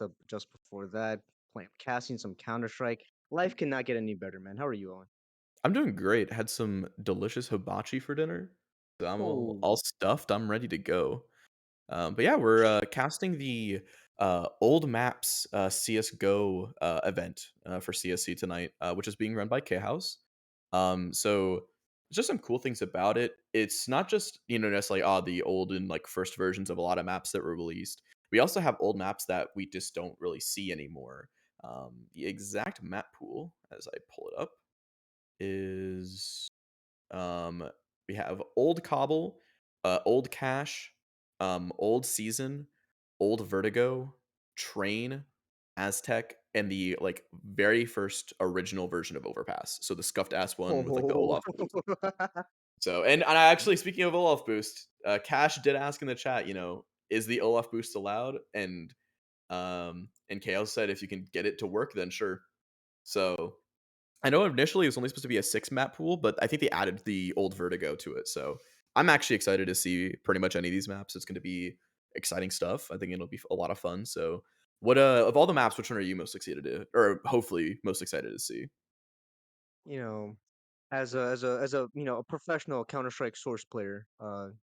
up just before that, playing casting some Counter Strike. Life cannot get any better, man. How are you, Owen? I'm doing great. Had some delicious hibachi for dinner. So I'm all, Oh, all stuffed. I'm ready to go. But yeah, we're casting the old maps CSGO event for CSC tonight, which is being run by K House. So just some cool things about it. It's not just necessarily the old and like first versions of a lot of maps that were released. We also have old maps that we just don't really see anymore. The exact map pool, as I pull it up, is um, we have Old Cobble, Old Cache, Old Season, Old Vertigo, Train, Aztec, and the like very first original version of Overpass. So the scuffed ass one with like the oh. Olaf boost. So and I actually speaking of Olaf boost, Cash did ask in the chat, is the Olaf boost allowed? And Chaos said if you can get it to work, then sure. So I know initially it was only supposed to be a 6 map pool, but I think they added the old Vertigo to it. So I'm actually excited to see pretty much any of these maps. It's going to be exciting stuff. I think it'll be a lot of fun. So what of all the maps, which one are you most excited to, or hopefully most excited to see? you know, as a a professional Counter Strike source player,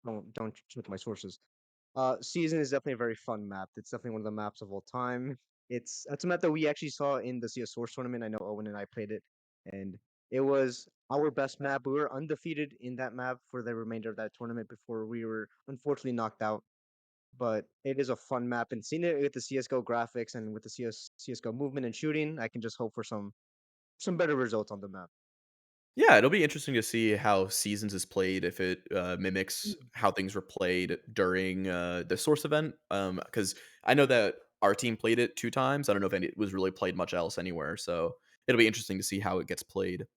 don't check my sources. Season is definitely a very fun map. It's definitely one of the maps of all time. It's a map that we actually saw in the CS Source tournament. I know Owen and I played it, and it was our best map. We were undefeated in that map for the remainder of that tournament before we were unfortunately knocked out. But it is a fun map, and seeing it with the CS:GO graphics and with the CS:GO movement and shooting, I can just hope for some better results on the map. Yeah, it'll be interesting to see how Seasons is played if it mimics how things were played during the Source event. Because I know that our team played it 2 times. I don't know if it was really played much else anywhere. So it'll be interesting to see how it gets played.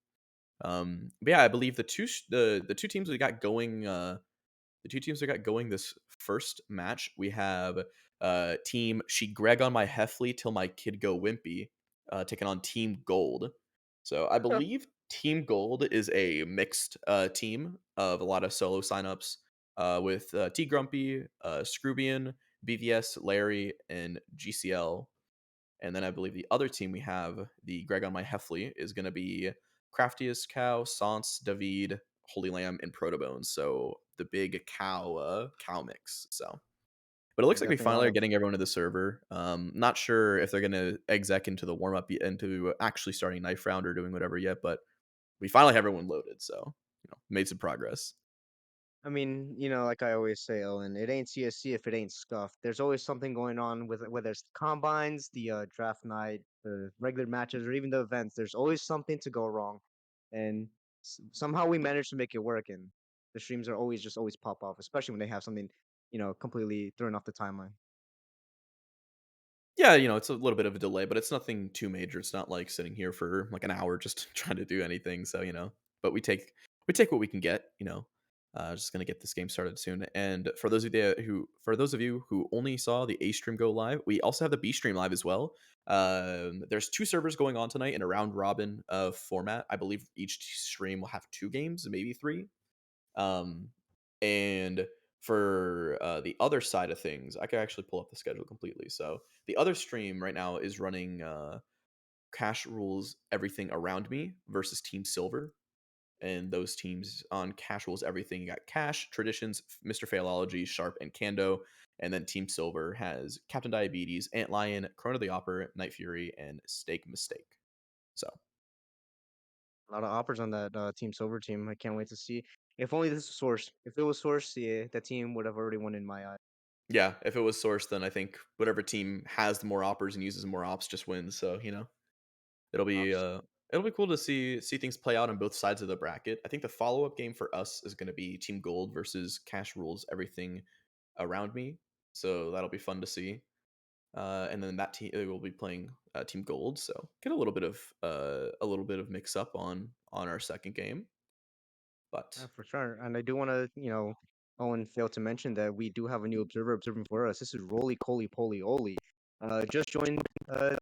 But yeah, I believe the two teams we got going the two teams we got going this first match, we have team She Greg on My Heffley Till My Kid Go Wimpy taking on Team Gold. So I Yeah. believe Team Gold is a mixed team of a lot of solo signups with T Grumpy, Scroobian, BVS, Larry, and GCL. And then I believe the other team we have, the Greg on My Heffley, is going to be Craftiest Cow, Sans, David, Holy Lamb, and Protobones. So the big cow mix. So, but it looks like we Definitely a lot finally are of getting everyone to the server. Not sure if they're going to exec into the warm up into actually starting knife round or doing whatever yet, but we finally have everyone loaded. So made some progress. I mean, like I always say, Owen, it ain't CSC if it ain't scuffed. There's always something going on with it, whether it's the combines, the draft night, the regular matches, or even the events. There's always something to go wrong, and somehow we manage to make it work. And the streams are always pop off, especially when they have something, completely thrown off the timeline. Yeah, it's a little bit of a delay, but it's nothing too major. It's not like sitting here for like an hour just trying to do anything. So, but we take what we can get, just gonna get this game started soon. And for those of you who only saw the A stream go live, we also have the B stream live as well. There's 2 servers going on tonight in a round robin format. I believe each stream will have 2 games, maybe 3. Um, and for the other side of things, I could actually pull up the schedule completely. So the other stream right now is running Cash Rules Everything Around Me versus Team Silver. And those teams on Cash Rules Everything, you got Cash, Traditions, Mr. Failology, Sharp, and Kando. And then Team Silver has Captain Diabetes, Antlion, Chrono the Opera, Night Fury, and Steak Mistake. So A lot of offers on that Team Silver team. I can't wait to see. If only this was Source. If it was Source, yeah, that team would have already won in my eyes. yeah, if it was Source, then I think whatever team has the more oppers and uses more ops just wins. So It'll be Ops. uh it'll be cool to see things play out on both sides of the bracket. I think the follow-up game for us is going to be Team Gold versus Cash Rules Everything Around Me. So that'll be fun to see. And then that team will be playing Team Gold, so get a little bit of mix up on our second game. But For sure. And I do want to, Owen failed to mention that we do have a new observer observing for us. This is Roly Coly Poly Oly. Just joined the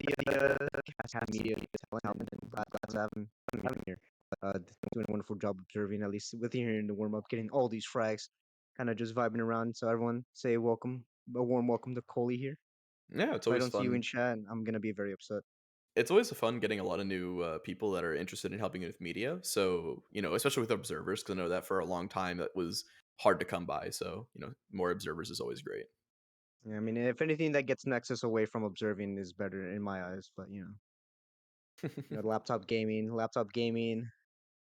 Cast Media talent, and glad to have him here. Doing a wonderful job observing, at least with you here in the warm up, getting all these frags, kind of just vibing around. So everyone say welcome, a warm welcome to Coley here. Yeah, it's If I always don't see you in fun. chat, I'm gonna be very upset. It's always fun getting a lot of new people that are interested in helping with media. So, especially with observers, because I know that for a long time that was hard to come by. So, more observers is always great. Yeah, I mean, if anything that gets Nexus away from observing is better in my eyes, but laptop gaming,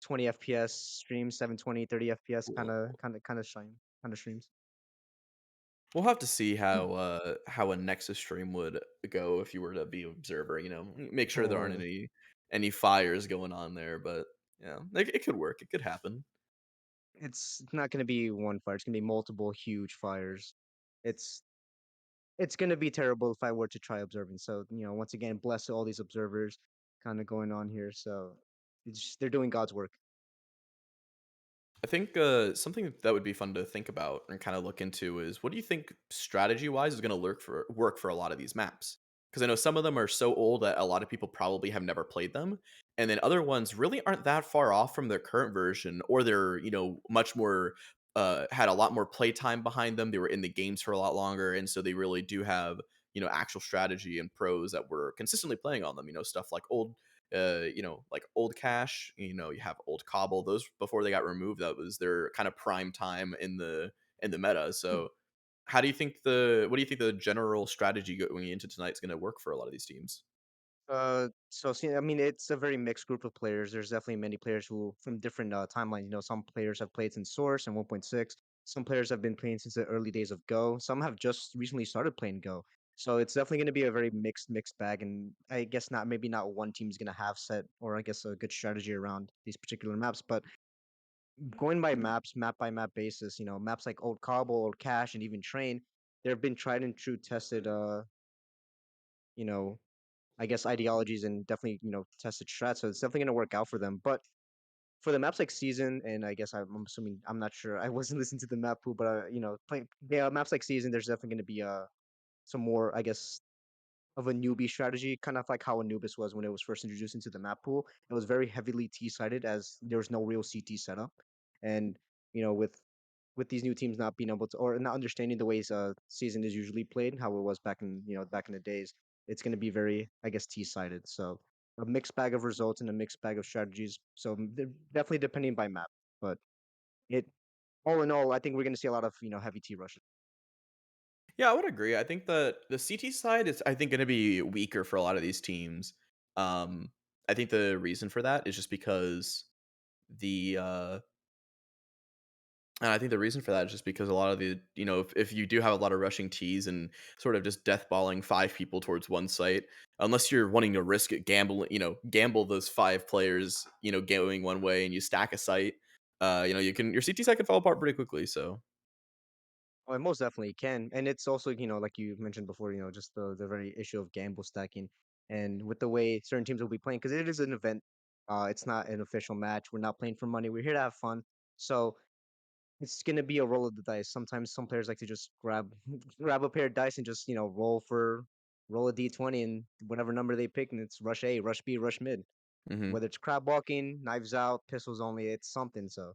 20 FPS streams, 720, 30 FPS kind of streams. We'll have to see how a Nexus stream would go if you were to be observer. Make sure there aren't Oh, any fires going on there. But yeah, it could work. It could happen. it's not gonna be one fire. It's gonna be multiple huge fires. It's it's gonna be terrible if I were to try observing. So, once again, bless all these observers kind of going on here. So they're doing God's work. I think something that would be fun to think about and kind of look into is what do you think strategy wise is going to work for a lot of these maps? Because I know some of them are so old that a lot of people probably have never played them, and then other ones really aren't that far off from their current version, or they're much more had a lot more playtime behind them. They were in the games for a lot longer, and so they really do have actual strategy and pros that were consistently playing on them. Stuff like like Old Cache, you have Old Cobble. Those before they got removed, that was their kind of prime time in the meta. So, what do you think the general strategy going into tonight is going to work for a lot of these teams? So see, I mean, it's a very mixed group of players. There's definitely many players who, from different timelines. Some players have played since Source and 1.6. Some players have been playing since the early days of Go. Some have just recently started playing Go. So it's definitely going to be a very mixed bag. And I guess maybe not one team's going to have set, or I guess a good strategy around these particular maps. But going by maps, map by map basis, maps like Old Cobble, Old Cache, and even Train, there have been tried and true tested, you know, I guess ideologies and definitely, tested strats. So it's definitely gonna work out for them. But for the maps like Season, and I guess I'm assuming I'm not sure. I wasn't listening to the map pool, but playing yeah, maps like Season, there's definitely gonna be some more, I guess, of a newbie strategy, kind of like how Anubis was when it was first introduced into the map pool. It was very heavily T sided as there was no real CT setup, and with these new teams not being able to or not understanding the ways season is usually played, how it was back in the days, it's going to be very, I guess, T-sided. So a mixed bag of results and a mixed bag of strategies. So definitely depending by map, but it all in all, I think we're going to see a lot of heavy T rushes. Yeah, I would agree. I think that the CT side is, I think, going to be weaker for a lot of these teams. Um, I think the reason for that is just because the and I think the reason for that is just because a lot of if you do have a lot of rushing tees and sort of just death balling five people towards one site, unless you're wanting to risk it, gamble those five players, going one way and you stack a site, your CT site can fall apart pretty quickly. So, Oh, it most definitely can, and it's also like you mentioned before, just the very issue of gamble stacking, and with the way certain teams will be playing because it is an event. It's not an official match. We're not playing for money. We're here to have fun. So it's gonna be a roll of the dice. Sometimes some players like to just grab grab a pair of dice and just roll a d20 and whatever number they pick, and it's rush A, rush B, rush mid. mhm. Whether it's crab walking, knives out, pistols only, it's something. So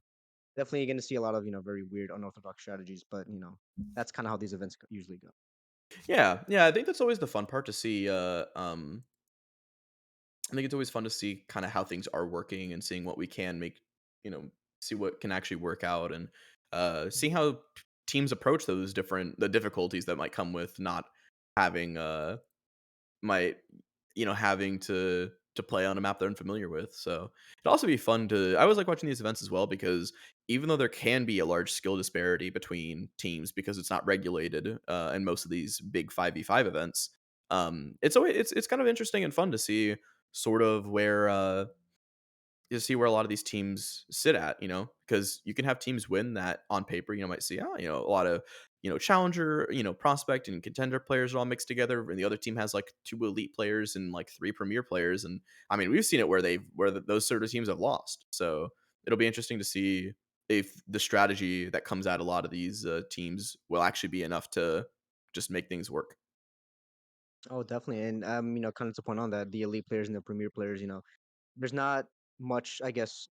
definitely gonna see a lot of very weird unorthodox strategies, but that's kind of how these events usually go. Yeah, yeah, I think that's always the fun part to see. I think it's always fun to see kind of how things are working and seeing what we can make, see what can actually work out and seeing how teams approach the difficulties that might come with not having might having to play on a map they're unfamiliar with. So it'd also be fun to. I always like watching these events as well because even though there can be a large skill disparity between teams because it's not regulated in most of these big 5v5 events, it's always it's kind of interesting and fun to see sort of where to see where a lot of these teams sit at, because you can have teams win that on paper, might see, a lot of, challenger, prospect and contender players are all mixed together. And the other team has like two elite players and like three premier players. And I mean, we've seen it where those sort of teams have lost. So it'll be interesting to see if the strategy that comes out a lot of these teams will actually be enough to just make things work. Oh, definitely, and kind of to point on that, the elite players and the premier players, there's not much, I guess,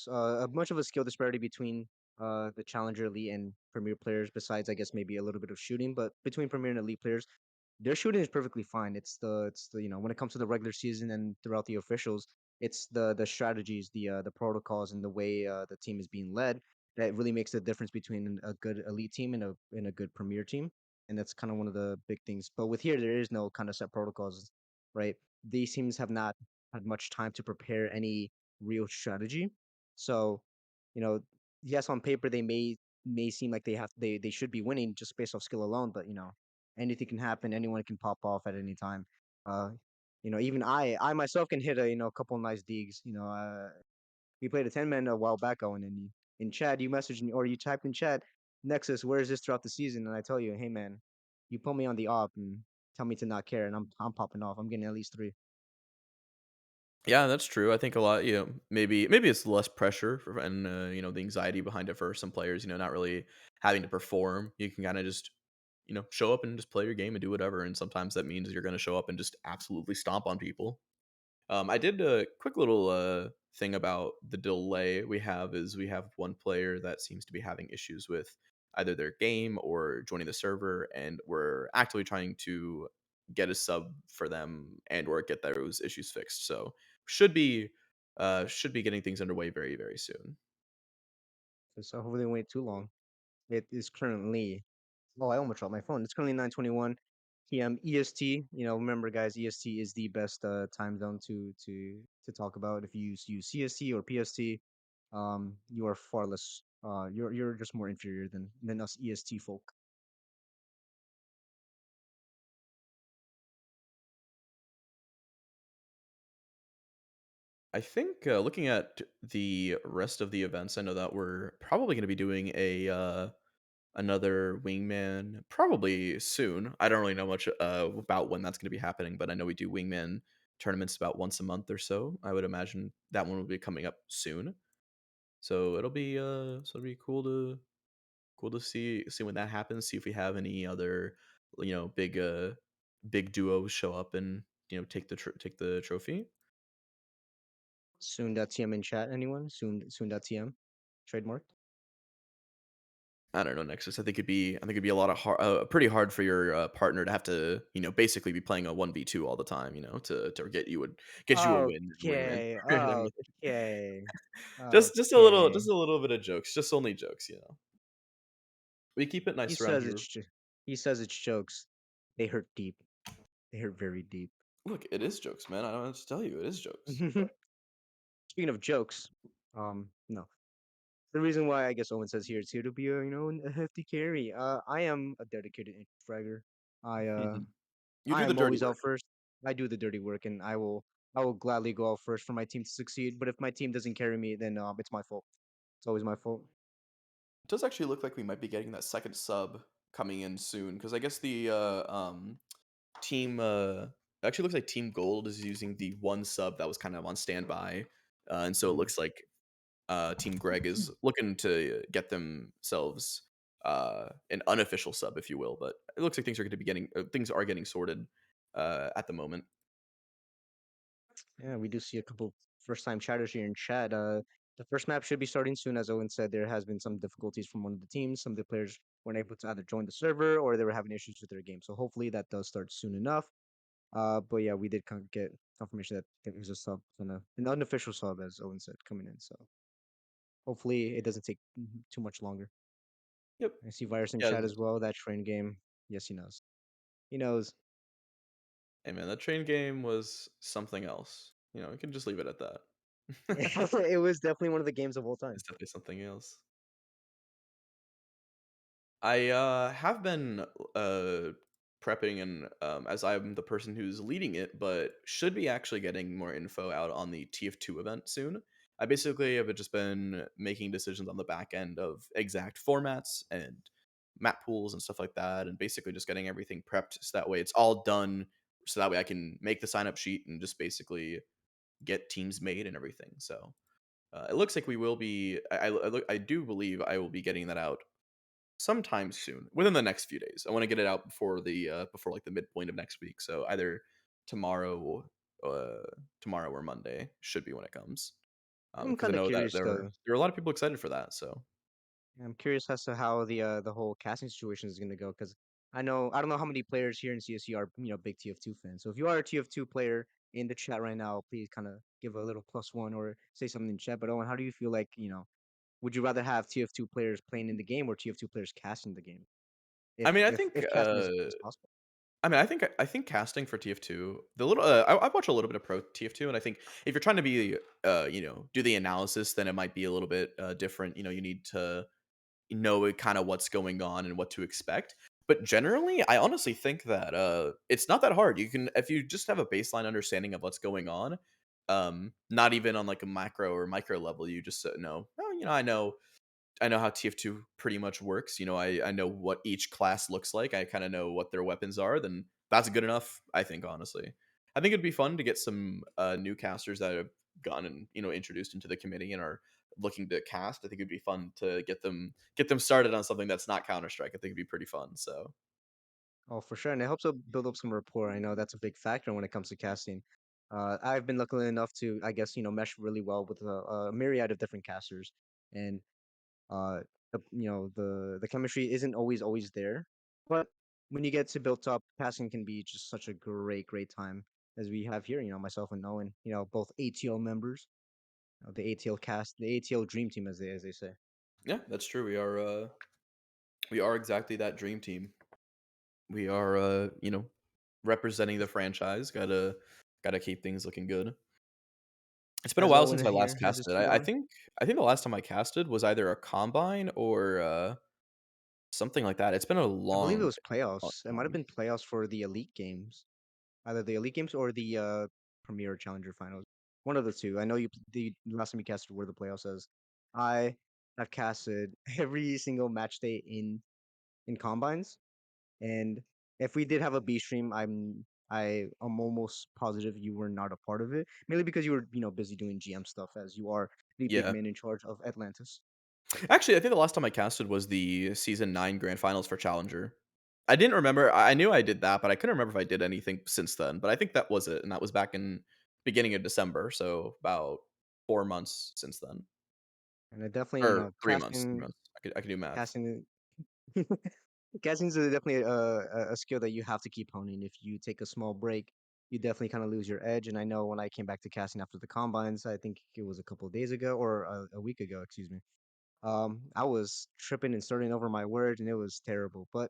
much of a skill disparity between the challenger elite and premier players. Besides, I guess maybe a little bit of shooting, but between premier and elite players, their shooting is perfectly fine. It's the when it comes to the regular season and throughout the officials, it's the strategies, the protocols, and the way the team is being led that really makes the difference between a good elite team and a good premier team. And that's kind of one of the big things. But with here, there is no kind of set protocols, right? These teams have not had much time to prepare any real strategy. So, you know, yes, on paper they may seem like they should be winning just based off skill alone, but anything can happen. Anyone can pop off at any time. Uh, even I myself can hit a couple nice digs. We played a 10 man a while back going in chat. You messaged me or you typed in chat, Nexus, where is this throughout the season? And I tell you, hey man, you put me on the op and tell me to not care, and I'm popping off. I'm getting at least three. Yeah, that's true. I think a lot, maybe it's less pressure and the anxiety behind it for some players. Not really having to perform. You can kind of just show up and just play your game and do whatever. And sometimes that means you're going to show up and just absolutely stomp on people. I did a quick little thing about the delay we have one player that seems to be having issues with either their game or joining the server, and we're actively trying to get a sub for them and or get those issues fixed. So should be getting things underway very very soon. So hopefully, they don't wait too long. It is currently. Oh, I almost dropped my phone. It's currently 9:21 p.m. EST. Remember, guys, EST is the best time zone to talk about. If you use CST or PST, you are far less. You're just more inferior than us EST folk. I think looking at the rest of the events, I know that we're probably going to be doing a another wingman probably soon. I don't really know much about when that's going to be happening, but I know we do wingman tournaments about once a month or so. I would imagine that one will be coming up soon. So it'll be cool to see when that happens. See if we have any other big duos show up and take the trophy. Soon.tm in chat. Anyone? Soon.tm. Trademark. I don't know, Nexus. I think it'd be a lot of pretty hard for your partner to have to, basically be playing a 1v2 all the time, to get you a win in wingman Okay. tournament. Okay. Just Okay. a little bit of jokes, just only jokes. We keep it He nice around says here. he says it's jokes. They hurt deep. They hurt very deep. Look, it is jokes, man. I don't have to tell you, it is jokes. Speaking of jokes, no. The reason why I guess Owen says here it's here to be a hefty carry. I am a dedicated fragger. I uh You I do the am dirty always work. out first. I do the dirty work, and I will gladly go out first for my team to succeed. But if my team doesn't carry me, then it's my fault. It's always my fault. It does actually look like we might be getting that second sub coming in soon because I guess the team actually looks like Team Gold is using the one sub that was kind of on standby, and so it Mhm. looks like Team Greg is looking to get themselves an unofficial sub, if you will. But it looks like things are getting sorted at the moment. Yeah, we do see a couple first time chatters here in chat. The first map should be starting soon. As Owen said, there has been some difficulties from one of the teams. Some of the players weren't able to either join the server or they were having issues with their game. So hopefully that does start soon enough. But yeah, we did get confirmation that there is a sub, an unofficial sub, as Owen said, coming in. So hopefully it doesn't take too much longer. Yep. I see Virus in Yeah. chat as well. That train game. Yes, he knows. He knows. Hey man, that train game was something else. We can just leave it at that. It was definitely one of the games of all time. It's definitely something else. I have been prepping and as I'm the person who's leading it, but should be actually getting more info out on the TF2 event soon. I basically have just been making decisions on the back end of exact formats and map pools and stuff like that, and basically just getting everything prepped so that way it's all done, so that way I can make the sign up sheet and just basically get teams made and everything. So it looks like we will be. I do believe I will be getting that out sometime soon, within the next few days. I want to get it out before like the midpoint of next week. So either tomorrow, uh, tomorrow or Monday should be when it comes. I'm Because I kind of know that curious though. there are a lot of people excited for that. So I'm curious as to how the whole casting situation is going to go because I don't know how many players here in CSC are big TF2 fans. So if you are a TF2 player in the chat right now, please kind of give a little +1 or say something in chat. But Owen, how do you feel like would you rather have TF2 players playing in the game or TF2 players casting the game? I mean, If casting is possible. I think casting for TF2, the little I watch a little bit of Pro TF2, and I think if you're trying to be do the analysis, then it might be a little bit different. You know, you need to know kind of what's going on and what to expect. But generally, I honestly think that it's not that hard. You can if you just have a baseline understanding of what's going on, not even on like a macro or micro level, you just know, oh, I know how TF2 pretty much works. You know, I know what each class looks like. I kind of know what their weapons are. Then that's good enough, I think, honestly. I think it'd be fun to get some new casters that have gotten, introduced into the committee and are looking to cast. I think it'd be fun to get them started on something that's not Counter-Strike. I think it'd be pretty fun. So, Oh, for sure, and it helps build up some rapport. I know that's a big factor when it comes to casting. I've been lucky enough to, I guess, mesh really well with a myriad of different casters, and uh, the chemistry isn't always there, but when you get to built up, casting can be just such a great time as we have here. Myself and Owen, both ATL members, the ATL cast, the ATL dream team, as they say. yeah, that's true. We are exactly that dream team. We are representing the franchise. Gotta keep things looking good. It's been a As while Owen since I last here has his casted. suit I on. think I think the last time I casted was either a combine or something like that. It's been a I believe it long, was long playoffs. It might have time. been playoffs for the elite games, either the elite games or the premier challenger finals. One of the two. I know the last time you casted were the playoffs. As I have casted every single match day in combines, and if we did have a B stream, I'm almost positive you were not a part of it, mainly because you were busy doing GM stuff as you are the big Yeah. man in charge of Atlantis. Actually, I think the last time I casted was the season 9 grand finals for Challenger. I didn't remember. I knew I did that, but I couldn't remember if I did anything since then. But I think that was it, and that was back in beginning of December, so about 4 months since then. And it definitely, Or 3 months, 3 months. I could do math. casting Guessing is definitely a skill that you have to keep honing. If you take a small break, you definitely kind of lose your edge. And I know when I came back to casting after the combines, I think it was a couple of days ago or a week ago, excuse me. I was tripping and starting over my words, and it was terrible. But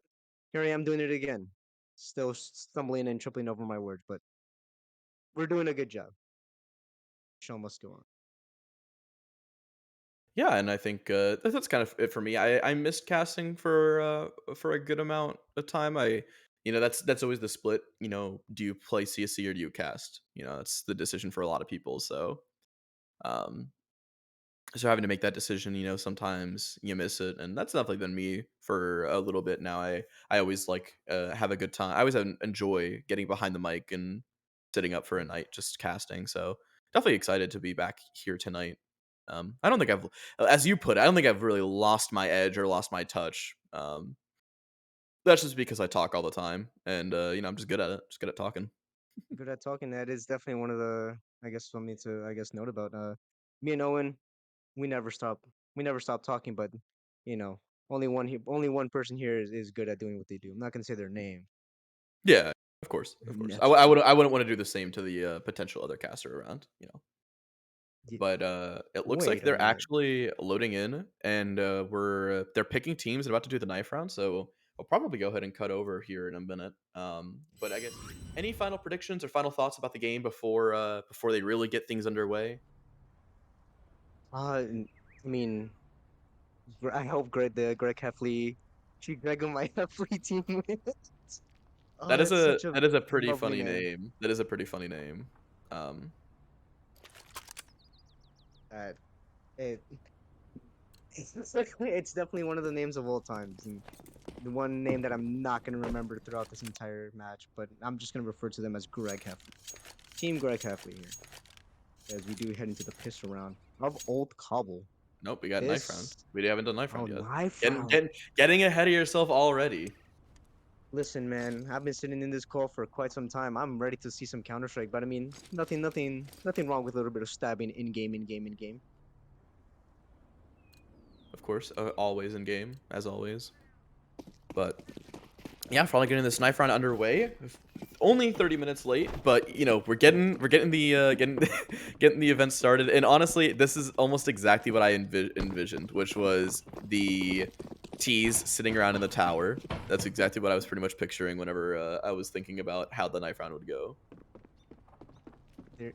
here I am doing it again, still stumbling and tripping over my words. But we're doing a good job. Show must go on. Yeah, and I think that's kind of it for me. I missed casting for a good amount of time. That's always the split. Do you play CSC or do you cast? That's the decision for a lot of people. Um, so having to make that decision, sometimes you miss it, and that's definitely been me for a little bit now. I always like have a good time. I always enjoy getting behind the mic and sitting up for a night just casting. So definitely excited to be back here tonight. I don't think as you put it, I don't think I've really lost my edge or lost my touch. That's just because I talk all the time, and I'm just good at it. Just good at talking. Good at talking. That is definitely one of the, I guess, something to, I guess, note about. Me and Owen, we never stop. We never stop talking, but you know, only one person here is good at doing what they do. I'm not gonna say their name. Yeah, of course, of course. Neptune. I wouldn't want to do the same to the potential other caster around. Ye- But, it looks like Wait a they're minute. actually loading in, and, they're picking teams and about to do the knife round, so I'll probably go ahead and cut over here in a minute. But I guess any final predictions or final thoughts about the game before they really get things underway? I mean, I hope Greg Heffley, Greg on my Heffley team wins. Oh, that's such a That is a pretty lovely funny name. name. That is a pretty funny name. Um, Uh, it, it's definitely one of the names of all times, and the one name that I'm not gonna remember throughout this entire match. But I'm just gonna refer to them as Greg Heffley. Team Greg Heffley here, as we do head into the pistol round of Old Cobble. nope, we got knife round. This We haven't done knife oh round yet. knife Getting round. getting getting ahead of yourself already. Listen, man, I've been sitting in this call for quite some time. I'm ready to see some Counter Strike, but I mean, nothing wrong with a little bit of stabbing in game, in game, in game. Of course, always in game, as always. But Yeah, finally getting this knife round underway. Only 30 minutes late, but you know we're getting the getting getting the event started. And honestly, this is almost exactly what I envisioned, which was the tees sitting around in the tower. That's exactly what I was pretty much picturing whenever I was thinking about how the knife round would go. They're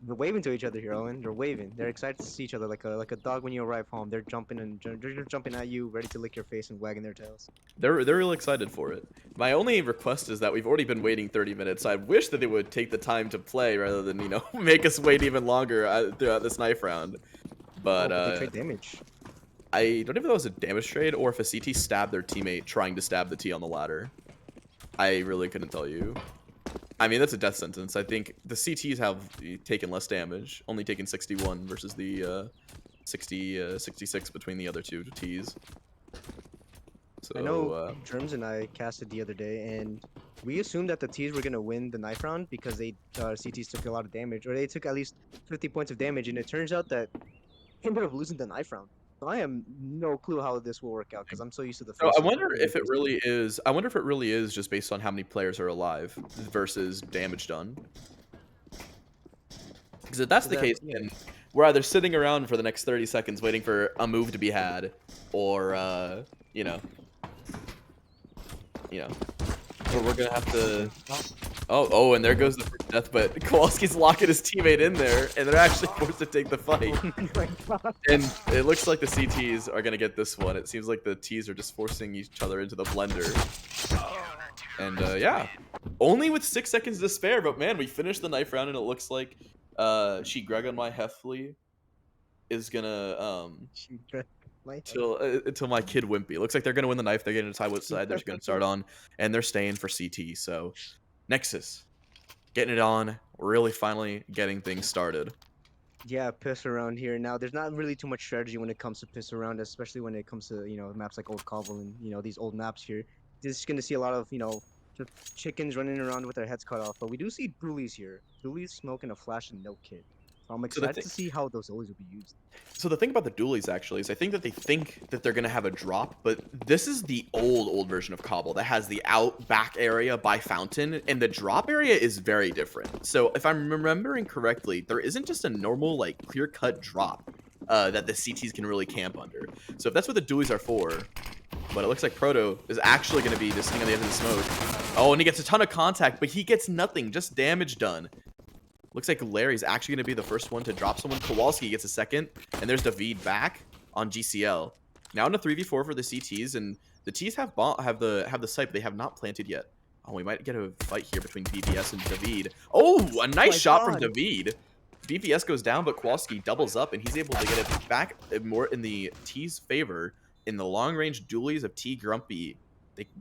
they're waving to each other here, Owen. They're waving. They're excited to see each other like a dog when you arrive home. They're jumping and they're jumping at you, ready to lick your face and wagging their tails. They're real excited for it. My only request is that we've already been waiting 30 minutes. I wish that they would take the time to play rather than make us wait even longer throughout this knife round. But Oh, but they trade damage. I don't know if that was a damage trade or if a CT stabbed their teammate trying to stab the T on the ladder. I really couldn't tell you. I mean, that's a death sentence. I think the CTs have taken less damage, only taken 61 versus the 66 between the other two Ts. I So, know Germs and I casted the other day, and we assumed that the T's were gonna win the knife round because they CTs took a lot of damage, or they took at least 50 points of damage, and it turns out that they ended up losing the knife round. So I am no clue how this will work out because I'm so used to the so I face-off of wonder the if it AKs. really is. I wonder if it really is just based on how many players are alive versus damage done. Because if that's Is the that case, yeah? then we're either sitting around for the next 30 seconds waiting for a move to be had, or you know, you know, or we're gonna have to. Okay. Oh, Oh, and there oh, goes the first death, but Kowalski's locking his teammate in there, and they're actually forced to take the fight. oh my god! And it looks like the CTs are gonna get this one. It seems like the Ts are just forcing each other into the blender. And yeah, only with 6 seconds to spare, but man, we finished the knife round, and it looks like she Greg on my Heffley is gonna She drank my head. until my kid Wimpy. Looks like they're gonna win the knife. They're getting to decide what side they're gonna start on, and they're staying for CT. So Nexus getting it on, really finally getting things started. Yeah, piss around here. Now, there's not really too much strategy when it comes to piss around, especially when it comes to, maps like Old Cobble and, these old maps here. Just gonna see a lot of, just chickens running around with their heads cut off. But we do see Doolies here. Doolies smoking a flash and no kit. So I'm So the excited thing to see how those always will be used. So the thing about the dualies actually is I think that they think that they're gonna have a drop, but this is the old version of Cobble that has the out back area by Fountain, and the drop area is very different. So if I'm remembering correctly, there isn't just a normal like clear cut drop that the CTs can really camp under. So if that's what the dualies are for, but it looks like Proto is actually gonna be just sitting on the edge of the smoke. Oh, and he gets a ton of contact, but he gets nothing, just damage done. Looks like Larry's actually going to be the first one to drop someone. Kowalski gets a second, and there's David back on GCL. Now in a 3v4 for the CTs, and the Ts have the site, but they have not planted yet. Oh, we might get a fight here between BBS and David. Oh, a Oh nice my shot from god! David. BBS goes down, but Kowalski doubles up, and he's able to get it back more in the T's favor. In the long-range dualies of T Grumpy,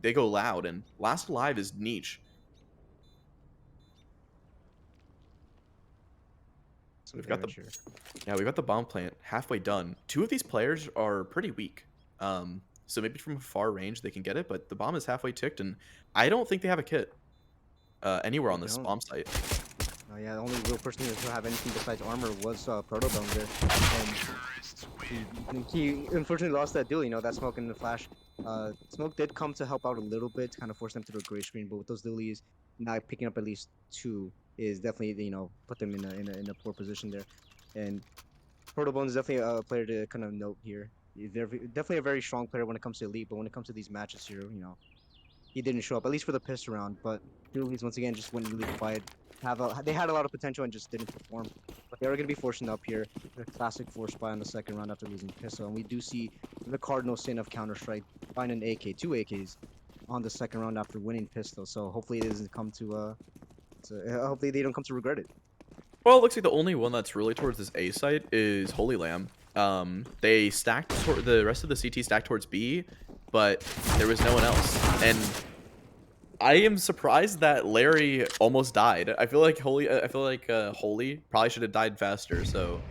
they go loud, and last alive is Niche. Some We've got the damage here. Yeah, we got the bomb plant halfway done. Two of these players are pretty weak. So maybe from far range they can get it, but the bomb is halfway ticked, and I don't think they have a kit anywhere They on this don't. bomb site. Oh yeah, the only real person who have anything besides armor was Protobone there. And he unfortunately lost that duel, that smoke and the flash. Smoke did come to help out a little bit, to kind of force them to the gray screen, but with those dualies, now picking up at least two is definitely, put them in a poor position there. And Protobone is definitely a player to kind of note here. They're definitely a very strong player when it comes to elite, but when it comes to these matches here, he didn't show up, at least for the piss round. But Doolies once again just went really quiet. They had a lot of potential and just didn't perform. But they are going to be forcing up here. The classic force buy on the second round after losing Pistol. And we do see the cardinal sin of Counter Strike find an AK, two AKs on the second round after winning Pistol. So hopefully it doesn't come hopefully they don't come to regret it. Well, it looks like the only one that's really towards this A site is Holy Lamb. They stacked the rest of the CT stacked towards B, but there was no one else. And I am surprised that Larry almost died. I feel like Holy probably should have died faster. So,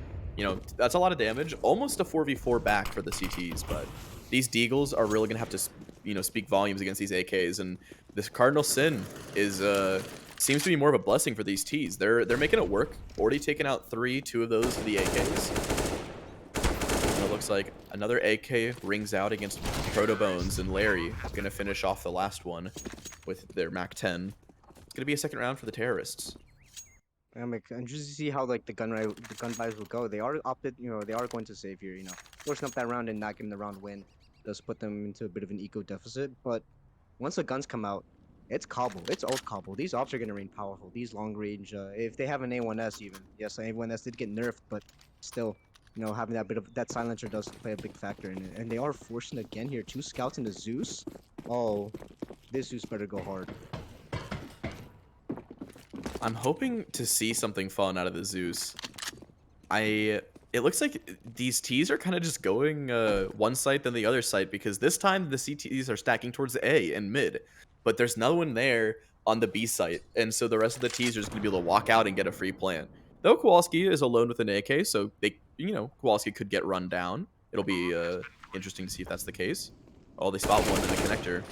that's a lot of damage. Almost a 4v4 back for the CTs, but these Deagles are really gonna have to, speak volumes against these AKs. And this Cardinal Sin is seems to be more of a blessing for these Ts. They're making it work. Already taken out two of those for the AKs. It looks like another AK rings out against Proto Bones, and Larry is going to finish off the last one with their Mac 10. It's going to be a second round for the terrorists. I'm interested to see how like the gun vibes will go. They are opted, they are going to save here. Forcing up that round and not getting the round win does put them into a bit of an eco deficit. But once the guns come out, it's Cobble. It's old Cobble. These ops are going to remain powerful. These long range, if they have an A1S even, yes, A1S did get nerfed, but still, having that bit of that silencer does play a big factor in it. And they are forcing again here. 2 scouts into Zeus. Oh, this Zeus better go hard. I'm hoping to see something fun out of the Zeus. It looks like these Ts are kind of just going one site then the other site, because this time the CTs are stacking towards the A and mid, but there's no one there on the B site, and so the rest of the Ts are just going to be able to walk out and get a free plant. Though Kowalski is alone with an AK, so Kowalski could get run down. It'll be interesting to see if that's the case. Oh, they spot one in the connector.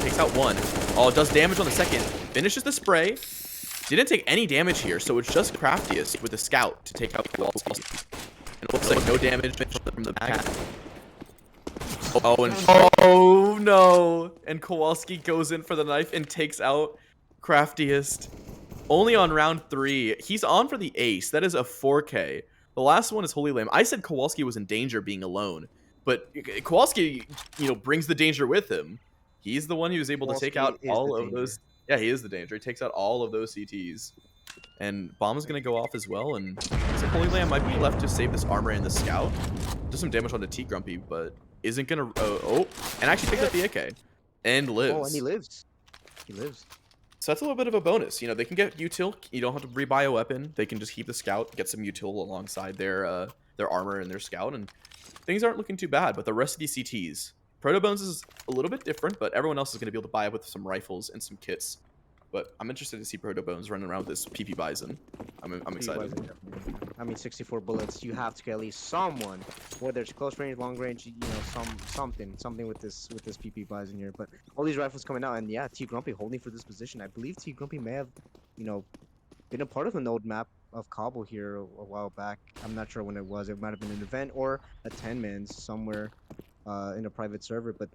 Takes out one. Oh, it does damage on the second. Finishes the spray. Didn't take any damage here, so it's just Craftiest with a scout to take out Kowalski. And it looks like no damage from the back. Oh no! And Kowalski goes in for the knife and takes out Craftiest. Only on round 3. He's on for the ace. That is a 4K. The last one is Holy Lamb. I said Kowalski was in danger being alone, but Kowalski, brings the danger with him. He's the one who was able to take out all of those. Yeah, he is the danger. He takes out all of those CTs. And Bomb is going to go off as well, and looks like Holy Lamb might be left to save this armor and the scout. Does some damage on the T Grumpy, but isn't going to... and actually picks up the AK. And lives. Oh, and he lives. He lives. So that's a little bit of a bonus. They can get util. You don't have to rebuy a weapon. They can just keep the scout, get some util alongside their armor and their scout, and things aren't looking too bad. But the rest of these CTs... Protobones is a little bit different, but everyone else is going to be able to buy it with some rifles and some kits. But I'm interested to see Protobones running around with this PP Bison. I'm excited. I mean, 64 bullets. You have to get at least someone, whether it's close range, long range, something with this PP Bison here. But all these rifles coming out, and yeah, T Grumpy holding for this position. I believe T Grumpy may have, been a part of the node map of Cobble here a while back. I'm not sure when it was. It might have been an event or a 10-man somewhere. In a private server, but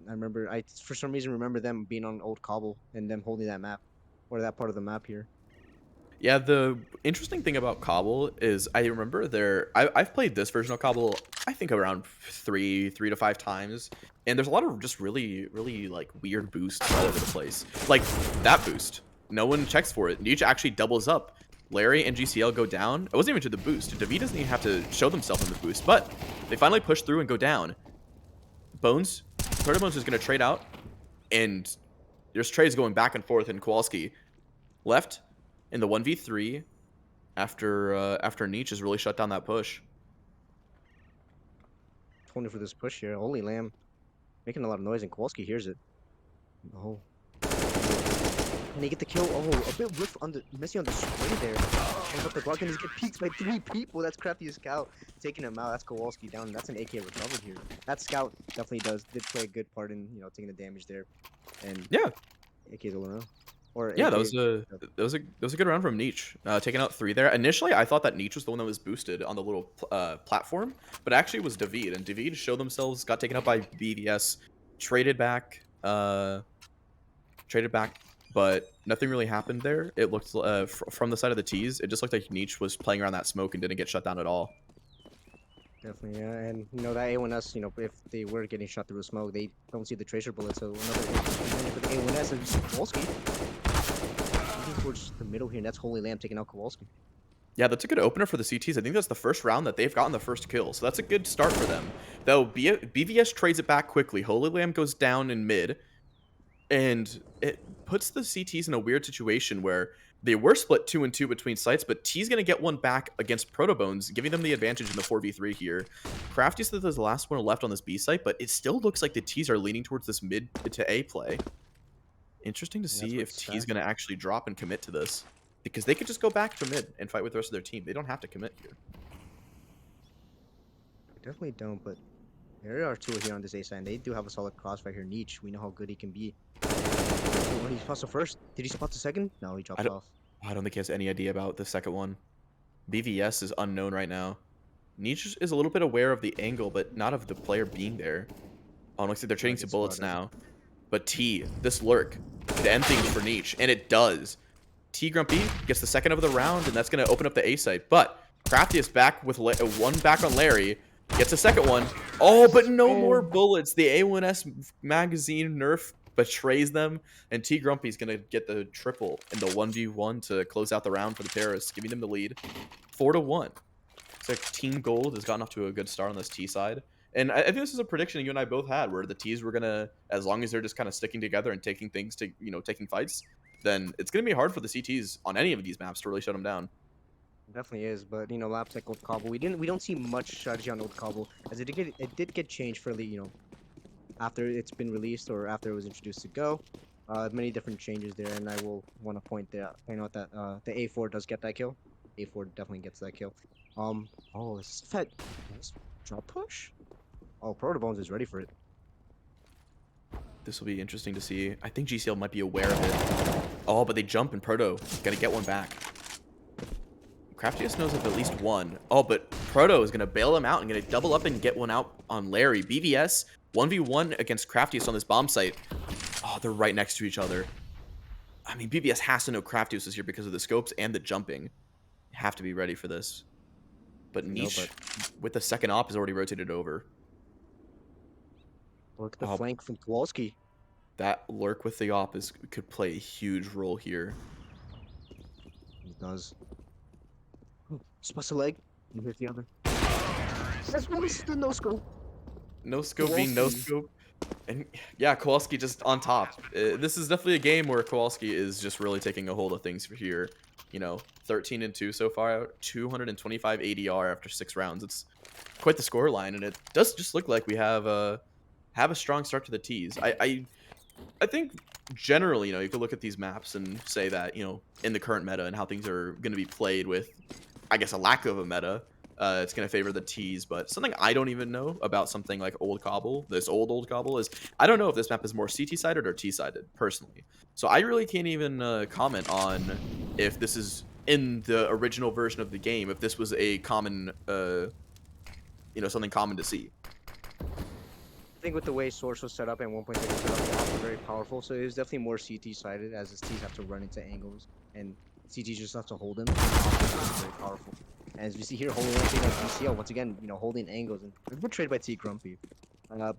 I for some reason remember them being on old Cobble and them holding that map or that part of the map here. Yeah, the interesting thing about Cobble is I remember I've played this version of Cobble I think around three to 5 times, and there's a lot of just really like weird boosts all over the place. Like that boost, no one checks for it. Nietzsche actually doubles up. Larry and GCL go down. It wasn't even to the boost. David doesn't even have to show themselves in the boost, but they finally push through and go down. Protobones is going to trade out, and there's trades going back and forth, and Kowalski left in the 1v3 after Nietzsche has really shut down that push. 20 for this push here. Holy Lamb making a lot of noise, and Kowalski hears it. Oh. And they get the kill. Oh, a bit whiff missing on the spray there. But the Glock, and he's get peeked by 3 people. That's Crafty Scout taking him out. That's Kowalski down. That's an AK recovered here. That Scout definitely did play a good part in taking the damage there. And yeah, AK's all around. Or yeah, AK, that was a good round from Nietzsche, taking out 3 there. Initially, I thought that Nietzsche was the one that was boosted on the little platform, but actually it was David, and David showed themselves, got taken out by BVS, traded back, but nothing really happened there. It looked from the side of the T's, it just looked like Nietzsche was playing around that smoke and didn't get shut down at all. Definitely, yeah, and that A1S, if they were getting shot through the smoke, they don't see the tracer bullet, so another for the A1S and Kowalski. Moving towards the middle here, and that's Holy Lamb taking out Kowalski. Yeah, that's a good opener for the CTs. I think that's the first round that they've gotten the first kill, so that's a good start for them. Though BVS trades it back quickly. Holy Lamb goes down in mid, and it puts the CTs in a weird situation where they were split 2 and 2 between sites, but T's going to get one back against Protobones, giving them the advantage in the 4v3 here. Crafty says there's the last one left on this B site, but it still looks like the T's are leaning towards this mid to A play. Interesting to see if T's going to actually drop and commit to this, because they could just go back to mid and fight with the rest of their team. They don't have to commit here. They definitely don't, but there are 2 here on this A side, and they do have a solid crossfire here. Nietzsche, we know how good he can be. Oh, he spots the first. Did he spot the second? No, he dropped off. I don't think he has any idea about the second one. BVS is unknown right now. Niche is a little bit aware of the angle, but not of the player being there. Oh, looks like they're trading some Get bullets spotted. now. But T, this lurk, could end things for Niche, and it does. T Grumpy gets the second of the round, and that's going to open up the A site. But Crafty is back with one back on Larry. Gets a second one. Oh, but no more And bullets. The A1S magazine nerf betrays them, and T Grumpy's going to get the triple in the 1v1 to close out the round for the terrorists, giving them the lead 4-1. It's like Team Gold has gotten off to a good start on this T side. And I think this is a prediction you and I both had, where the T's were gonna, as long as they're just kind of sticking together and taking things to, taking fights, then it's gonna be hard for the CTs on any of these maps to really shut them down. definitely is, but laps like Old Cobble, we don't see much strategy on Old Cobble, as it did get changed fairly, after it's been released or after it was introduced to Go. Many different changes there, and I will want to point out that the A4 does get that kill. A4 definitely gets that kill. Oh, this is that nice drop push. Oh, Protobones is ready for it. This will be interesting to see. I think GCL might be aware of it. Oh, but they jump and Proto gotta get one back. Craftiest knows of at least one. Oh, but Proto is gonna bail him out and gonna double up and get one out on Larry. BVS 1v1 against Craftiest on this bomb site. Oh, they're right next to each other. I mean, BBS has to know Craftius is here because of the scopes and the jumping. Have to be ready for this. But But Niche, with the second op, is already rotated over. look at the Oh, flank from Kowalski. that lurk with the op could play a huge role here. He does. Spice a leg. And here's the other. That's what is the no scope. No scope being no scope. And yeah, Kowalski just on top. This is definitely a game where Kowalski is just really taking a hold of things for here. 13-2 so far, 225 ADR after 6 rounds. It's quite the score line, and it does just look like we have a strong start to the T's. I think generally, you could look at these maps and say that, in the current meta and how things are going to be played with, I guess, a lack of a meta, it's going to favor the T's. But something I don't even know about something like Old Cobble, this old Cobble, is I don't know if this map is more CT-sided or T-sided, personally. So I really can't even comment on if this is in the original version of the game, if this was a common, something common to see. I think with the way Source was set up and 1.6 was set up, the ops were very powerful. So it was definitely more CT sided, as his T's have to run into angles and CTs just have to hold him. The ops is very powerful. And as we see here, holding one thing like DCL, once again, holding angles, and a good trade by T Grumpy.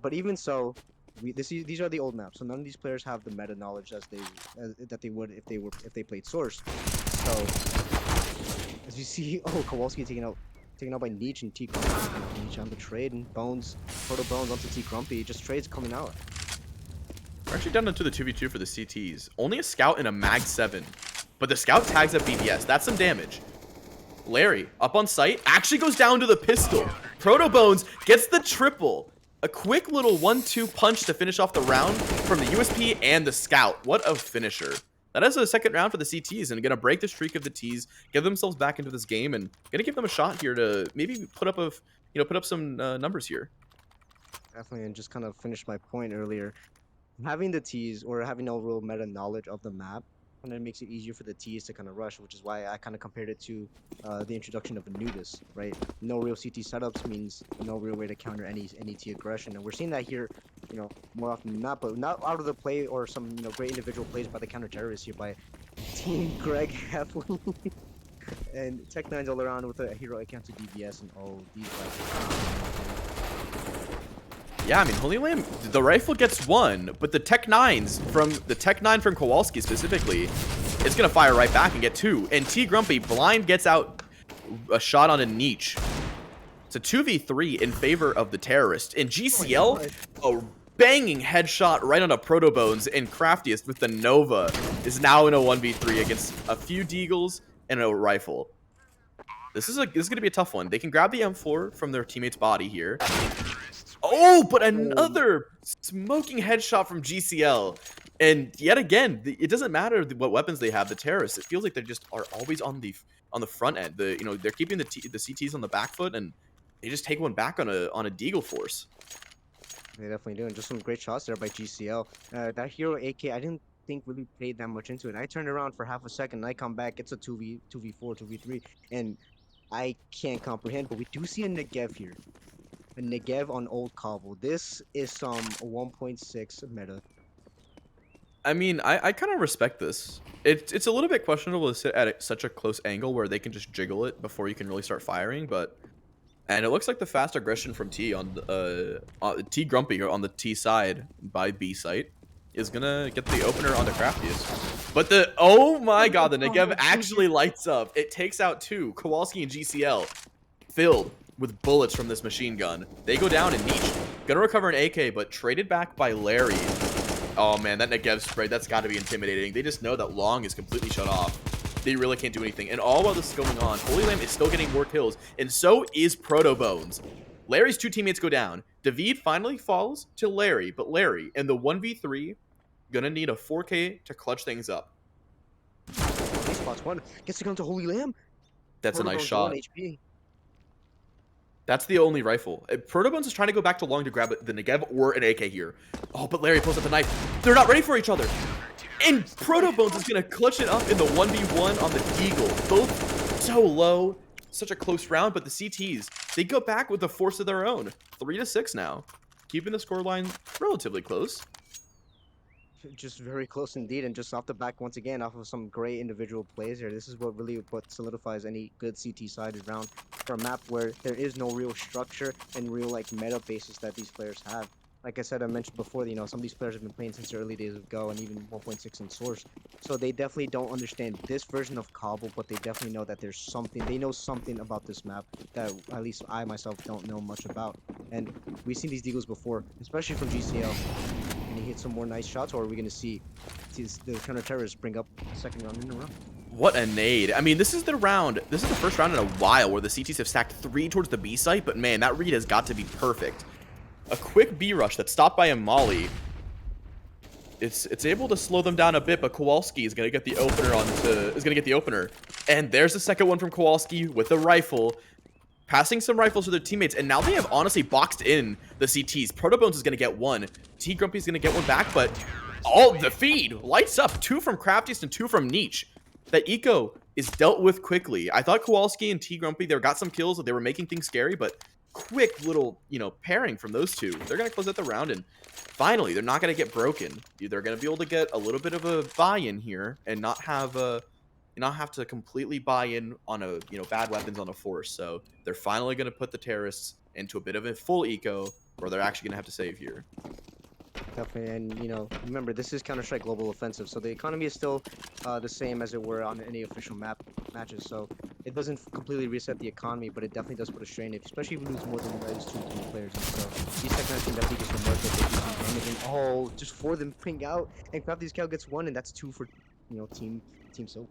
But even so, these are the old maps, so none of these players have the meta knowledge that they would if they played Source. So as you see, oh, Kowalski taken out by Niche and T Grumpy. Niche on the trade, and Proto Bones onto T Grumpy. Just trades coming out. We're actually down to the 2v2 for the CTs. Only a scout and a mag 7. But the scout tags up BBS. That's some damage. Larry, up on site, actually goes down to the pistol. Proto Bones gets the triple. A quick little 1-2 punch to finish off the round from the USP and the scout. What a finisher. That is a second round for the CTs and going to break the streak of the Ts, get themselves back into this game, and going to give them a shot here to maybe put up some numbers here. Definitely, and just kind of finish my point earlier. Having the T's or having no real meta knowledge of the map kind of makes it easier for the T's to kind of rush, which is why I kind of compared it to the introduction of Anubis, right? No real CT setups means no real way to counter any T aggression, and we're seeing that here, more often than not, but not out of the play or some great individual plays by the counter terrorists here by Team Greg Heflin and Tech9's all around with a hero account to DBS, and oh, these guys. Yeah, I mean, Holy Lamb, the rifle gets one, but the Tech 9s from Kowalski specifically is going to fire right back and get 2. And T Grumpy blind gets out a shot on a Niche. It's a 2v3 in favor of the terrorist. And GCL, a banging headshot right on a Proto Bones, and Craftiest with the Nova is now in a 1v3 against a few Deagles and a rifle. This is going to be a tough one. They can grab the M4 from their teammate's body here. Oh, but another smoking headshot from GCL. And yet again, it doesn't matter what weapons they have, the terrorists. It feels like they just are always on the front end. They're keeping the CTs on the back foot, and they just take one back on a Deagle force. They definitely do, and just some great shots there by GCL. That hero AK, I didn't think really paid that much into it. I turned around for half a second, and I come back, it's a 2v4, 2v3, and I can't comprehend. But we do see a Negev here. A Negev on old Cobble. This is some 1.6 meta. I mean, I kind of respect this. It's a little bit questionable to sit at such a close angle where they can just jiggle it before you can really start firing, but and it looks like the fast aggression from T on T Grumpy on the T side by B site is gonna get the opener onto Craftiest. But the oh my god, the Negev actually lights up. It takes out two, Kowalski and GCL, filled with bullets from this machine gun. They go down in niche. Gonna recover an AK, but traded back by Larry. Oh man, that Negev spray, that's got to be intimidating. They just know that long is completely shut off. They really can't do anything. And all while this is going on, Holy Lamb is still getting more kills, and so is Proto Bones. Larry's two teammates go down. David finally falls to Larry, but Larry in the 1v3 gonna need a 4K to clutch things up. He spots one. Gets to come to Holy Lamb. That's a nice Protobone's low on shot. HP. That's the only rifle. Protobones is trying to go back to long to grab the Negev or an AK here. Oh, but Larry pulls out the knife. They're not ready for each other. And Protobones is going to clutch it up in the 1v1 on the Deagle. Both so low. Such a close round, but the CTs, they go back with a force of their own. 3-6 now. Keeping the scoreline relatively close. Just very close indeed, and just off the back once again, off of some great individual plays here. This is what solidifies any good CT-sided round for a map where there is no real structure and real like meta basis that these players have. Like I said, I mentioned before, some of these players have been playing since the early days of Go and even 1.6 in Source. So they definitely don't understand this version of Cobble, but they definitely know that there's something, they know something about this map that at least I myself don't know much about. And we've seen these Deagles before, especially from GCL. And he hit some more nice shots, or are we going to see the counter-terrorists bring up second round in a row? What a nade. I mean, this is the round. This is the first round in a while where the CTs have stacked 3 towards the B site, but man, that read has got to be perfect. A quick B rush that's stopped by a Molly. It's able to slow them down a bit, but Kowalski is gonna get the opener And there's the second one from Kowalski with the rifle, passing some rifles to their teammates, and now they have honestly boxed in the CTs. Protobones is gonna get one. T Grumpy is gonna get one back, but all the feed lights up. 2 from Craftiest and 2 from Niche. That eco is dealt with quickly. I thought Kowalski and T Grumpy, they got some kills, they were making things scary, but quick little, pairing from those two. They're going to close out the round, and finally, they're not going to get broken. They're going to be able to get a little bit of a buy-in here and not have to completely buy in on bad weapons on a force. So they're finally going to put the terrorists into a bit of a full eco where they're actually going to have to save here. Definitely, and remember, this is Counter-Strike Global Offensive, so the economy is still the same as it were on any official matches. So it doesn't completely reset the economy, but it definitely does put a strain, if you lose more than those 2 key players. And so these second can definitely get some work that they do some damage, and just 4 of them ping out, and Crafty's Cow gets 1, and that's 2 for team Silver.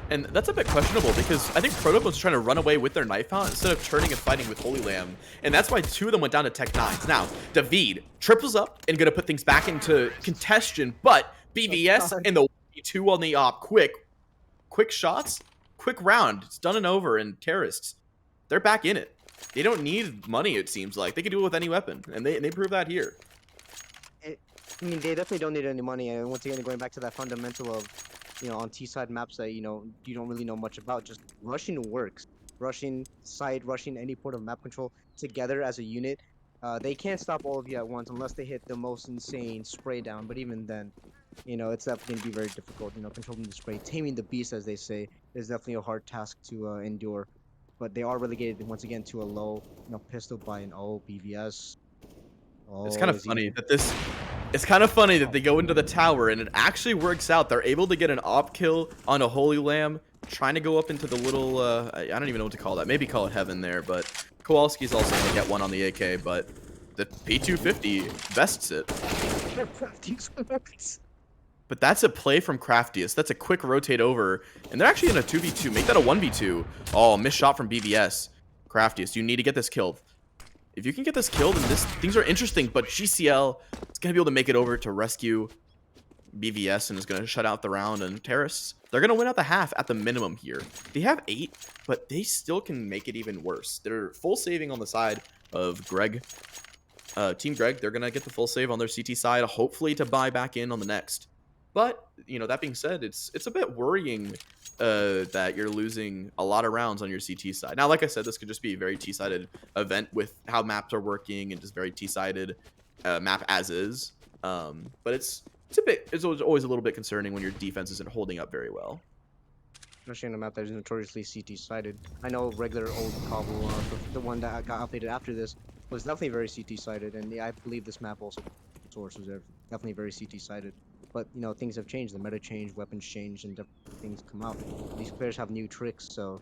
And that's a bit questionable because I think Protobones was trying to run away with their knife out instead of turning and fighting with Holy Lamb. And that's why 2 of them went down to Tech 9s. Now, David triples up and going to put things back into contention, but BVS and the 2 on the op, quick shots, quick round. It's done and over, and terrorists, they're back in it. They don't need money, it seems like. They can do it with any weapon, and they prove that here. I mean, they definitely don't need any money, and once again, going back to that fundamental of on T-side maps that, you don't really know much about, just rushing works. Rushing, rushing any port of map control together as a unit. They can't stop all of you at once unless they hit the most insane spray down, but even then, it's definitely going to be very difficult. Controlling the spray, taming the beast, as they say, is definitely a hard task to endure. But they are relegated, once again, to a low, pistol by an BVS. It's kind of funny that It's kind of funny that they go into the tower and it actually works out. They're able to get an op kill on a Holy Lamb, trying to go up into the little, I don't even know what to call that. Maybe call it heaven there, but Kowalski's also going to get one on the AK, but the P250 vests it. But that's a play from Craftiest. That's a quick rotate over, and they're actually in a 2v2. Make that a 1v2. Oh, missed shot from BVS. Craftiest, you need to get this killed. If you can get this killed, then things are interesting, but GCL is going to be able to make it over to rescue BVS and is going to shut out the round, and terrorists, they're going to win out the half at the minimum here. They have 8, but they still can make it even worse. They're full saving on the side of Greg. Team Greg, they're going to get the full save on their CT side, hopefully to buy back in on the next. But, that being said, it's a bit worrying that you're losing a lot of rounds on your CT side. Now, like I said, this could just be a very T-sided event with how maps are working and just very T-sided map as is. But it's always a little bit concerning when your defense isn't holding up very well. Especially on a map that is notoriously CT sided. I know regular old Cobble, the one that got updated after this, was definitely very CT sided, and yeah, I believe this map also source was definitely very CT sided. But things have changed. The meta changed, weapons changed, and different things come out. These players have new tricks, so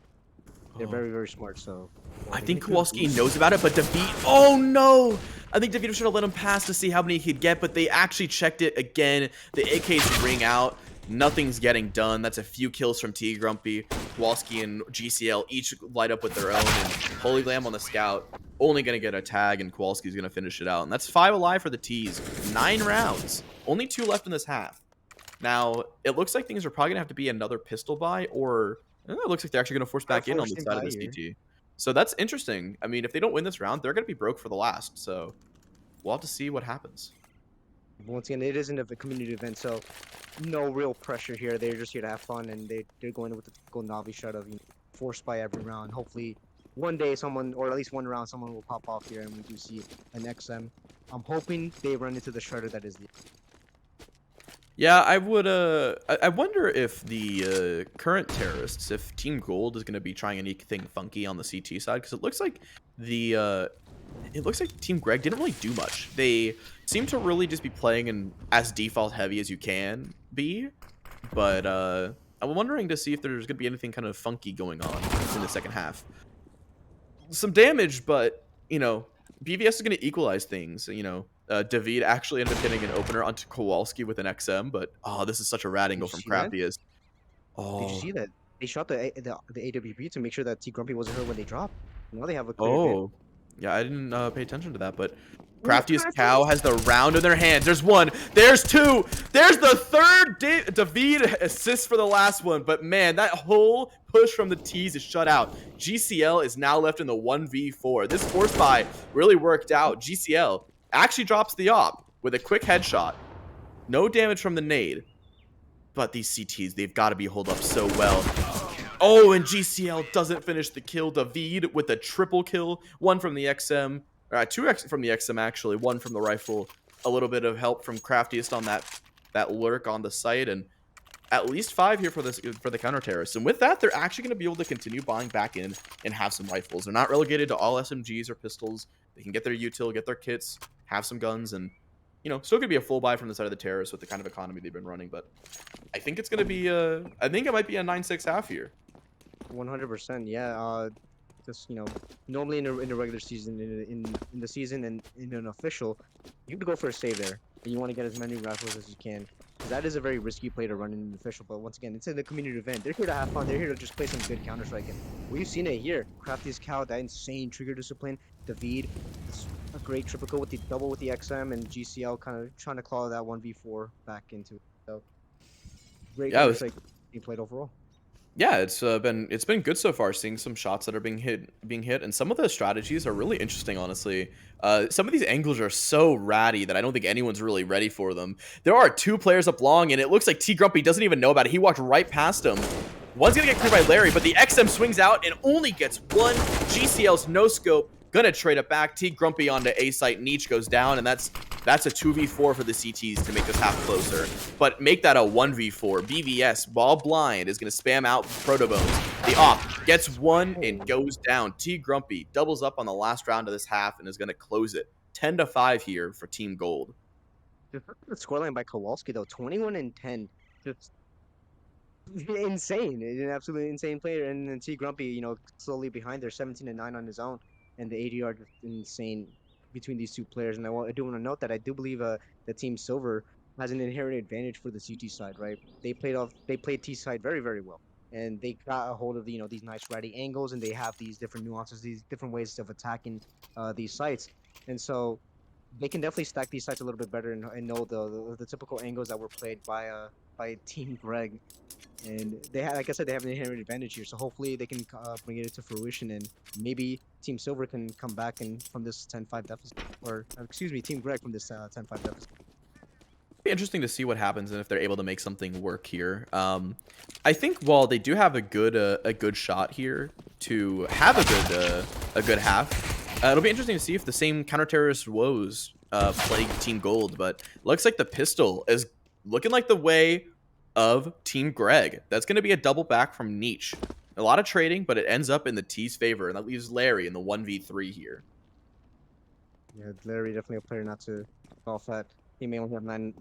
they're Oh. very, very smart. So I they think get good Kowalski boosts. knows about it, but David, oh no! I think David should have let him pass to see how many he could get, but they actually checked it again. The AKs ring out. Nothing's getting done. That's a few kills from T Grumpy. Kowalski and GCL each light up with their own, and Holy Lamb on the scout only going to get a tag, and Kowalski's going to finish it out. And that's 5 alive for the T's. 9 rounds. Only 2 left in this half. Now, it looks like things are probably going to have to be another pistol buy, or it looks like they're actually going to force They're back in on the forcing side of by the here. CT. So that's interesting. I mean, if they don't win this round, they're going to be broke for the last. So we'll have to see what happens. But once again, it isn't a community event, so no real pressure here. They're just here to have fun, and they're going with the typical Navi shot of force by every round. Hopefully, one day someone, or at least one round, someone will pop off here, and we do see an XM. I'm hoping they run into the shredder that is the. Yeah, I would. I wonder if the current terrorists, if Team Gold is going to be trying anything funky on the CT side, because it looks like Team Greg didn't really do much. They seem to really just be playing in as default heavy as you can be, but I'm wondering to see if there's going to be anything kind of funky going on in the second half. Some damage, but BVS is going to equalize things. David actually ended up getting an opener onto Kowalski with an XM, but this is such a rad Did angle you from see that? Crafty. Is Did you oh see that? They shot the AWP to make sure that T Grumpy wasn't hurt when they dropped. Now they have a clear advantage. oh yeah, I didn't pay attention to that, but Ooh, Craftiest Cow Crafty! has the round in their hands. There's one. There's two. There's the third. David assists for the last one. But man, that whole push from the T's is shut out. GCL is now left in the 1v4. This force buy really worked out. GCL actually drops the op with a quick headshot. No damage from the nade. But these CTs, they've got to be hold up so well. Oh, and GCL doesn't finish the kill. David with a triple kill. One from the XM. Two from the XM, actually. One from the rifle. A little bit of help from Craftiest on that lurk on the site. And at least 5 here for the counter terrorists. And with that, they're actually going to be able to continue buying back in and have some rifles. They're not relegated to all SMGs or pistols. They can get their util, get their kits, have some guns, and still could be a full buy from the side of the terrorists with the kind of economy they've been running. But I think it's going to be I think it might be a 9-6 half here. 100%. Yeah. Just normally in the regular season, in the season and in an official, you have to go for a save there, and you want to get as many rifles as you can. 'Cause that is a very risky play to run in an official. But once again, it's in the community event. They're here to have fun. They're here to just play some good Counter Strike. And we've seen it here. Crafty's Cow, that insane trigger discipline. David, it's a great triple kill with the double with the XM, and GCL kind of trying to claw that 1v4 back into it. So great Yeah, Counter Strike being played overall. yeah, it's been good so far. Seeing some shots that are being hit, and some of the strategies are really interesting. Honestly, some of these angles are so ratty that I don't think anyone's really ready for them. There are 2 players up long, and it looks like T Grumpy doesn't even know about it. He walked right past him. One's gonna get cleared by Larry, but the XM swings out and only gets one. GCL's no scope. Gonna trade it back. T Grumpy onto A site. Nietzsche goes down, and that's a 2v4 for the CTs to make this half closer. But make that a 1v4. BVS, ball blind, is going to spam out Protobones. The op gets one and goes down. T Grumpy doubles up on the last round of this half and is going to close it. 10-5 here for Team Gold. Just look at the scoreline by Kowalski though, 21 and 10. Just insane. An absolutely insane player. And then T Grumpy, slowly behind there, 17 and 9 on his own. And the ADR just insane between these 2 players. And I do want to note that I do believe the Team Silver has an inherent advantage for the CT side, right? They played T side very, very well. And they got a hold of these nice ratty angles, and they have these different nuances, these different ways of attacking these sites. And so they can definitely stack these sites a little bit better, and know the typical angles that were played by Team Greg. And they have, like I said, they have an inherent advantage here. So hopefully they can bring it to fruition, and maybe Team Silver can come back and from this 10-5 deficit, or excuse me, Team Greg from this 10-5 deficit. be interesting to see what happens and if they're able to make something work here. I think while they do have a good shot here to have a good half, it'll be interesting to see if the same counter-terrorist woes plague Team Gold. But looks like the pistol is looking like the way of Team Greg. That's going to be a double back from Niche. A lot of trading, but it ends up in the T's favor, and that leaves Larry in the 1v3 here. Yeah, Larry definitely a player not to off at. He may only have nine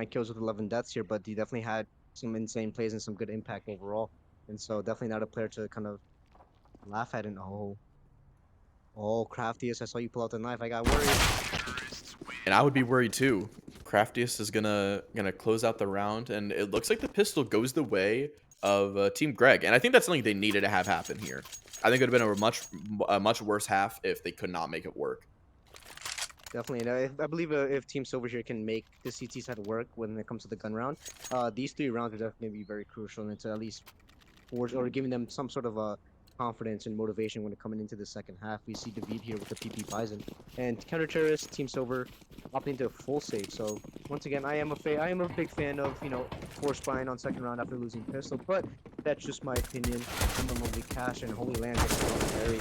kills with 11 deaths here, but he definitely had some insane plays and some good impact overall. And so definitely not a player to kind of laugh at. And Craftiest, I saw you pull out the knife. I got worried. And I would be worried too. Craftiest is gonna close out the round, and it looks like the pistol goes the way of Team Greg, and I think that's something they needed to have happen here. I think it would have been a much worse half if they could not make it work. Definitely. And I believe if Team Silver here can make the CT side work when it comes to the gun round, these 3 rounds are definitely be very crucial into at least force or giving them some sort of confidence and motivation when it coming into the second half. We see David here with the PP Bison and counter terrorist Team Silver opting to full save. So once again, I am a big fan of force buying on second round after losing pistol, but that's just my opinion. I'm a lovely cash and Holy Land gets very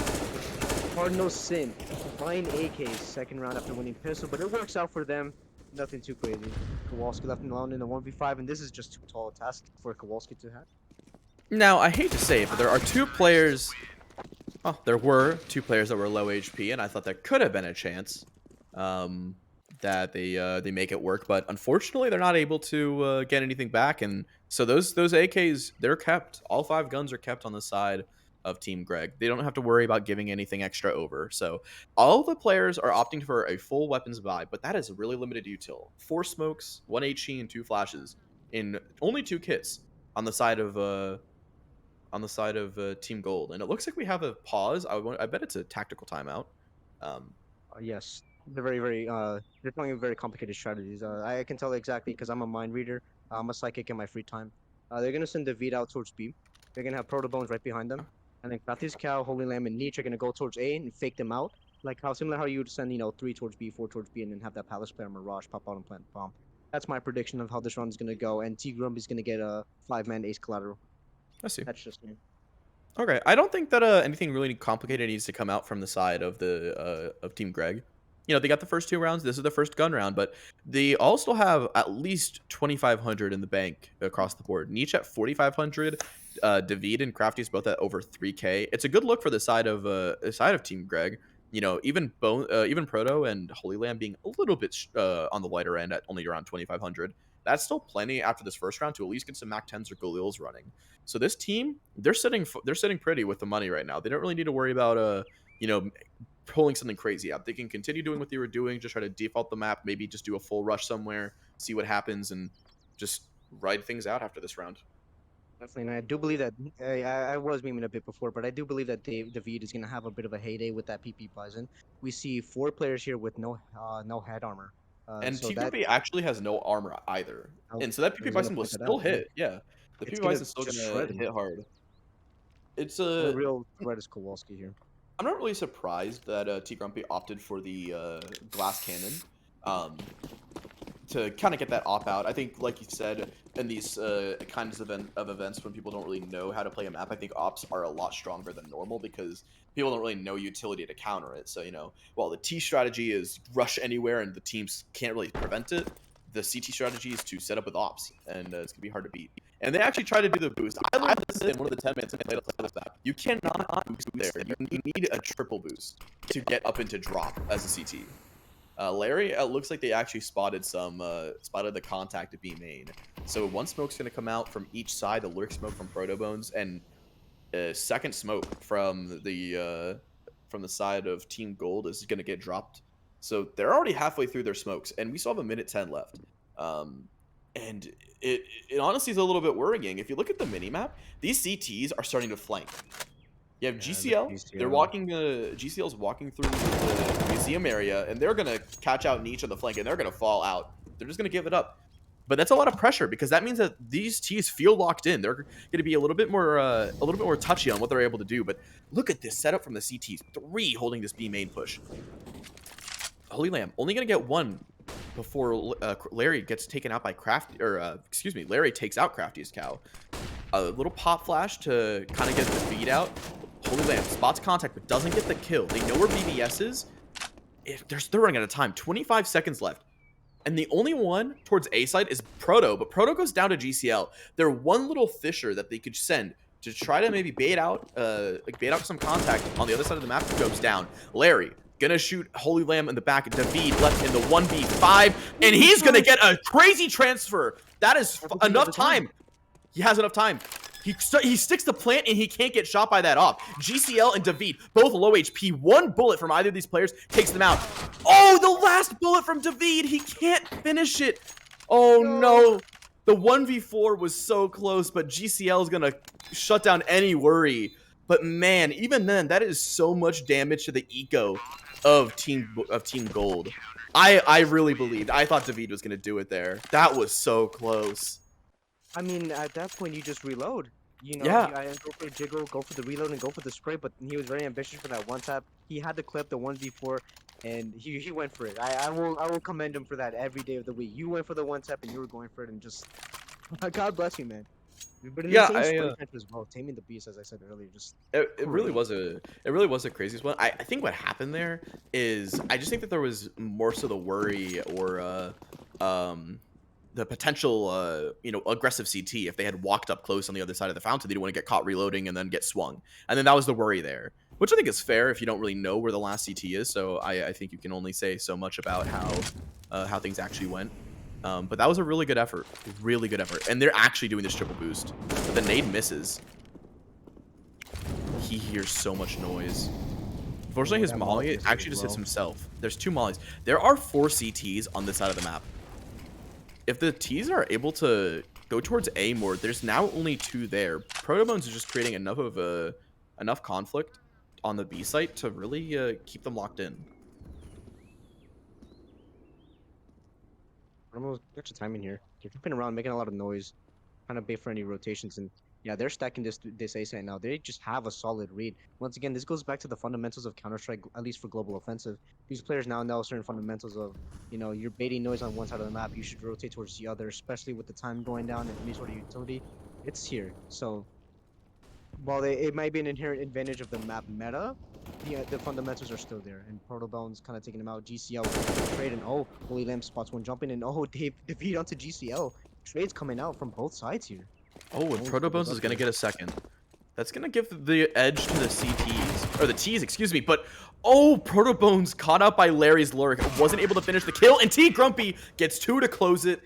Cardinal sin buying AKs second round after winning pistol, but it works out for them. Nothing too crazy. Kowalski left him alone in the 1v5, and this is just too tall a task for Kowalski to have. Now, I hate to say it, but there are two players. Oh, there were two players that were low HP, and I thought there could have been a chance that they make it work. But unfortunately, they're not able to get anything back, and so those AKs, they're kept. All 5 guns are kept on the side of Team Greg. They don't have to worry about giving anything extra over. So all the players are opting for a full weapons buy, but that is really limited util. 4 smokes, 1 HE, and 2 flashes in only 2 kits on the side of Team Gold, and it looks like we have a pause. I bet it's a tactical timeout. Yes, they're playing very complicated strategies. I can tell exactly because I'm a mind reader. I'm a psychic in my free time. They're gonna send David out towards B. They're gonna have Proto Bones right behind them, and then Kratis Cow, Holy Lamb, and Nietzsche are gonna go towards A and fake them out, like how similar how you would send 3 towards B, 4 towards B, and then have that Palace player Mirage pop out and plant bomb. That's my prediction of how this run is gonna go, and T Grumby's gonna get a 5-man ace collateral. I see. That's just me. Okay, I don't think that anything really complicated needs to come out from the side of the of Team Greg. You know, they got the first 2 rounds. This is the first gun round, but they all still have at least 2,500 in the bank across the board. Nietzsche at 4,500. David and Crafty is both at over 3K. It's a good look for the side of Team Greg. You know, even even Proto and Holy Lamb being a little bit on the lighter end at only around 2,500. That's still plenty after this first round to at least get some Mac 10s or Galils running. So this team, they're sitting pretty with the money right now. They don't really need to worry about you know, pulling something crazy out. They can continue doing what they were doing, just try to default the map, maybe just do a full rush somewhere, see what happens, and just ride things out after this round. Definitely, and I do believe that I was memeing a bit before, but I do believe that David is gonna have a bit of a heyday with that PP Bison. We see 4 players here with no head armor. And So T that Grumpy actually has no armor either. I And so that PP was gonna Bison will point that still out. Yeah, hit. Yeah. The it's PP gonna Bison's still just gonna shred him. hit hard. It's Only a real threat is Kowalski here. I'm not really surprised that T Grumpy opted for the glass cannon. To kind of get that op out. I think, like you said, in these kinds of events when people don't really know how to play a map, I think ops are a lot stronger than normal because people don't really know utility to counter it. So, you know, while the T strategy is rush anywhere and the teams can't really prevent it, the CT strategy is to set up with ops, and it's going to be hard to beat. And they actually try to do the boost. I learned this in one of the 10 minutes I played this map. You cannot boost there. You need a triple boost to get up into drop as a CT. Larry, it looks like they actually spotted the contact of B main. So one smoke's going to come out from each side, the lurk smoke from Proto Bones, and a second smoke from the side of Team Gold is going to get dropped. So they're already halfway through their smokes, and we still have a minute 10 left. And it honestly is a little bit worrying. If you look at the minimap, these CTs are starting to flank. You have Yeah, GCL. They're GCL. walking. GCL's walking through the museum area, and they're gonna catch out Niche on the flank, and they're gonna fall out. They're just gonna give it up. But that's a lot of pressure because that means that these T's feel locked in. They're gonna be a little bit more touchy on what they're able to do. But look at this setup from the CTs. 3 holding this B main push. Holy Lamb only gonna get 1 before Larry gets taken out by Crafty, or excuse me, Larry takes out Crafty's cow. A little pop flash to kind of get the feed out. Holy Lamb spots contact but doesn't get the kill. They know where BBS is. If they're running out of time. 25 seconds left. And the only one towards A side is Proto, but Proto goes down to GCL. They're one little fissure that they could send to try to maybe bait out some contact on the other side of the map. Goes down. Larry gonna shoot Holy Lamb in the back. David left in the 1v5, and he's gonna get a crazy transfer. That is enough time. He has enough time. He sticks the plant and he can't get shot by that off. GCL and David, both low HP. One bullet from either of these players takes them out. Oh, the last bullet from David. He can't finish it. Oh no. The 1v4 was so close, but GCL is going to shut down any worry. But man, even then, that is so much damage to the eco of Team Gold. I really believed. I thought David was going to do it there. That was so close. I mean, at that point, you just reload. You know, Yeah. I go for a jiggle, go for the reload, and go for the spray. But he was very ambitious for that one tap. He had the clip, the 1v4, and he went for it. I will commend him for that every day of the week. You went for the one tap, and you were going for it, and just God bless you, man. But in the Yeah, same spray match as well, taming the beast, as I said earlier, just it really great. was a craziest one. I think what happened there is I just think that there was more so the worry or the potential aggressive CT if they had walked up close on the other side of the fountain. They didn't want to get caught reloading and then get swung. And then that was the worry there, which I think is fair if you don't really know where the last CT is. So I think you can only say so much about how things actually went. But that was a really good effort. Really good effort. And they're actually doing this triple boost. But the nade misses. He hears so much noise. Unfortunately, his That molly is actually just low. hits himself. There's 2 mollies. There are 4 CTs on this side of the map. If the T's are able to go towards A more, there's now only 2 there. Protobones is just creating enough conflict on the B site to really keep them locked in. Almost extra timing here. They're jumping around, making a lot of noise, trying to bait for any rotations, and yeah, they're stacking this ace right now. They just have a solid read. Once again, this goes back to the fundamentals of Counter-Strike, at least for global offensive. These players now know certain fundamentals of, you know, you're baiting noise on one side of the map, you should rotate towards the other, especially with the time going down and any sort of utility. It's here. So while it might be an inherent advantage of the map meta, the fundamentals are still there. And Protobones kind of taking them out. GCL trade, and oh, Holy Lamb spots one jumping in. Oh, Dave defeat onto GCL. Trades coming out from both sides here. Oh, and Almost doubles Protobones is up going to here. get a second. That's going to give the edge to the CTs. Or the Ts, excuse me. But, oh, Protobones caught out by Larry's lurk. Wasn't able to finish the kill. And T Grumpy gets 2 to close it.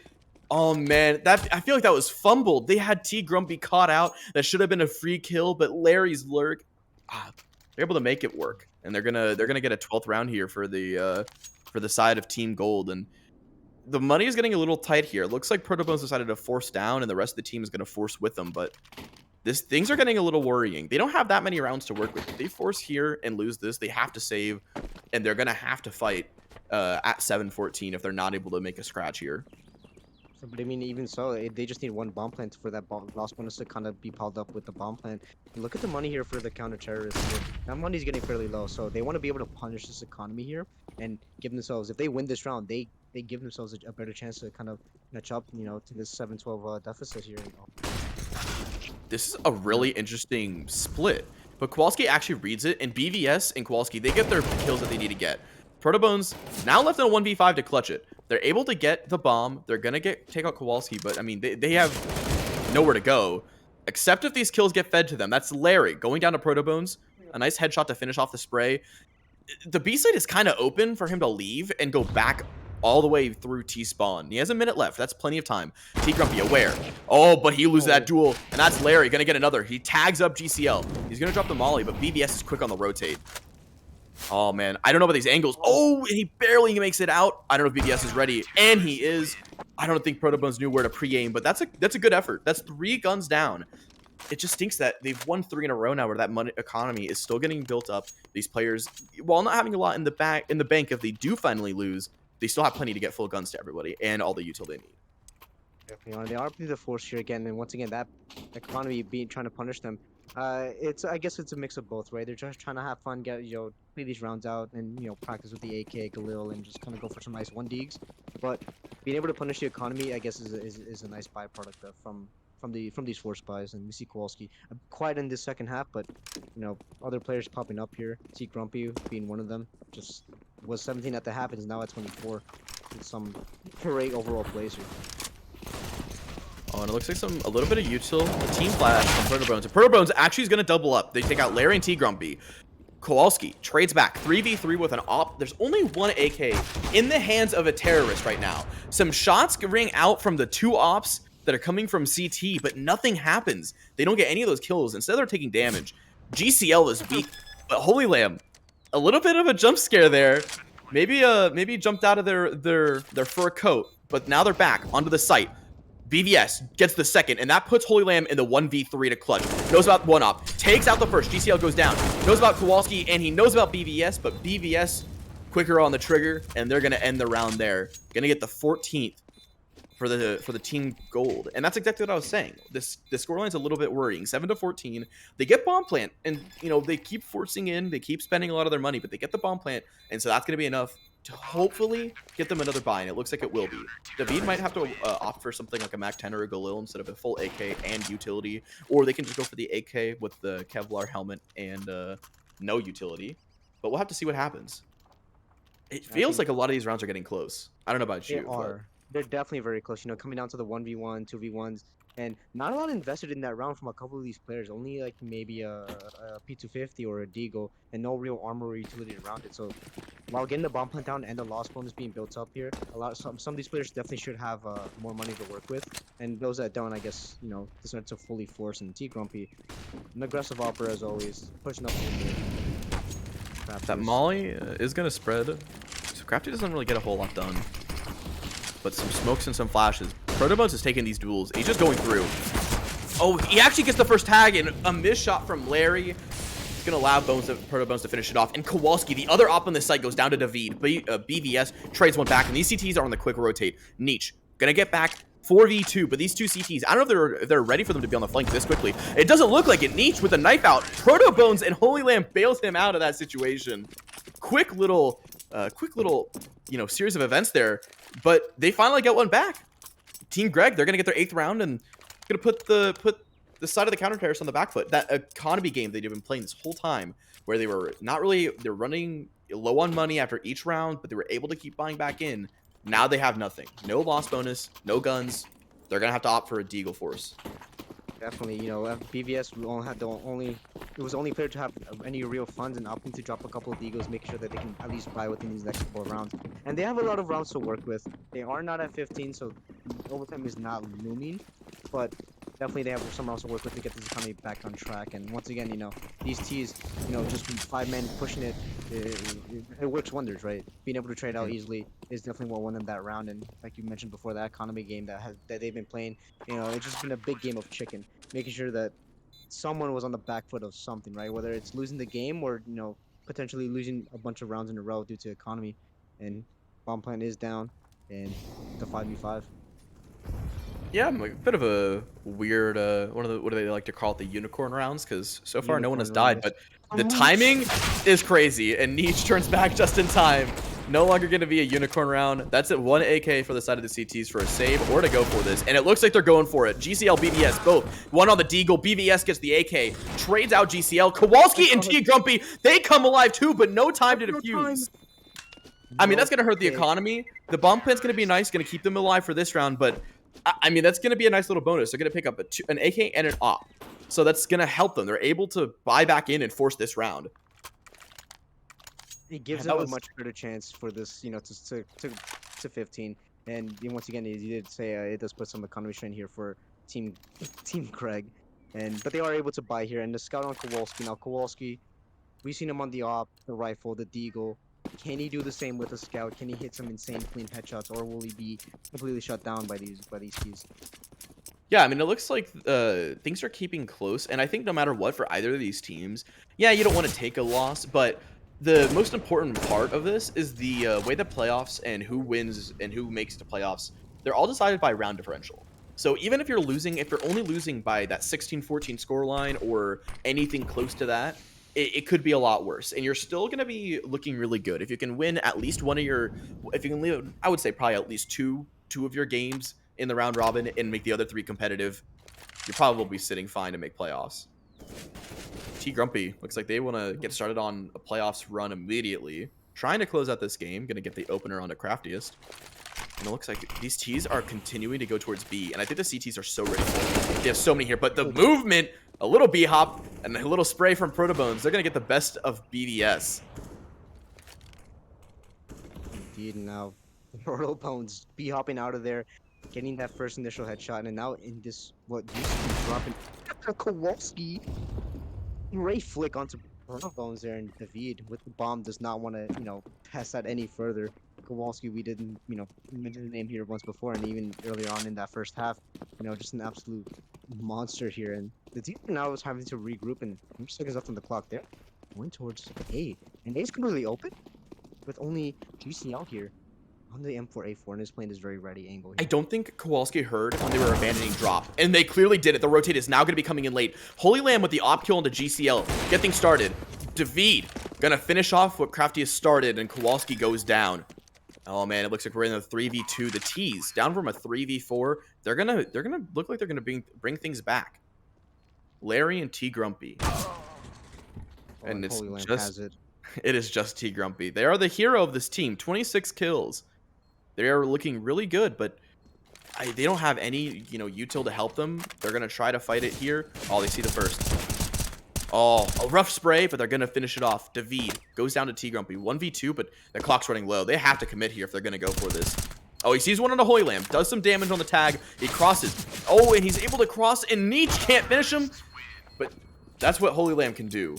Oh, man. I feel like that was fumbled. They had T Grumpy caught out. That should have been a free kill. But Larry's lurk, they're able to make it work. And they're gonna get a 12th round here for the side of Team Gold. And the money is getting a little tight here. It looks like Protobones decided to force down, and the rest of the team is going to force with them. But things are getting a little worrying. They don't have that many rounds to work with. If they force here and lose this, they have to save, and they're going to have to fight at 7-14 if they're not able to make a scratch here. But I mean, even so, they just need one bomb plant for that loss bonus to kind of be piled up with the bomb plant. And look at the money here for the counter terrorists. Here. That money's getting fairly low, so they want to be able to punish this economy here and give themselves. If they win this round, they give themselves a better chance to kind of catch up, you know, to this 7-12 deficit here. You know. This is a really interesting split. But Kowalski actually reads it, and BVS and Kowalski, they get their kills that they need to get. Protobones now left in a 1v5 to clutch it. They're able to get the bomb. They're going to take out Kowalski, but I mean, they have nowhere to go. Except if these kills get fed to them. That's Larry going down to Protobones. A nice headshot to finish off the spray. The B side is kind of open for him to leave and go back all the way through T-spawn. He has a minute left. That's plenty of time. T-Grumpy aware. Oh, but he loses that duel. And that's Larry. Going to get another. He tags up GCL. He's going to drop the molly, but BBS is quick on the rotate. Oh, man. I don't know about these angles. Oh, and he barely makes it out. I don't know if BBS is ready. And he is. I don't think Protobones knew where to pre-aim, but that's a good effort. That's 3 guns down. It just stinks that they've won 3 in a row now where that money economy is still getting built up. These players, while not having a lot in the bank, if they do finally lose, they still have plenty to get full guns to everybody and all the util they need. You know, they are the force here again, and once again, that economy trying to punish them. It's I guess it's a mix of both, right? They're just trying to have fun, get play these rounds out, and practice with the AK Galil, and just kind of go for some nice one digs. But being able to punish the economy, I guess, is a nice byproduct from these force buys. And we see Kowalski quiet in this second half, but other players popping up here. See Grumpy being one of them. Just was 17 at the half and is now at 24. With some great overall plays here. Oh, and it looks like a little bit of util. The team flash from Protobones. And Protobones actually is going to double up. They take out Larry and T Grumpy. Kowalski trades back 3v3 with an op. There's only one AK in the hands of a terrorist right now. Some shots ring out from the two ops that are coming from CT, but nothing happens. They don't get any of those kills. Instead, they're taking damage. GCL is weak, but Holy Lamb, a little bit of a jump scare there. Maybe jumped out of their fur coat, but now they're back onto the site. BVS gets the second, and that puts Holy Lamb in the 1v3 to clutch. Knows about one op, takes out the first. GCL goes down. Knows about Kowalski, and he knows about BVS, but BVS quicker on the trigger, and they're gonna end the round there. Gonna get the 14th for the team gold, and that's exactly what I was saying. The scoreline's a little bit worrying. 7-14. They get bomb plant, and they keep forcing in. They keep spending a lot of their money, but they get the bomb plant, and so that's gonna be enough to hopefully get them another buy, and it looks like it will be. David might have to opt for something like a Mac 10 or a Galil instead of a full AK and utility, or they can just go for the AK with the Kevlar helmet and no utility. But we'll have to see what happens. It feels like a lot of these rounds are getting close. I don't know about you. They are. They're definitely very close. Coming down to the 1v1, 2v1s, and not a lot invested in that round from a couple of these players. Only like maybe a P250 or a Deagle, and no real armor or utility around it. So while getting the bomb plant down and the loss bonus being built up here, some of these players definitely should have more money to work with. And those that don't, I guess, decide to fully force. And T Grumpy, an aggressive opera as always, pushing up the mid. That Molly is gonna spread. So Crafty doesn't really get a whole lot done. But some smokes and some flashes. Protobones is taking these duels. He's just going through. Oh, he actually gets the first tag, and a missed shot from Larry. It's going to allow Protobones to finish it off. And Kowalski, the other op on this site, goes down to David. BVS trades one back, and these CTs are on the quick rotate. Nietzsche going to get back 4v2, but these two CTs, I don't know if they're ready for them to be on the flank this quickly. It doesn't look like it. Nietzsche with a knife out. Protobones and Holy Lamb bails him out of that situation. Quick little, series of events there. But they finally get one back. Team Greg, they're gonna get their 8th round and gonna put the side of the counter terrorist on the back foot. That economy game they've been playing this whole time, where they're running low on money after each round, but they were able to keep buying back in. Now they have nothing. No loss bonus, no guns. They're gonna have to opt for a Deagle Force. Definitely, BVS it was the only player to have any real funds and opting to drop a couple of Deagles, making sure that they can at least buy within these next couple of rounds. And they have a lot of rounds to work with. They are not at 15, so overtime is not looming, but definitely they have some rounds to work with to get this economy back on track. And once again, these T's, just 5 men pushing it, it works wonders, right? Being able to trade out easily is definitely what won them that round. And like you mentioned before, that economy game that they've been playing, it's just been a big game of chicken, making sure that someone was on the back foot of something, right? Whether it's losing the game or potentially losing a bunch of rounds in a row due to economy. And bomb plant is down, and the 5v5. Yeah, I'm a bit of a weird, what do they like to call it, the unicorn rounds? Because so far no one has died, but the timing is crazy, and Nietzsche turns back just in time. No longer going to be a unicorn round. That's it. 1 AK for the side of the CTs for a save or to go for this. And it looks like they're going for it. GCL, BVS, both. One on the Deagle. BVS gets the AK. Trades out GCL. Kowalski and T Grumpy, they come alive too, but no time to defuse. I mean, that's going to hurt the economy. The bomb plant's going to be nice. Going to keep them alive for this round, but I mean, that's going to be a nice little bonus. They're going to pick up an AK and an op. So that's going to help them. They're able to buy back in and force this round. It gives them a much better chance for this, to 15. And once again, you did say it does put some economy strain here for Team Craig, but they are able to buy here. And the scout on Kowalski. Now Kowalski, we've seen him on the op, the rifle, the Deagle. Can he do the same with the scout? Can he hit some insane clean headshots, or will he be completely shut down by these keys? Yeah, I mean, it looks like things are keeping close, and I think no matter what for either of these teams, yeah, you don't want to take a loss, but the most important part of this is the way the playoffs and who wins and who makes the playoffs, they're all decided by round differential. So even if you're losing, if you're only losing by that 16-14 score line or anything close to that, it could be a lot worse. And you're still going to be looking really good. If you can win at least one of your, if you can leave, I would say probably at least two of your games in the round robin and make the other three competitive, you're probably sitting fine to make playoffs. T Grumpy looks like they want to get started on a playoffs run immediately. Trying to close out this game. Going to get the opener onto Craftiest. And it looks like these Ts are continuing to go towards B. And I think the CTs are so ready for it. They have so many here. But the movement, a little B-hop, and a little spray from Protobones. They're going to get the best of BVS. Indeed, now Protobones B-hopping out of there, getting that first initial headshot, and now in this, what used to be dropping, Kowalski, great flick onto Protobones there, and David with the bomb does not want to, pass that any further. Kowalski, we didn't, mention the name here once before, and even earlier on in that first half, just an absolute monster here. And the team now is having to regroup, and 100 seconds left on the clock there, going towards A. And A's completely open, with only GCL here on the M4A4, and is playing this very ready angle here. I don't think Kowalski heard when they were abandoning drop, and they clearly did it. The rotate is now going to be coming in late. Holy Lamb with the op kill into GCL. Get things started. David gonna finish off what Crafty has started, and Kowalski goes down. Oh man, it looks like we're in a 3v2. The T's down from a 3v4. They're gonna look like they're gonna bring things back. Larry and T Grumpy. And it's just it is just T Grumpy. They are the hero of this team. 26 kills. They are looking really good, but they don't have any, util to help them. They're going to try to fight it here. Oh, they see the first. Oh, a rough spray, but they're going to finish it off. David goes down to T Grumpy. 1v2, but the clock's running low. They have to commit here if they're going to go for this. Oh, he sees one on the Holy Lamb. Does some damage on the tag. He crosses. Oh, and he's able to cross, and Nietzsche can't finish him. But that's what Holy Lamb can do.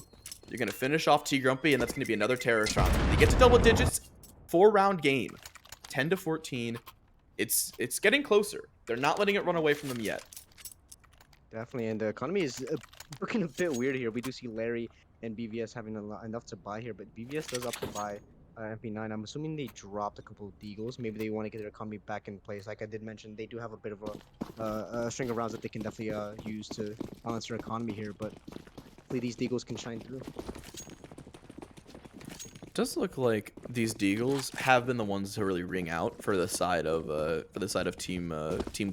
You're going to finish off T Grumpy, and that's going to be another terrorist round. They get to double digits. 4-round game. 10-14. It's getting closer. They're not letting it run away from them yet. Definitely, and the economy is looking a bit weird here. We do see Larry and BVS having enough to buy here, but BVS does up to buy MP9. I'm assuming they dropped a couple of deagles. Maybe they want to get their economy back in place. Like I did mention, they do have a bit of a string of rounds that they can definitely use to balance their economy here, but hopefully these deagles can shine through. Does look like these deagles have been the ones to really ring out for the side of team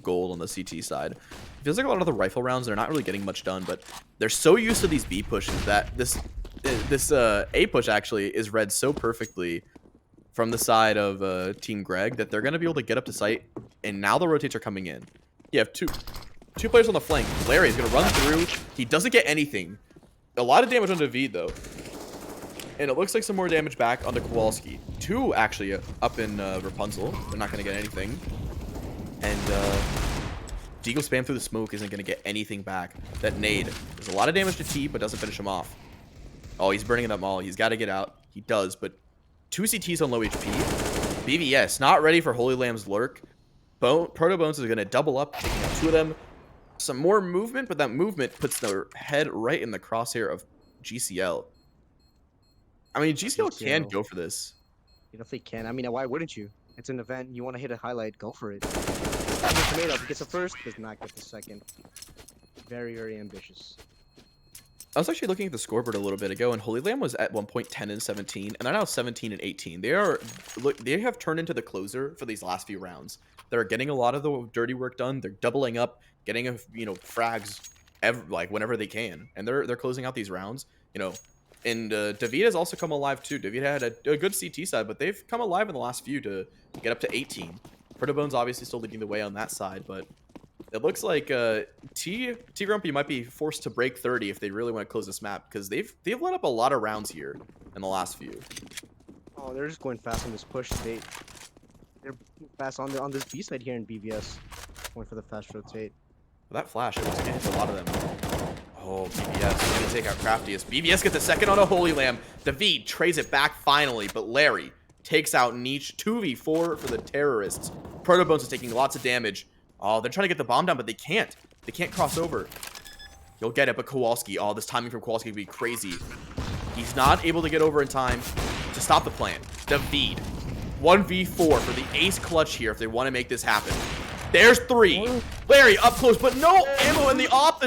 gold on the CT side. It feels like a lot of the rifle rounds, they're not really getting much done, but they're so used to these B pushes that this A push actually is read so perfectly from the side of Team Greg that they're gonna be able to get up to site, and now the rotates are coming in. You have two players on the flank. Larry is gonna run through. He doesn't get anything. A lot of damage on David though. And it looks like some more damage back onto Kowalski. 2 actually up in Rapunzel. They're not going to get anything. And Deagle spam through the smoke isn't going to get anything back. That nade. There's a lot of damage to T, but doesn't finish him off. Oh, he's burning it up all. He's got to get out. He does, but 2 CTs on low HP. BVS not ready for Holy Lamb's lurk. Protobones is going to double up, taking out 2 of them. Some more movement, but that movement puts their head right in the crosshair of GCL. I mean, GCL can go for this. You definitely can. I mean, why wouldn't you? It's an event. You want to hit a highlight, go for it. Tomato gets the first, does not get the second. Very, very ambitious. I was actually looking at the scoreboard a little bit ago, and Holy Lamb was at one point 10-17, and they're now 17-18. They have turned into the closer for these last few rounds. They're getting a lot of the dirty work done. They're doubling up, getting frags whenever they can, and they're closing out these rounds. And David has also come alive too. David had a good CT side, but they've come alive in the last few to get up to 18. Protobones obviously still leading the way on that side, but it looks like T Grumpy might be forced to break 30 if they really want to close this map, because they've let up a lot of rounds here in the last few. Oh, they're just going fast on this push. They're fast on this B side here in BVS. Going for the fast rotate. That flash, it was gonna hit a lot of them. Oh, BBS going to take out Craftiest. BBS gets a second on a Holy Lamb. David trades it back finally, but Larry takes out Nietzsche. 2v4 for the terrorists. Protobones is taking lots of damage. Oh, they're trying to get the bomb down, but they can't. They can't cross over. He'll get it, but Kowalski. Oh, this timing from Kowalski would be crazy. He's not able to get over in time to stop the plan. David. 1v4 for the ace clutch here if they want to make this happen. There's 3. Look Larry up close, but no ammo in the Oh, op.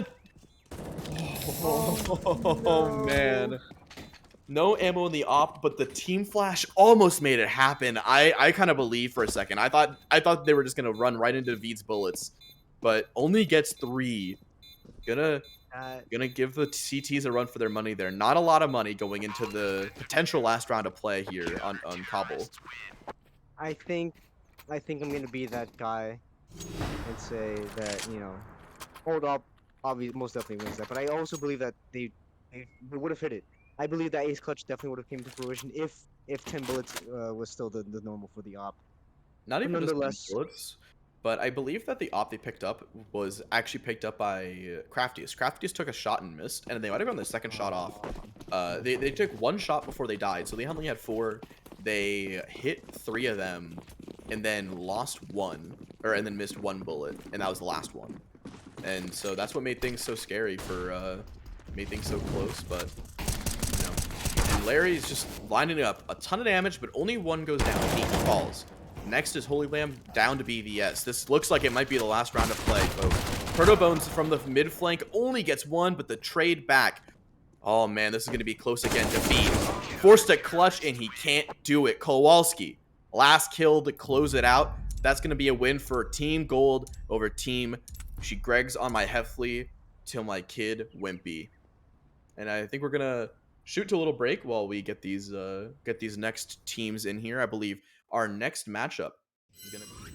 oh Oh no. man. No ammo in the op, but the team flash almost made it happen. I kind of believed for a second. I thought they were just gonna run right into Veed's bullets, but only gets 3. Gonna That gonna give the CTs a run for their money there. Not a lot of money going into the potential last round of play here on Kabul. I think I think I'm gonna be that guy and say that, hold up, obviously most definitely wins that. But I also believe that they would have hit it. I believe that Ace Clutch definitely would have came to fruition if 10 bullets was still the normal for the op. Not But even just 10 nonetheless, bullets, but I believe that the op they picked up was actually picked up by Craftiest. Craftiest took a shot and missed, and they might have gone the second shot off. uh, They took 1 shot before they died, so they only had 4. They hit 3 of them, and then lost 1, and then missed 1 bullet, and that was the last one. And so that's what made things so scary made things so close, but you know. And Larry's just lining up a ton of damage, but only 1 goes down. He falls. Next is Holy Lamb down to BVS. This looks like it might be the last round of play, folks. Proto Bones from the mid flank only gets 1, but the trade back. Oh man, this is going to be close again to Veed. Forced a clutch, and he can't do it. Kowalski, last kill to close it out. That's going to be a win for Team Gold over Team She Greg's on my Heffley till my kid Wimpy. And I think we're gonna shoot to a little break while we get these next teams in here. I believe our next matchup is gonna be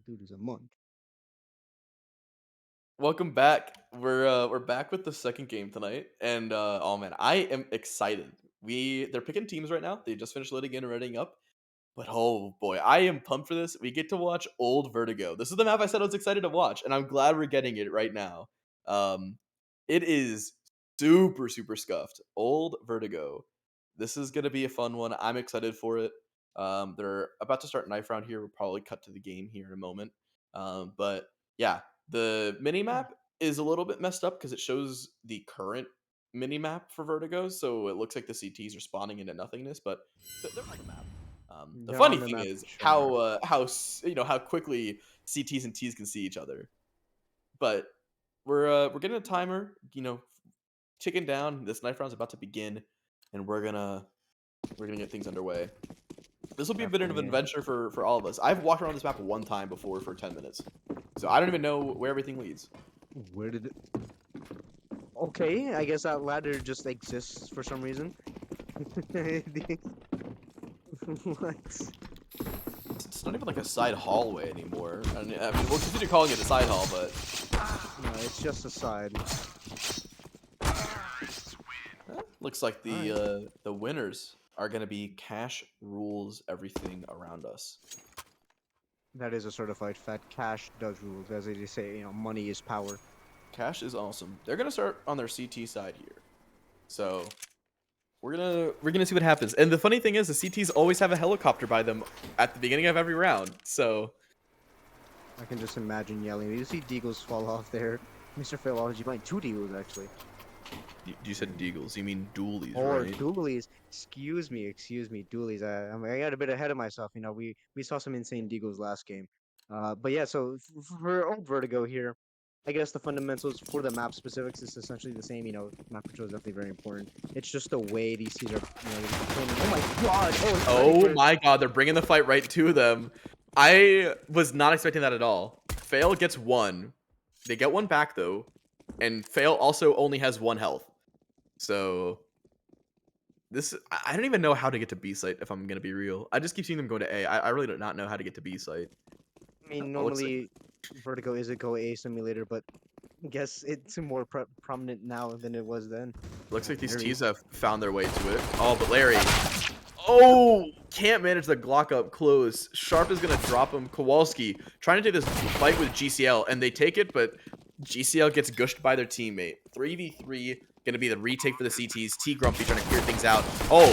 Dude is a monk. Welcome back. We're back with the second game tonight, and oh man, I am excited. They're picking teams right now. They just finished loading in and readying up. But oh boy, I am pumped for this. We get to watch old Vertigo. This is the map I said I was excited to watch, and I'm glad we're getting it right now. Um, it is super scuffed. Old Vertigo. This is gonna be a fun one. I'm excited for it. They're about to start knife round here. We'll probably cut to the game here in a moment. But yeah, the mini map is a little bit messed up because it shows the current mini map for Vertigo, so it looks like the CTs are spawning into nothingness, but they're on the map. The They're funny on the thing map is for sure. how quickly CTs and Ts can see each other. But we're getting a timer, ticking down. This knife round's about to begin, and we're gonna get things underway. This will be a bit of an Definitely. adventure for all of us. I've walked around this map one time before for 10 minutes, so I don't even know where everything leads. Where did it? Okay, I guess that ladder just exists for some reason. What? It's not even like a side hallway anymore. I mean, we'll continue calling it a side hall, but No, it's just a side. looks like All right. the winners are gonna be cash rules everything around us. That is a certified fact. Cash does rule, as they say. Money is power. Cash is awesome. They're gonna start on their CT side here, so we're gonna see what happens. And the funny thing is, the CTs always have a helicopter by them at the beginning of every round. So I can just imagine yelling. You see Deagles fall off there. Mr. Philology might two Deagles actually. you said deagles, you mean dualies, Or right? Doolies. Excuse me, Doolies. I got a bit ahead of myself. We saw some insane Deagles last game. But yeah, so for old Vertigo here, I guess the fundamentals for the map specifics is essentially the same. Map control is definitely very important. It's just the way these teams are, oh my god! Oh, it's ready Oh for it. my god, they're bringing the fight right to them. I was not expecting that at all. Fail gets one. They get one back though, and Fail also only has one health. So I don't even know how to get to B site if I'm gonna be real. I just keep seeing them go to A. I really do not know how to get to B site. I mean, Oh, looks like normally Vertigo is a Go A simulator, but I guess it's more prominent now than it was then. looks like these Very. T's have found their way to it. Oh, but Larry. Oh, can't manage the Glock up close. Sharp is gonna drop him. Kowalski trying to take this fight with GCL, and they take it, but GCL gets gushed by their teammate. 3v3, gonna be the retake for the CTs. T Grumpy trying to clear things out. Oh,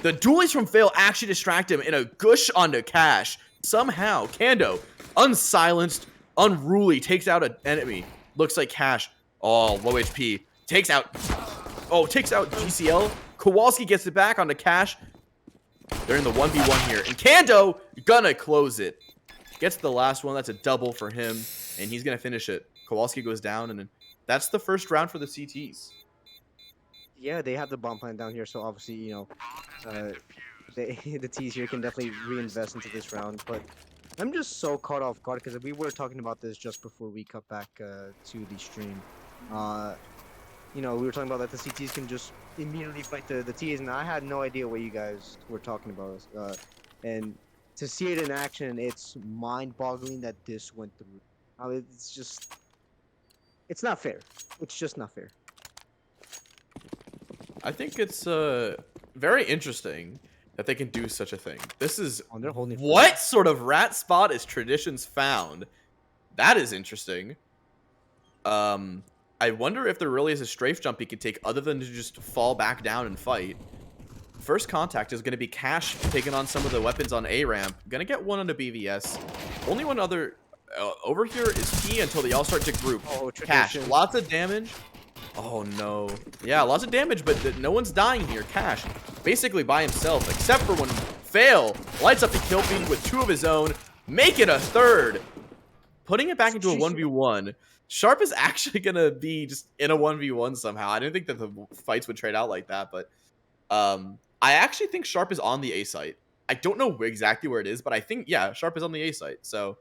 the duelies from Fail actually distract him in a gush onto Cash. Somehow, Kando, unsilenced, unruly, takes out an enemy. Looks like Cash. Oh, low HP. Takes out GCL. Kowalski gets it back onto Cash. They're in the 1v1 here. And Kando gonna close it. Gets the last one. That's a double for him. And he's gonna finish it. Kowalski goes down. And then that's the first round for the CTs. Yeah, they have the bomb plant down here, so obviously, uh, the T's here can definitely reinvest into this round. But I'm just so caught off guard because we were talking about this just before we cut back to the stream. Uh, we were talking about that the CTs can just immediately fight the T's, and I had no idea what you guys were talking about. And to see it in action, it's mind-boggling that this went through. It's not fair. It's just not fair. I think it's very interesting that they can do such a thing. This is Oh, they're holding for it. what sort of rat spot is Traditions found? That is interesting. I wonder if there really is a strafe jump he can take other than to just fall back down and fight. First contact is going to be Cash taking on some of the weapons on A ramp. Going to get one on the BVS. Only one other over here is T until they all start to group. Oh, Cash, Tradition. lots of damage. Oh no. Yeah, lots of damage, but no one's dying here. Cash, basically by himself, except for when Fail lights up the kill feed with two of his own. Make it a third. Putting it back into a 1v1. Sharp is actually going to be just in a 1v1 somehow. I didn't think that the fights would trade out like that, but I actually think Sharp is on the A site. I don't know exactly where it is, but I think, yeah, Sharp is on the A site. So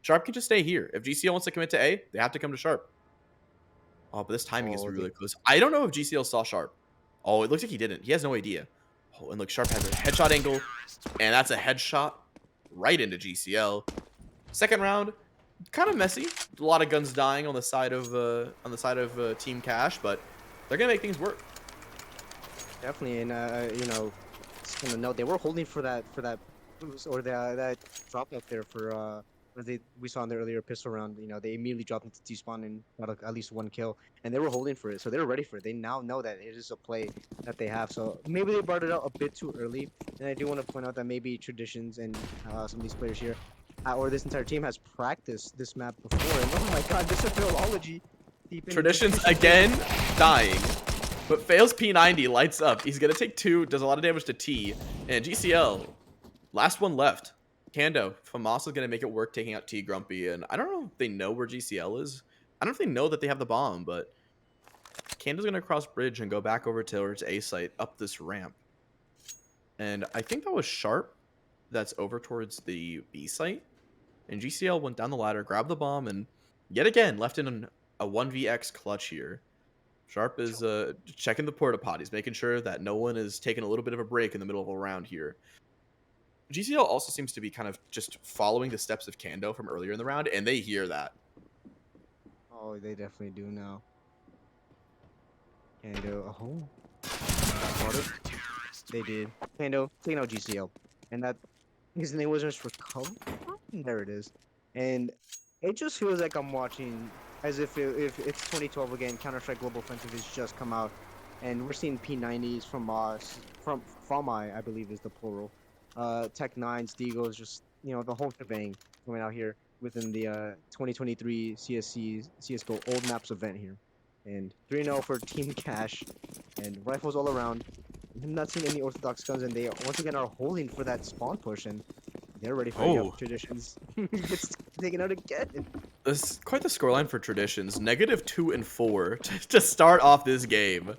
Sharp can just stay here. If GCL wants to commit to A, they have to come to Sharp. Oh, but this timing is Oh, really close. I don't know if GCL saw Sharp. Oh, it looks like he didn't. He has no idea. Oh, and look, Sharp has a headshot angle, and that's a headshot right into GCL. Second round, kind of messy. A lot of guns dying on the side of Team Cash, but they're gonna make things work. Definitely, and just gonna note they were holding for that boost or that drop up there for what we saw in the earlier pistol round. You know, they immediately dropped into T spawn and got at least one kill, and they were holding for it, so they were ready for it. They now know that it is a play that they have. So maybe they brought it out a bit too early, and I do want to point out that maybe traditions and some of these players here. Or this entire team has practiced this map before, and oh my god, this is philology deep into Traditions traditions. again dying. But fails P90, lights up. He's going to take 2, does a lot of damage to T. And GCL, last one left. Kando, Famas is going to make it work taking out T Grumpy. And I don't know if they know where GCL is. I don't know if they know that they have the bomb, but Kando's going to cross bridge and go back over towards A site up this ramp. And I think that was Sharp that's over towards the B site. And GCL went down the ladder, grabbed the bomb, and yet again left in a 1vx clutch here. Sharp is checking the porta potties, making sure that no one is taking a little bit of a break in the middle of a round here. GCL also seems to be kind of just following the steps of Kando from earlier in the round, and they hear that. Oh, they definitely do now. Kando, oh, got it. They did. Kando taking out GCL, and that his name was just recover. There it is, and it just feels like I'm watching as if it's 2012 again. Counter-Strike Global Offensive has just come out, and we're seeing P90s from from I believe is the plural. Tech Nines, Deagles, just the whole shebang coming out here within the 2023 CSGO Old Maps event here, and 3-0 for Team Cash, and rifles all around. I'm not seeing any orthodox guns, and they once again are holding for that spawn push, and they're ready for it. Yep, Oh, traditions gets taken out again. this is quite the scoreline for Traditions. -2 and 4 to start off this game.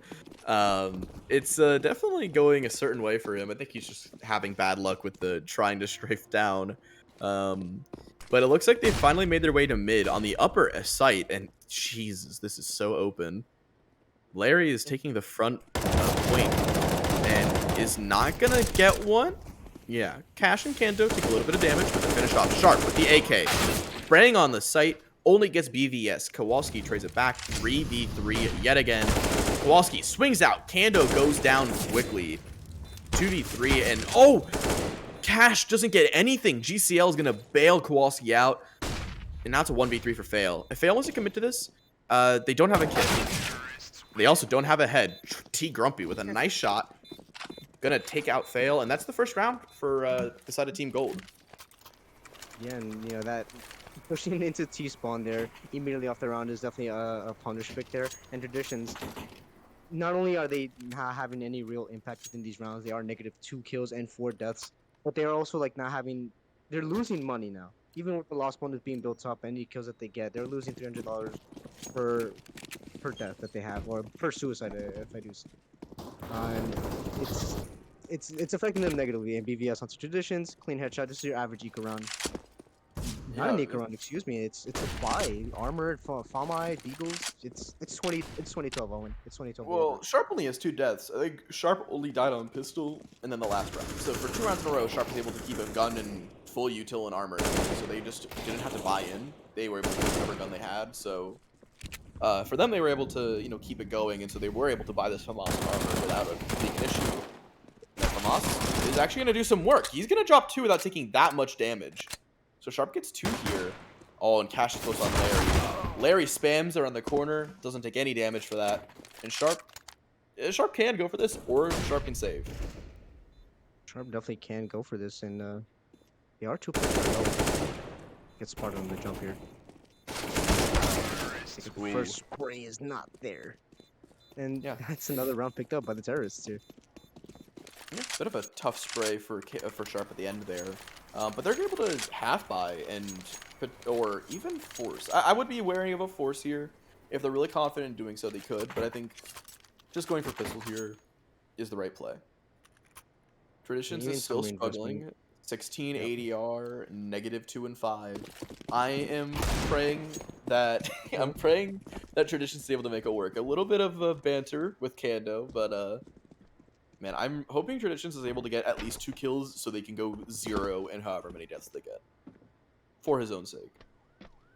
It's definitely going a certain way for him. I think he's just having bad luck with the trying to strafe down. But it looks like they finally made their way to mid on the upper site, and Jesus, this is so open. Larry is taking the front point and is not gonna get one. Yeah, Cash and Kanto take a little bit of damage, but they're finished off Sharp with the AK. Spraying on the site, only gets BVS. Kowalski trades it back, 3v3 yet again. Kowalski swings out, Kando goes down quickly. 2v3, and oh! Cash doesn't get anything. GCL is gonna bail Kowalski out. And now it's a 1v3 for Fail. If Fail wants to commit to this, they don't have a kit. They also don't have a head. T Grumpy with a nice shot. Gonna take out Fail, and that's the first round for the side of Team Gold. Yeah, and that pushing into T spawn there immediately off the round is definitely a punish pick there. And traditions, not only are they not having any real impact within these rounds, they are -2 kills and 4 deaths, but they're also like not having. They're losing money now. Even with the lost bonus being built up, any kills that they get, they're losing $300 per death that they have, or per suicide, if I do say. And it's affecting them negatively. And BVS onto traditions, clean headshot. This is your average eco round. Not Yeah. an eco round, excuse me. It's a buy. Armored, Famai, Beagles. It's 2012, Owen. It's 2012 all over. Well, Sharp only has 2 deaths. I think Sharp only died on pistol and then the last round. So for 2 rounds in a row, Sharp was able to keep a gun and full util and armor. So they just didn't have to buy in. They were able to use whatever gun they had. So for them, they were able to keep it going, and so they were able to buy this Famas armor without a big issue. Now Famas is actually going to do some work. He's going to drop 2 without taking that much damage. So Sharp gets 2 here. Oh, and Cash is close on Larry. Larry spams around the corner, doesn't take any damage for that. And Sharp can go for this, or Sharp can save. Sharp definitely can go for this, and they are 2 players. Gets spotted on the jump here. The first spray is not there. And Yeah. that's another round picked up by the terrorists here. Yeah, bit of a tough spray for Sharp at the end there. But they're able to half buy or even force. I would be wary of a force here. If they're really confident in doing so, they could. But I think just going for pistol here is the right play. Traditions is still struggling. 16 Yep. ADR, -2 and 5. I am praying that I'm praying that Traditions is able to make it work. A little bit of banter with Kando, but man, I'm hoping Traditions is able to get at least 2 kills so they can go 0 and however many deaths they get. For his own sake.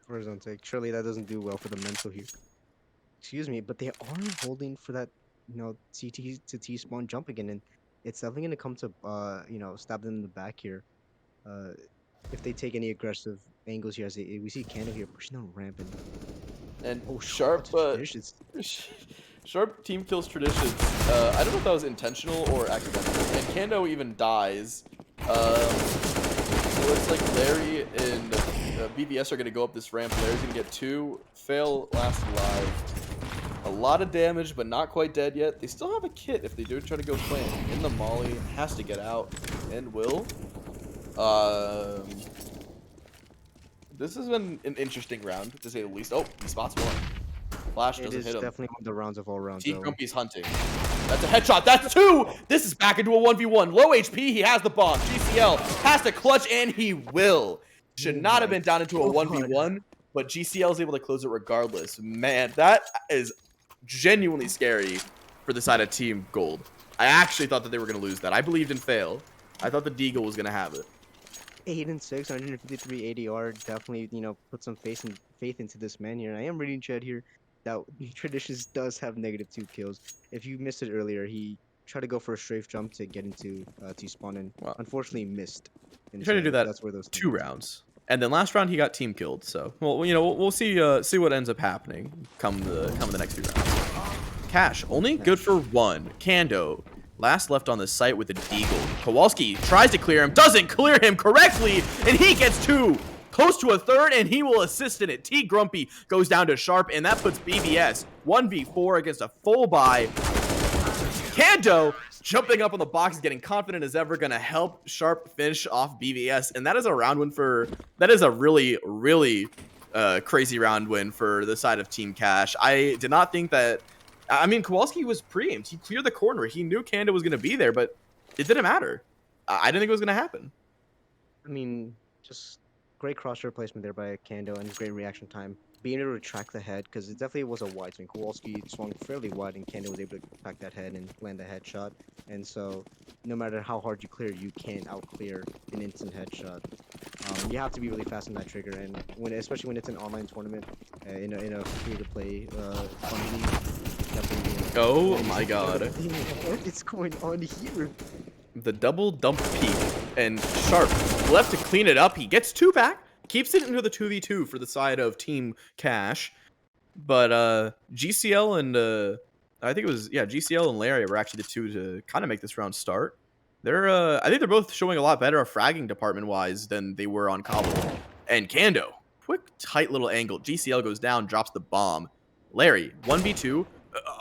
Horizon take. Surely that doesn't do well for the mental here. Excuse me, but they are holding for that, CT to T spawn jump again, and it's definitely gonna come to stab them in the back here. Uh, if they take any aggressive angles here, as we see Candle here pushing on ramp, and And oh, sharp out Sharp, to traditions. Sharp team kills traditions. I don't know if that was intentional or accidental. And Kando even dies. So it's like Larry and BBS are gonna go up this ramp. Larry's gonna get 2. Fail last alive. A lot of damage, but not quite dead yet. They still have a kit if they do try to go plant. In the molly, has to get out, and will. Um, this has been an interesting round, to say the least. Oh, he spots one. Flash It doesn't is hit him. definitely one of the rounds of all rounds, Team though. Grumpy's hunting. That's a headshot. That's 2. This is back into a 1v1. Low HP. He has the bomb. GCL has to clutch, and he will. Should Oh not have my been down into a god. 1v1, but GCL is able to close it regardless. Man, that is genuinely scary for the side of Team Gold. I actually thought that they were going to lose that. I believed in fail. I thought the Deagle was going to have it. 8 and 6, 153 ADR. Definitely, put some faith into this man here. And I am reading chat here that Traditions does have -2 kills. If you missed it earlier, he tried to go for a strafe jump to get into T spawn and Well, unfortunately missed. he And tried to do so that that's where those 2 things. rounds. And then last round he got team killed. So, well, we'll see what ends up happening come the next few rounds. Cash only good for 1. Kando last left on the site with a deagle. Kowalski tries to clear him, doesn't clear him correctly, and he gets 2. Close to a 3rd, and he will assist in it. T Grumpy goes down to Sharp, and that puts BBS 1v4 against a full buy. Kando jumping up on the box, getting confident as ever, gonna help Sharp finish off BVS, and that is a round win for. That is a really, really crazy round win for the side of Team Cash. I did not think that. I mean, Kowalski was pre-aimed. He cleared the corner. He knew Kando was gonna be there, but it didn't matter. I didn't think it was gonna happen. I mean, just great crosshair placement there by Kando and great reaction time. Being able to track the head, because it definitely was a wide swing. Kowalski swung fairly wide, and Kando was able to track that head and land a headshot. And so, no matter how hard you clear, you can't out clear an instant headshot. You have to be really fast on that trigger, and especially when it's an online tournament, in a free-to-play fun league, definitely. Oh my god. What is going on here? The double dump peek, and Sharp left to clean it up. He gets 2 back, keeps it into the 2v2 for the side of Team Cash. But GCL and I think it was GCL and Larry were actually the 2 to kind of make this round start. They're I think they're both showing a lot better fragging department wise than they were on Cobble. And Kando, quick tight little angle. GCL goes down, drops the bomb. Larry 1v2.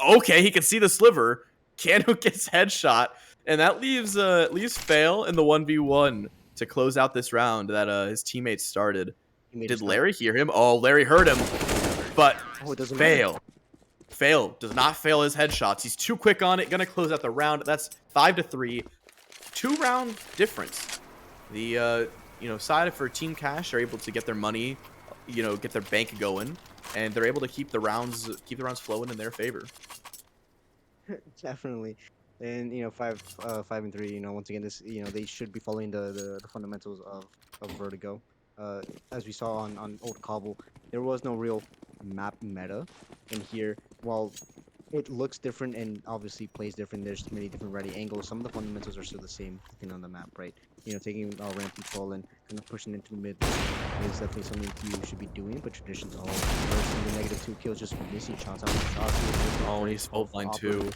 Okay, he can see the sliver. Kando gets headshot, and that leaves Fail in the 1v1 to close out this round that his teammates started. He made a Did stop. Larry hear him? Oh, Larry heard him. But Oh, it doesn't matter. Fail does not fail his headshots. He's too quick on it. Gonna close out the round. That's 5-3. 2-round difference. The side for Team Cash are able to get their money, get their bank going, and they're able to keep the rounds flowing in their favor. Definitely. And 5 and 3. Once again, this they should be following the fundamentals of Vertigo. As we saw on old Cobble, there was no real map meta in here. While it looks different and obviously plays different, there's many different ready angles. Some of the fundamentals are still the same depending on the map, right? Taking ramp control and kind of pushing into the mid is definitely something you should be doing. But Traditions all first in the -2 kills, just missing shots out of shots. Oh, and he's full line too.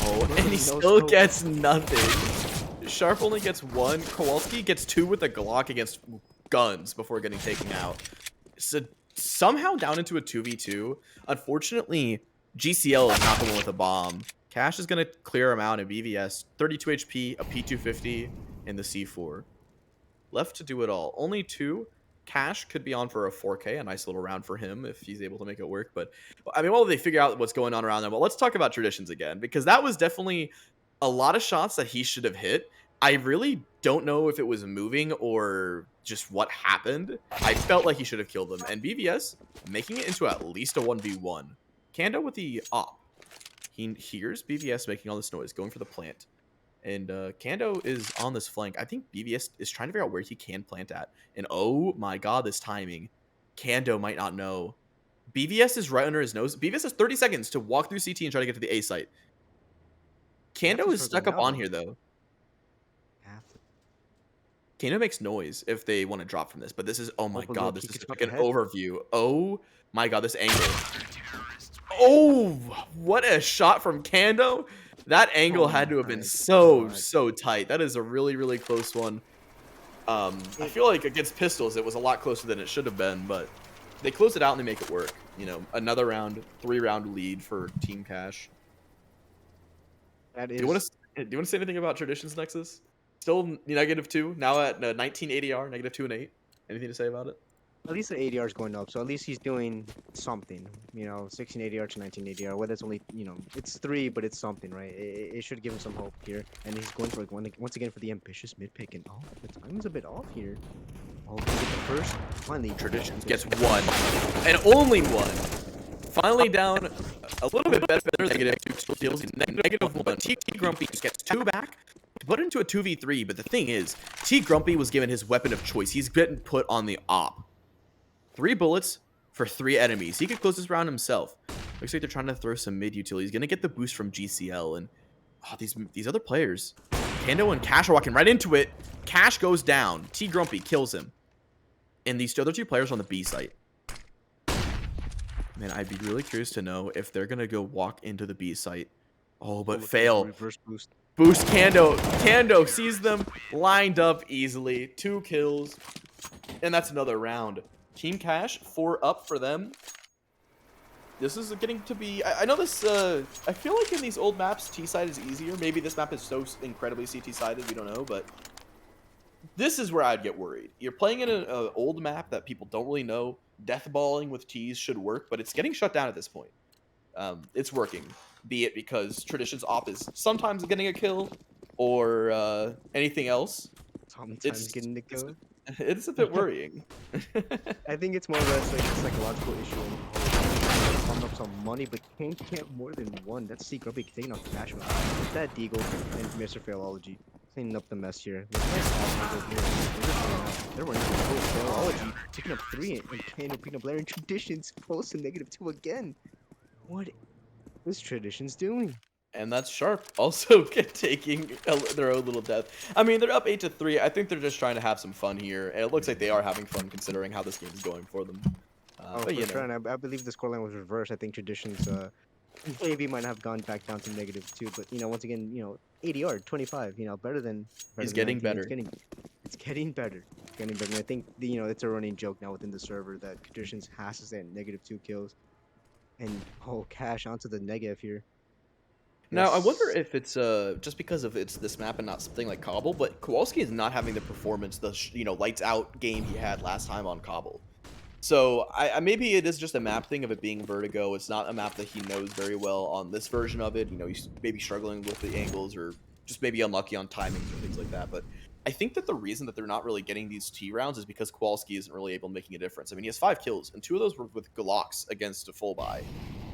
Oh, Oh, and he still gets nothing. Sharp only gets 1. Kowalski gets 2 with a Glock against guns before getting taken out. So somehow down into a 2v2. Unfortunately, GCL is not the one with a bomb. Cash is going to clear him out in BVS. 32 HP, a P250, and the C4. Left to do it all. Only 2. Cash could be on for a 4K, a nice little round for him if he's able to make it work. But, I mean, while they figure out what's going on around them, but let's talk about Traditions again, because that was definitely a lot of shots that he should have hit. I really don't know if it was moving or just what happened. I felt like he should have killed them. And BVS making it into at least a 1v1. Kando with the op. He hears BVS making all this noise, going for the plant. And Kando is on this flank. I think BVS is trying to figure out where he can plant at. And oh my god, this timing. Kando might not know. BVS is right under his nose. BVS has 30 seconds to walk through CT and try to get to the A site. They have to Kando is start stuck going up out on though. here, though. Have to. Kano makes noise if they want to drop from this, but this is, oh my Hopefully god, this he is could such jump like an ahead. overview. Oh my god, this angle. Oh, what a shot from Kando. That Oh angle had to have been my so, god. so tight. That is a really, really close one. I It feel like against pistols, it was a lot closer than it should have been, but they close it out and they make it work. You know, another round, 3-round lead for Team Cash. that Do you want is to say anything about Traditions Nexus? Still -2, now at 19 ADR, -2 and 8. Anything to say about it? at least the ADR is going up, so at least he's doing something. 16 ADR to 19 ADR. Whether it's only it's 3, but it's something, right? It should give him some hope here, and he's going for once again for the ambitious mid pick, and oh, the timing's a bit off here. Oh, he get the first. Finally, Traditions gets one, and only one. Finally down a little bit better than -2, still deals -1. T Grumpy just gets 2 back to put it into a 2v3, but the thing is, T Grumpy was given his weapon of choice. He's getting put on the op. 3 bullets for 3 enemies. He could close this round himself. Looks like they're trying to throw some mid utility. He's going to get the boost from GCL, and these other players, Kando and Cash are walking right into it. Cash goes down. T Grumpy kills him. And these other 2 players are on the B site. Man, I'd be really curious to know if they're going to go walk into the B site. Oh, but fail. Reverse boost. Boost Kando. Kando sees them lined up easily. 2 kills. And that's another round. Team Cash, 4 up for them. This is getting to be... I know this... I feel like in these old maps, T-side is easier. Maybe this map is so incredibly CT-sided, we don't know, but... This is where I'd get worried. You're playing in an old map that people don't really know. Deathballing with T's should work, but it's getting shut down at this point. It's working. Be it because Traditions op is sometimes getting a kill, or anything else. Sometimes getting the kill. It's a bit worrying. I think it's more or less like a psychological issue. Farm up some money, but can't get more than one. That's C Grumpy taking off Cash. With that Deagle and Mr. Failology cleaning up the mess here. They're running for Failology, picking up 3 and Kano picking up Larry Traditions close to -2 again. What is Traditions doing? And that's Sharp also taking their own little death. I mean, they're up 8-3. I think they're just trying to have some fun here, and it looks like they are having fun considering how this game is going for them. Oh, But for you sure, know, and I believe the scoreline was reversed. I think Traditions maybe might have gone back down to -2, but once again, ADR 25, better than he's than getting 19. better. It's getting better. It's getting better. And I think it's a running joke now within the server that Traditions has to stay at -2 kills. And oh, Cash onto the negative here. Now, I wonder Yes. if it's just because of it's this map and not something like Cobble, but Kowalski is not having the performance, the lights out game he had last time on Cobble. So I maybe it is just a map thing of it being Vertigo. It's not a map that he knows very well on this version of it. He's maybe struggling with the angles or just maybe unlucky on timings or things like that. But I think that the reason that they're not really getting these T rounds is because Kowalski isn't really able to making a difference. I mean, he has 5 kills, and 2 of those were with Glocks against a full buy.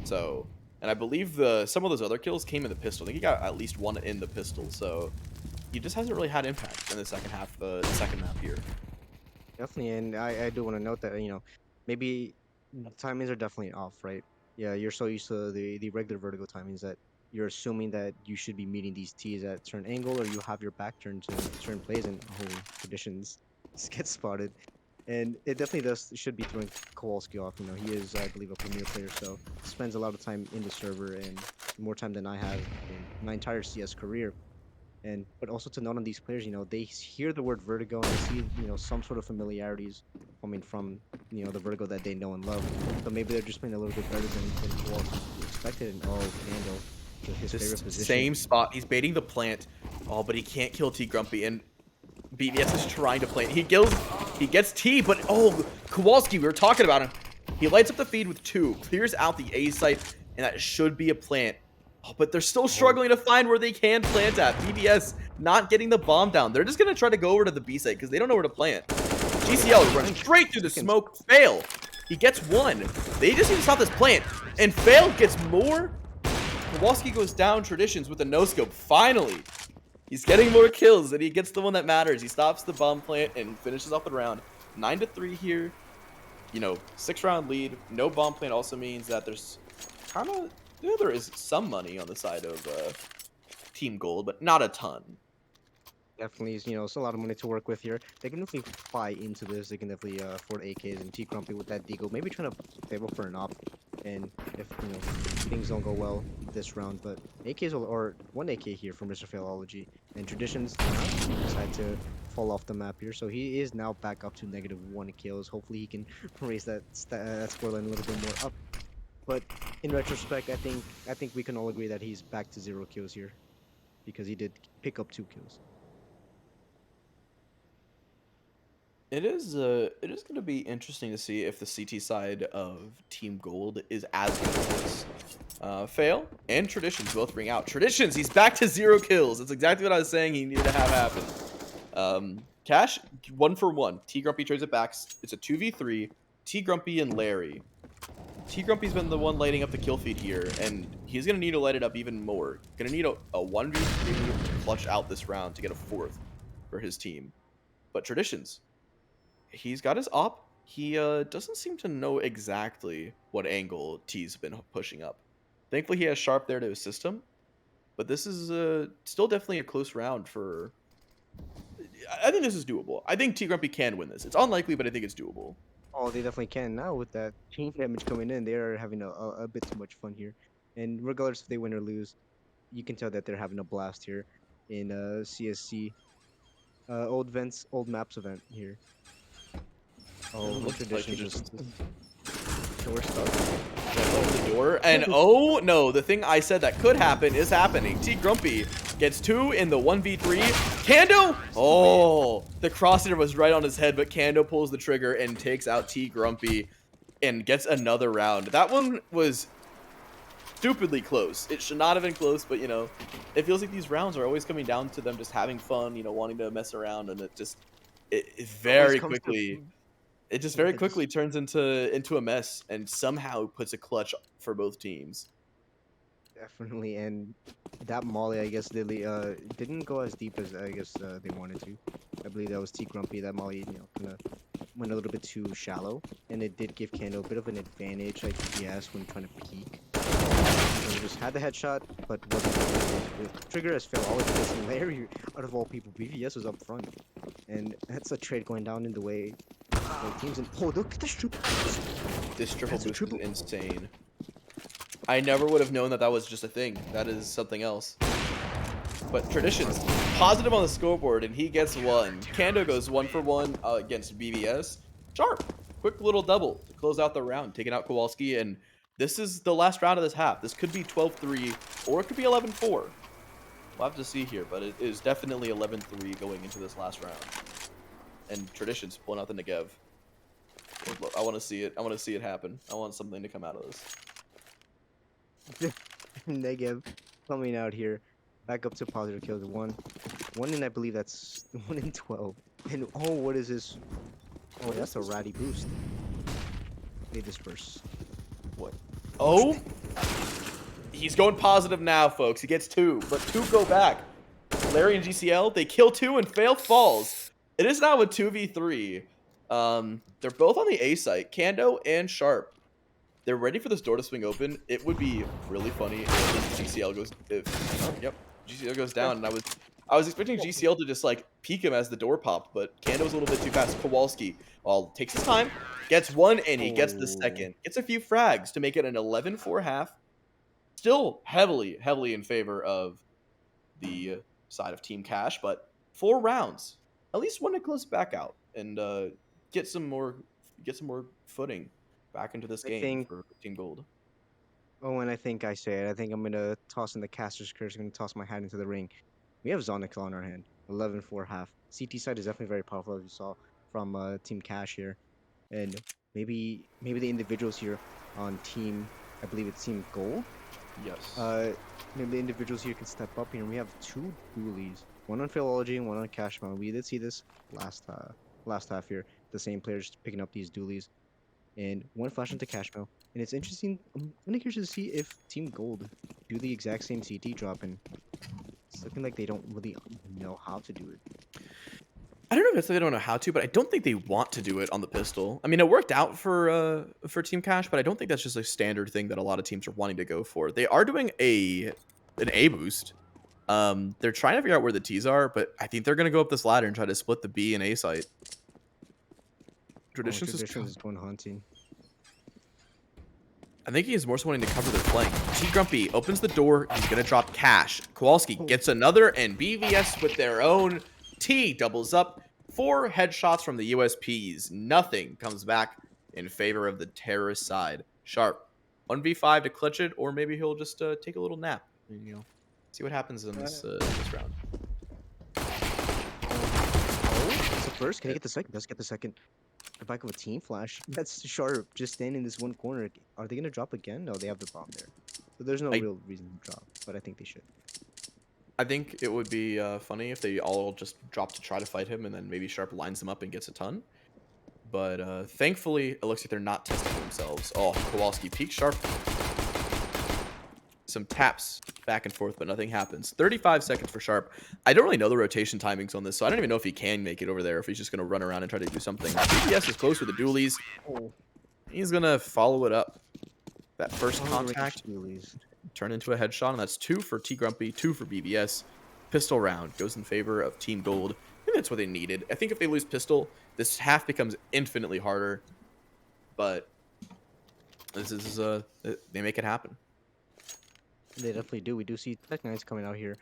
So, and I believe some of those other kills came in the pistol. I think he got at least 1 in the pistol. So he just hasn't really had impact in the second half, the second map here. Definitely, and I do want to note that maybe the timings are definitely off, right? Yeah, you're so used to the regular vertigo timings that you're assuming that you should be meeting these T's at a certain angle, or you have your back turned to certain plays, and Traditions just get spotted, and it definitely should be throwing Kowalski off. He is, I believe, a premier player, so spends a lot of time in the server and more time than I have in my entire CS career. But also to note on these players, they hear the word Vertigo and they see, some sort of familiarities coming from, the Vertigo that they know and love. So maybe they're just playing a little bit better than Kowalski expected. And oh, Kando, his favorite position. Same spot. He's baiting the plant. Oh, but he can't kill T Grumpy, and BVS is trying to plant. He gets T, but oh, Kowalski, we were talking about him. He lights up the feed with 2, clears out the A site, and that should be a plant. Oh, but they're still struggling to find where they can plant at. BBS not getting the bomb down. They're just going to try to go over to the B site because they don't know where to plant. GCL runs straight through the smoke. Fail. He gets 1. They just need to stop this plant. And Fail gets more. Kowalski goes down. Traditions with a no-scope. Finally. He's getting more kills, and he gets the one that matters. He stops the bomb plant and finishes off the round. 9-3 here. 6-round lead. No bomb plant also means that there's kind of there is some money on the side of Team Gold, but not a ton. Definitely, it's a lot of money to work with here. They can definitely buy into this. They can definitely afford AKs and T Grumpy with that Deagle. Maybe trying to save up for an op, and if things don't go well this round, but AKs or one AK here from Mr. Philology and Traditions decide to fall off the map here. So he is now back up to -1 kills. Hopefully he can raise that scoreline a little bit more up. But in retrospect, I think we can all agree that he's back to 0 kills here because he did pick up 2 kills. It is going to be interesting to see if the CT side of Team Gold is as good as this. Fail and Traditions both bring out. Traditions, he's back to 0 kills. That's exactly what I was saying he needed to have happen. Cash, 1 for 1. T Grumpy trades it back. It's a 2v3. T Grumpy and Larry. T Grumpy's been the one lighting up the kill feed here, and he's going to need to light it up even more. Going to need a 1v3 to clutch out this round to get a 4th for his team. But Traditions, he's got his op. He doesn't seem to know exactly what angle T's been pushing up. Thankfully, he has Sharp there to assist him. But this is still definitely a close round for. I think this is doable. I think T Grumpy can win this. It's unlikely, but I think it's doable. Oh, they definitely can now with that chain damage coming in. They are having a bit too much fun here, and regardless if they win or lose, you can tell that they're having a blast here in CSC old maps event here. And it Oh, and looks like Tradition Traditions just is door stuck. open the door. And oh no, the thing I said that could happen is happening. T Grumpy gets 2 in the 1v3. Kando! Oh, the crosshair was right on his head, but Kando pulls the trigger and takes out T Grumpy and gets another round. That one was stupidly close. It should not have been close, but it feels like these rounds are always coming down to them just having fun, wanting to mess around, and it Always very comes to quickly it just yeah, very quickly turns into a mess and somehow puts a clutch for both teams. definitely. And that Molly, I guess, didn't go as deep as I guess they wanted to. I believe that was T Grumpy. That Molly, kind of went a little bit too shallow, and it did give Kando a bit of an advantage, I guess, when trying to peek. And he just had the headshot, but wasn't able to trigger as Phil always gets Larry out of all people. BVS was up front, and that's a trade going down in the way both teams. And oh, look at this triple! This triple That's a boost is triple. insane. I never would have known that that was just a thing. That is something else. But Traditions, positive on the scoreboard, and he gets 1. Kando goes 1 for 1 against BBS. Sharp, quick little double to close out the round, taking out Kowalski, and this is the last round of this half. This could be 12-3, or it could be 11-4. We'll have to see here, but it is definitely 11-3 going into this last round. And Traditions pulling out the Negev. I want to see it. I want to see it happen. I want something to come out of this. Negative coming out here, back up to positive kills. One in I believe that's 1 in 12. And oh, what is this? Oh, that's a ratty boost. They disperse. What? Oh, he's going positive now, folks. He gets 2, but 2 go back. Larry and GCL, they kill 2 and Fail falls. It is now a 2v3. They're both on the A site, Kando and Sharp. They're ready for this door to swing open. It would be really funny if GCL goes GCL goes down. And I was expecting GCL to just like peek him as the door popped, but Kando was a little bit too fast. Kowalski, well, takes his time, gets 1, and he gets the Oh, second. Gets a few frags to make it an 11-4 half. Still heavily in favor of the side of Team Cash, but 4 rounds. At least one to close back out and get some more footing back into this I game think. for Team Gold. Oh, and I think I say it. I think I'm gonna toss in the caster's curse. I'm gonna toss my hat into the ring. We have Zonix on our hand. 11-4 half. CT side is definitely very powerful, as you saw from Team Cash here. And maybe the individuals here on team, I believe it's Team Gold. Yes. Uh, maybe the individuals here can step up here. We have 2 dualies, one on Philology and one on Cashman. We did see this last half here. The same players picking up these dualies, and one flash into Cashmo. And it's interesting. I'm kind of curious to see if Team Gold do the exact same CT drop and It's looking like they don't really know how to do it. I don't know if it's they don't know how to, but I don't think they want to do it on the pistol. I mean, it worked out for Team Cash, but I don't think that's just a standard thing that a lot of teams are wanting to go for. They are doing an A boost. They're trying to figure out where the T's are, but I think they're gonna go up this ladder and try to split the B and A site. Oh, Traditions is Traditions is going hunting. I think he is more so wanting to cover their flank. T Grumpy opens the door. He's going to drop Cash. Kowalski gets another, and BVS with their own. T doubles up. 4 headshots from the USPs. Nothing comes back in favor of the terrorist side. Sharp. 1v5 to clutch it, or maybe he'll just take a little nap. And, see what happens in this round. Oh, it's the first. Can he get the second? Let's get the second. The back of a team flash. That's Sharp just standing in this one corner. Are they gonna drop again? No, they have the bomb there. So there's no real reason to drop, but I think they should. I think it would be funny if they all just drop to try to fight him, and then maybe Sharp lines them up and gets a ton. But thankfully, it looks like they're not testing themselves. Oh, Kowalski peeks Sharp. Some taps back and forth, but nothing happens. 35 seconds for Sharp. I don't really know the rotation timings on this, so I don't even know if he can make it over there, if he's just going to run around and try to do something. BBS is close with the dualies. He's going to follow it up. That first contact turn into a headshot, and that's 2 for T Grumpy, 2 for BBS. Pistol round goes in favor of Team Gold. I think that's what they needed. I think if they lose pistol, this half becomes infinitely harder. But this is they make it happen. They definitely do. We do see Tech Knights coming out here.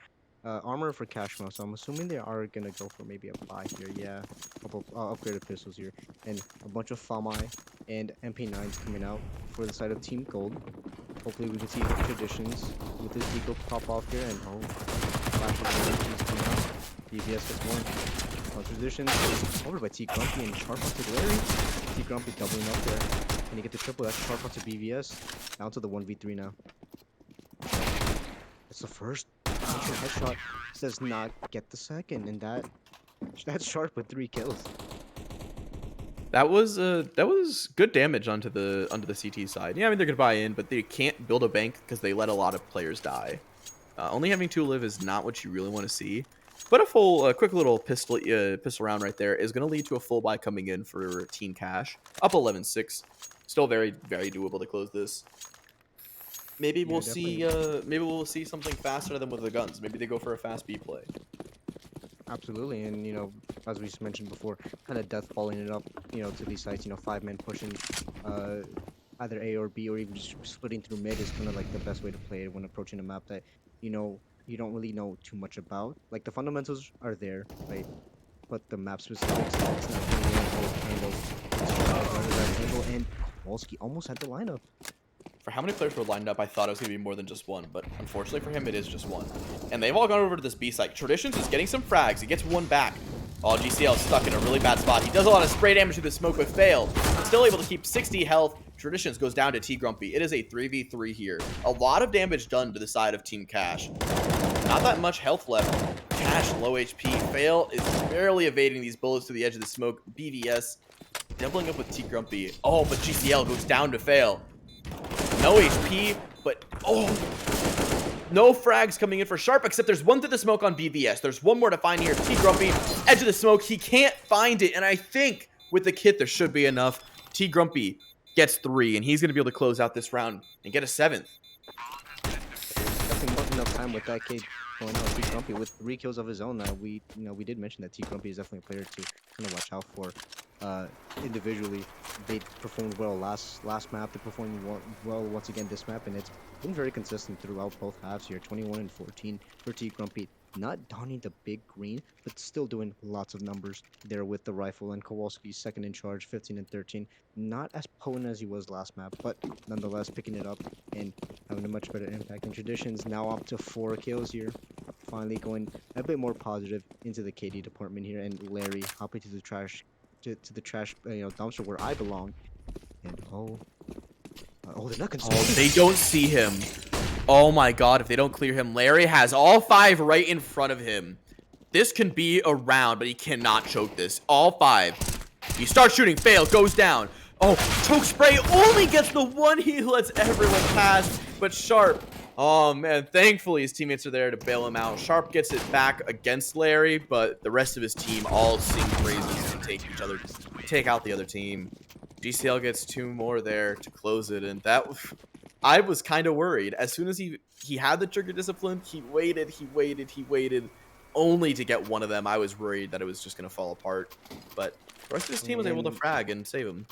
Armor for Cashmo, so I'm assuming they are gonna go for maybe a buy here. Yeah, a couple upgraded pistols here, and a bunch of FAMI and MP9s coming out for the side of Team Gold. Hopefully we can see Traditions with his Deco pop off here, and flash of coming out. BBS gets one. Traditions over by T Grumpy and Sharp onto Larry. T Grumpy doubling up there. Can he get the triple? That's Sharp onto BVS. Down to the 1v3 now. It's the first headshot. Does not get the second, and that's Sharp with 3 kills. That was good damage onto the CT side. Yeah, I mean they're gonna buy in, but they can't build a bank because they let a lot of players die. Only having 2 live is not what you really want to see. But a quick little pistol round right there is gonna lead to a full buy coming in for Team Cash. Up 11-6. Still very, very doable to close this. Maybe we'll see. Maybe we'll see something faster than them with the guns. Maybe they go for a fast B play. Absolutely, and as we mentioned before, kind of death falling it up, to these sites. 5-man pushing, either A or B, or even just splitting through mid is kind of like the best way to play it when approaching a map that you don't really know too much about. Like the fundamentals are there, right? But the map specifics, it's not really angle. And Wolski almost had the lineup. For how many players were lined up, I thought it was going to be more than just one, but unfortunately for him, it is just one. And they've all gone over to this B site. Traditions is getting some frags. He gets one back. Oh, GCL is stuck in a really bad spot. He does a lot of spray damage to the smoke, but failed. Still able to keep 60 health. Traditions goes down to T Grumpy. It is a 3v3 here. A lot of damage done to the side of Team Cash. Not that much health left. Cash, low HP. Fail is barely evading these bullets to the edge of the smoke. BVS doubling up with T Grumpy. Oh, but GCL goes down to Fail. No HP, but no frags coming in for Sharp, except there's one through the smoke on BVS. There's one more to find here. T Grumpy, edge of the smoke. He can't find it, and I think with the kit there should be enough. T Grumpy gets 3, and he's going to be able to close out this round and get a 7th. Definitely wasn't enough time with that kid going out. T Grumpy with 3 kills of his own. We did mention that T Grumpy is definitely a player to kind of watch out for. Individually, they performed well last map. They performed well once again this map, and it's been very consistent throughout both halves here. 21 and 14 for T Grumpy. Not donning the big green, but still doing lots of numbers there with the rifle. And Kowalski's second in charge, 15 and 13. Not as potent as he was last map, but nonetheless picking it up and having a much better impact. And Traditions now up to 4 kills here. Finally going a bit more positive into the KD department here. And Larry hopping to the trash. To the trash, dumpster where I belong, and they're not concerned. Oh, they don't see him. Oh my god, if they don't clear him, Larry has all 5 right in front of him. This can be a round, but he cannot choke this. All 5. He starts shooting, Fail, goes down. Oh, choke spray only gets the one. He lets everyone pass, but Sharp Oh man, thankfully his teammates are there to bail him out. Sharp gets it back against Larry, but the rest of his team all sing praises and take out the other team. GCL gets 2 more there to close it, and I was kind of worried. As soon as he had the trigger discipline, he waited, only to get one of them. I was worried that it was just gonna fall apart, but the rest of his team was able to And frag and save him.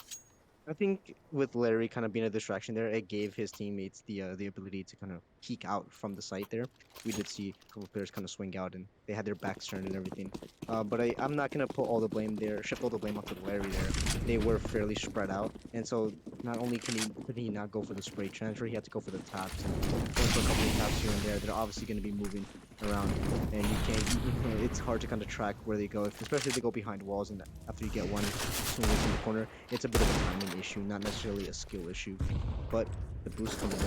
I think with Larry kind of being a distraction there, it gave his teammates the ability to kind of peek out from the site there. We did see a couple of players kind of swing out and they had their backs turned and everything. But I'm not gonna put all the blame there, shift all the blame onto Larry there. They were fairly spread out, and so not only could he not go for the spray transfer, he had to go for the taps and going for a couple of taps here and there. They're obviously going to be moving around, and you can't. It's hard to kind of track where they go, especially if they go behind walls and after you get one swing in the corner. It's a bit of a timing issue, not necessarily a skill issue. But the boost coming in,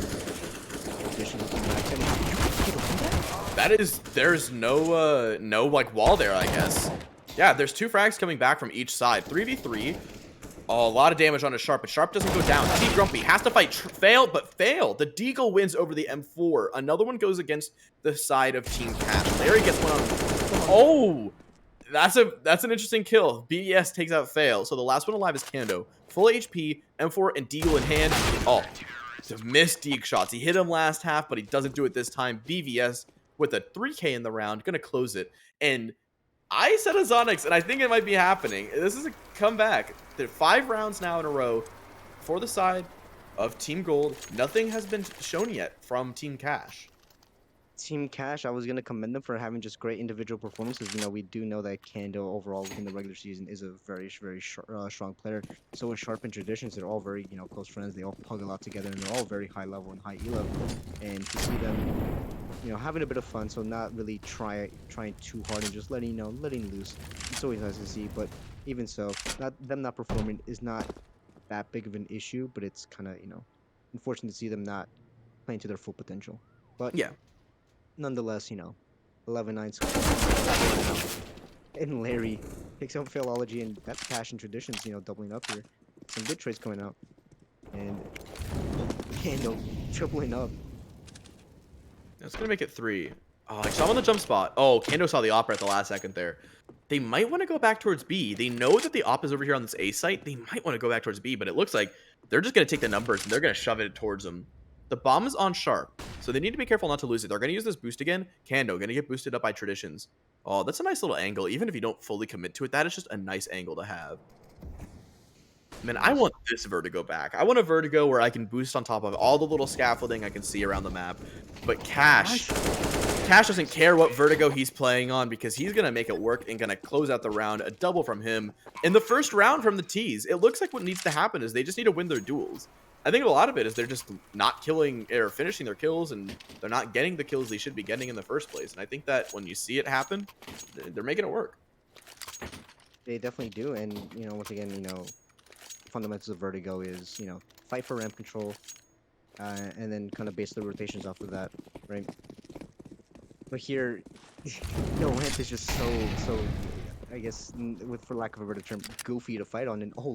addition to back. And how did you get around that? There's no like wall there, I guess. Yeah, there's 2 frags coming back from each side. 3v3. Oh, a lot of damage on a Sharp, but Sharp doesn't go down. T Grumpy has to fight, fail. The Deagle wins over the M4. Another one goes against the side of Team Cash. Larry gets one on. Oh, that's an interesting kill. BES takes out Fail. So the last one alive is Kando. Full HP, M4, and Deagle in hand. Oh, the missed Deagle shots. He hit him last half, but he doesn't do it this time. BVS with a 3K in the round, gonna close it. And I said Azonix, and I think it might be happening. This is a comeback. There are 5 rounds now in a row for the side of Team Gold. Nothing has been shown yet from Team Cash. Team Cash, I was gonna commend them for having just great individual performances. We do know that Kando overall within the regular season is a very strong player. So is Sharp and Traditions. They're all very close friends. They all pug a lot together, and they're all very high level and high E level. And to see them, having a bit of fun, so not really trying too hard and just letting loose. It's always nice to see. But even so, not performing is not that big of an issue. But it's kind of unfortunate to see them not playing to their full potential. But Yeah. nonetheless, 11-9 and Larry picks up Philology, and that's Cash and Traditions, doubling up here. Some good trades coming out. And Kando tripling up. That's going to make it 3. Oh, I saw him on the jump spot. Oh, Kando saw the Opera at the last second there. They might want to go back towards B. They know that the Op is over here on this A site. They might want to go back towards B, but it looks like they're just going to take the numbers and they're going to shove it towards them. The bomb is on Sharp, so they need to be careful not to lose it. They're going to use this boost again. Kando going to get boosted up by Traditions. Oh, that's a nice little angle. Even if you don't fully commit to it, that is just a nice angle to have. Man, I Yes. want this Vertigo back. I want a Vertigo where I can boost on top of all the little scaffolding I can see around the map. But Cash doesn't care what Vertigo he's playing on because he's going to make it work and going to close out the round. A double from him in the first round from the T's. It looks like what needs to happen is they just need to win their duels. I think a lot of it is they're just not killing or finishing their kills, and they're not getting the kills they should be getting in the first place. And I think that when you see it happen, they're making it work. They definitely do. And, once again, fundamentals of Vertigo is, fight for ramp control, and then kind of base the rotations off of that, right? But here, the ramp is just so, I guess, for lack of a better term, goofy to fight on. And oh,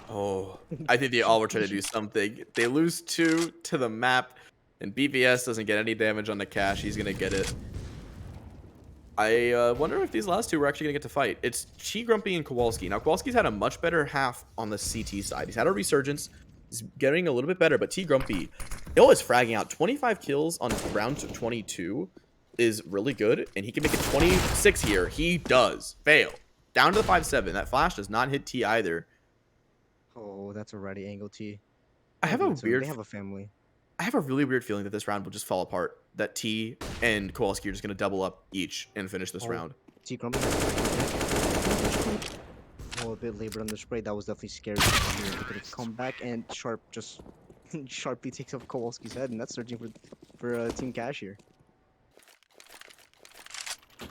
Oh, I think they all were trying to do something. They lose 2 to the map, and BVS doesn't get any damage on the Cash. He's going to get it. I wonder if these last 2 were actually going to get to fight. It's Chi Grumpy and Kowalski. Now, Kowalski's had a much better half on the CT side. He's had a resurgence. He's getting a little bit better, but T Grumpy, is fragging out. 25 kills on round 22 is really good, and he can make it 26 here. He does. Fail. Down to the 5-7. That flash does not hit T either. Oh, that's a ready angle T. I have a weird. They have a family. I have a really weird feeling that this round will just fall apart. That T and Kowalski are just going to double up each and finish this round. T Grumpy a bit labored on the spray. That was definitely scary. He could have come back, and Sharp just sharply takes off Kowalski's head, and that's searching for Team Cash here.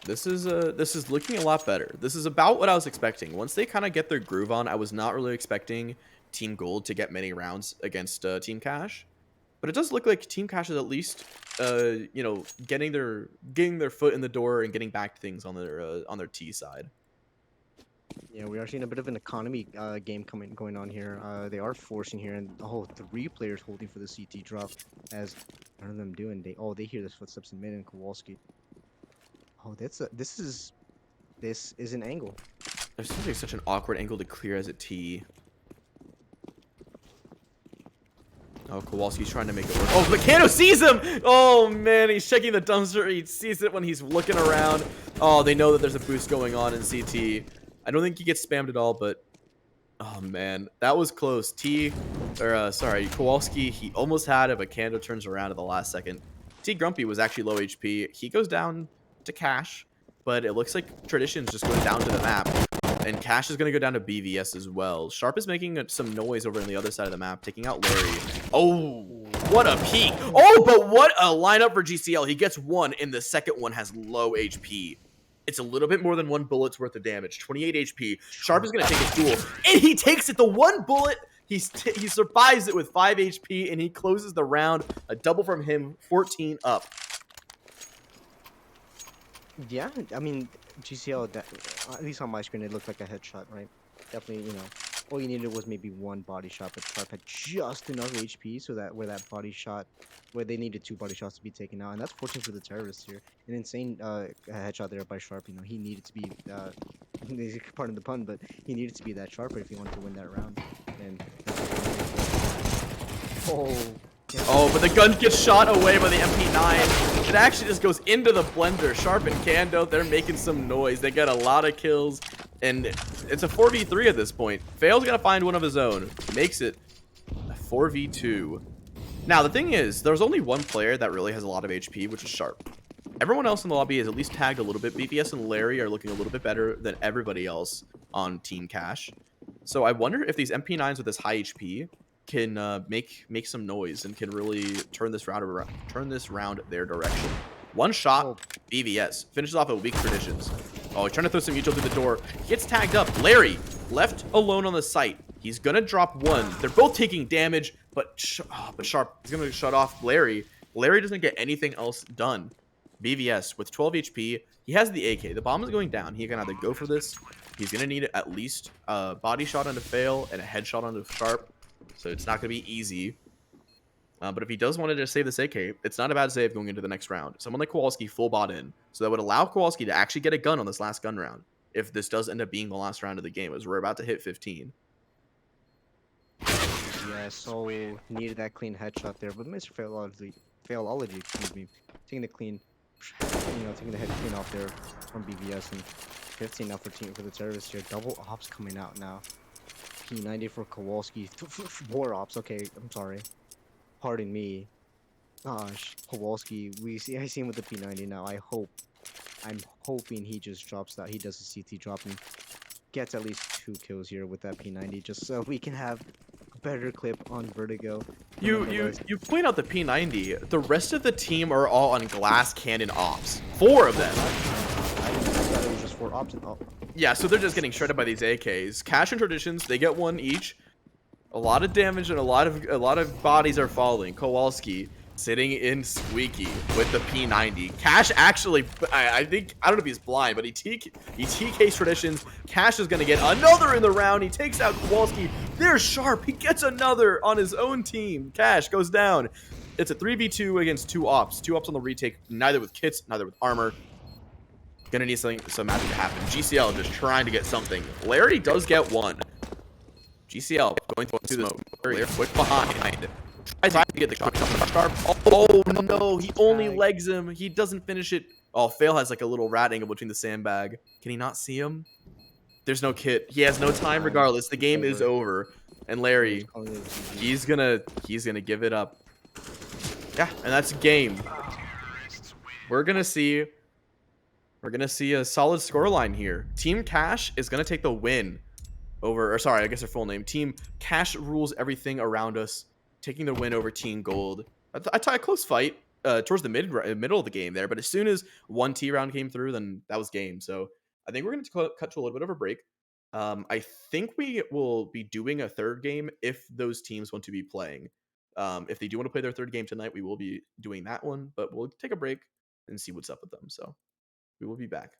This is looking a lot better. This is about what I was expecting. Once they kind of get their groove on, I was not really expecting Team Gold to get many rounds against Team Cash. But it does look like Team Cash is at least, getting their foot in the door and getting back to things on their T side. Yeah, we are seeing a bit of an economy game going on here. They are forcing here, and three players holding for the CT drop. As What are them doing? They hear the footsteps in mid and Kowalski. Oh, this is an angle. There's something such an awkward angle to clear as a T. Oh, Kowalski's trying to make it work. Oh, Meccano sees him! Oh, man, he's checking the dumpster. He sees it when he's looking around. Oh, they know that there's a boost going on in CT. I don't think he gets spammed at all, but oh, man, that was close. Sorry, Kowalski, he almost had it, but Kando turns around at the last second. T Grumpy was actually low HP. He goes down to Cash, but it looks like Tradition's just going down to the map. And Cash is going to go down to BVS as well. Sharp is making some noise over on the other side of the map, taking out Larry. Oh, what a peek. Oh, but what a lineup for GCL. He gets one, and the second one has low HP. It's a little bit more than one bullet's worth of damage. 28 HP. Sharp is going to take his duel, and he takes it. The one bullet, he survives it with 5 HP, and he closes the round. A double from him, 14 up. Yeah, I mean GCL. At least on my screen, it looked like a headshot, right? Definitely, all you needed was maybe one body shot, but Sharp had just enough HP so that where they needed two body shots to be taken out, and that's fortunate for the terrorists here. An insane headshot there by Sharp. He needed to be pardon the pun, but he needed to be that sharper if he wanted to win that round. And oh, Oh, but the gun gets shot away by the MP9. It actually just goes into the blender. Sharp and Kando, they're making some noise. They get a lot of kills, and it's a 4v3 at this point. Fail's gonna find one of his own. Makes it a 4v2. Now, the thing is, there's only one player that really has a lot of HP, which is Sharp. Everyone else in the lobby is at least tagged a little bit. BVS and Larry are looking a little bit better than everybody else on Team Cash. So I wonder if these MP9s with this high HP can make some noise and can really turn this round their direction. One shot, oh, BVS finishes off a weak Traditions. Oh, he's trying to throw some mutual through the door. Gets tagged up. Larry left alone on the site. He's gonna drop one. They're both taking damage, but Sharp is gonna shut off Larry. Larry doesn't get anything else done. BVS with 12 HP. He has the AK. The bomb is going down. He can either go for this. He's gonna need at least a body shot onto Fail and a headshot onto Sharp. So it's not going to be easy. But if he does want to just save this AK, it's not a bad save going into the next round. Someone like Kowalski full bot in. So that would allow Kowalski to actually get a gun on this last gun round. If this does end up being the last round of the game, as we're about to hit 15. yeah, so needed that clean headshot there, but Mr. Failology, excuse me, taking the clean, taking the head clean off there from BVS, and 15 now for the terrorists here. Double ops coming out now. P90 for Kowalski. Four ops. Okay, I'm sorry. Pardon me. Gosh, Kowalski. I see him with the P90 now. I'm hoping he just drops that. He does a CT drop and gets at least 2 kills here with that P90, just so we can have a better clip on Vertigo. You point out the P90. The rest of the team are all on glass cannon ops. 4 of them. I thought it was just 4 ops. Yeah, so they're just getting shredded by these AKs. Cash and Traditions, they get one each. A lot of damage and a lot of bodies are falling. Kowalski sitting in Squeaky with the P90. Cash actually, I don't know if he's blind, but he TKs Traditions. Cash is gonna get another in the round. He takes out Kowalski. There's Sharp. He gets another on his own team. Cash goes down. It's a 3v2 against 2 ops. 2 ops on the retake, neither with kits, neither with armor. Gonna need some magic to happen. GCL just trying to get something. Larry does get one. GCL going to the smoke. Larry quick behind. Tries to get the shot. Oh no, he only legs him. He doesn't finish it. Oh, Fail has like a little rat angle between the sandbag. Can he not see him? There's no kit. He has no time regardless. The game is over. And Larry, he's gonna give it up. Yeah, and that's a game. We're gonna see a solid scoreline here. Team Cash is gonna take the win over, or sorry, I guess their full name. Team Cash rules everything around us, taking the win over Team Gold. A close fight towards the middle of the game there, but as soon as one T round came through, then that was game. So I think we're going to cut to a little bit of a break. I think we will be doing a third game if those teams want to be playing. If they do want to play their third game tonight, we will be doing that one, but we'll take a break and see what's up with them. So we will be back.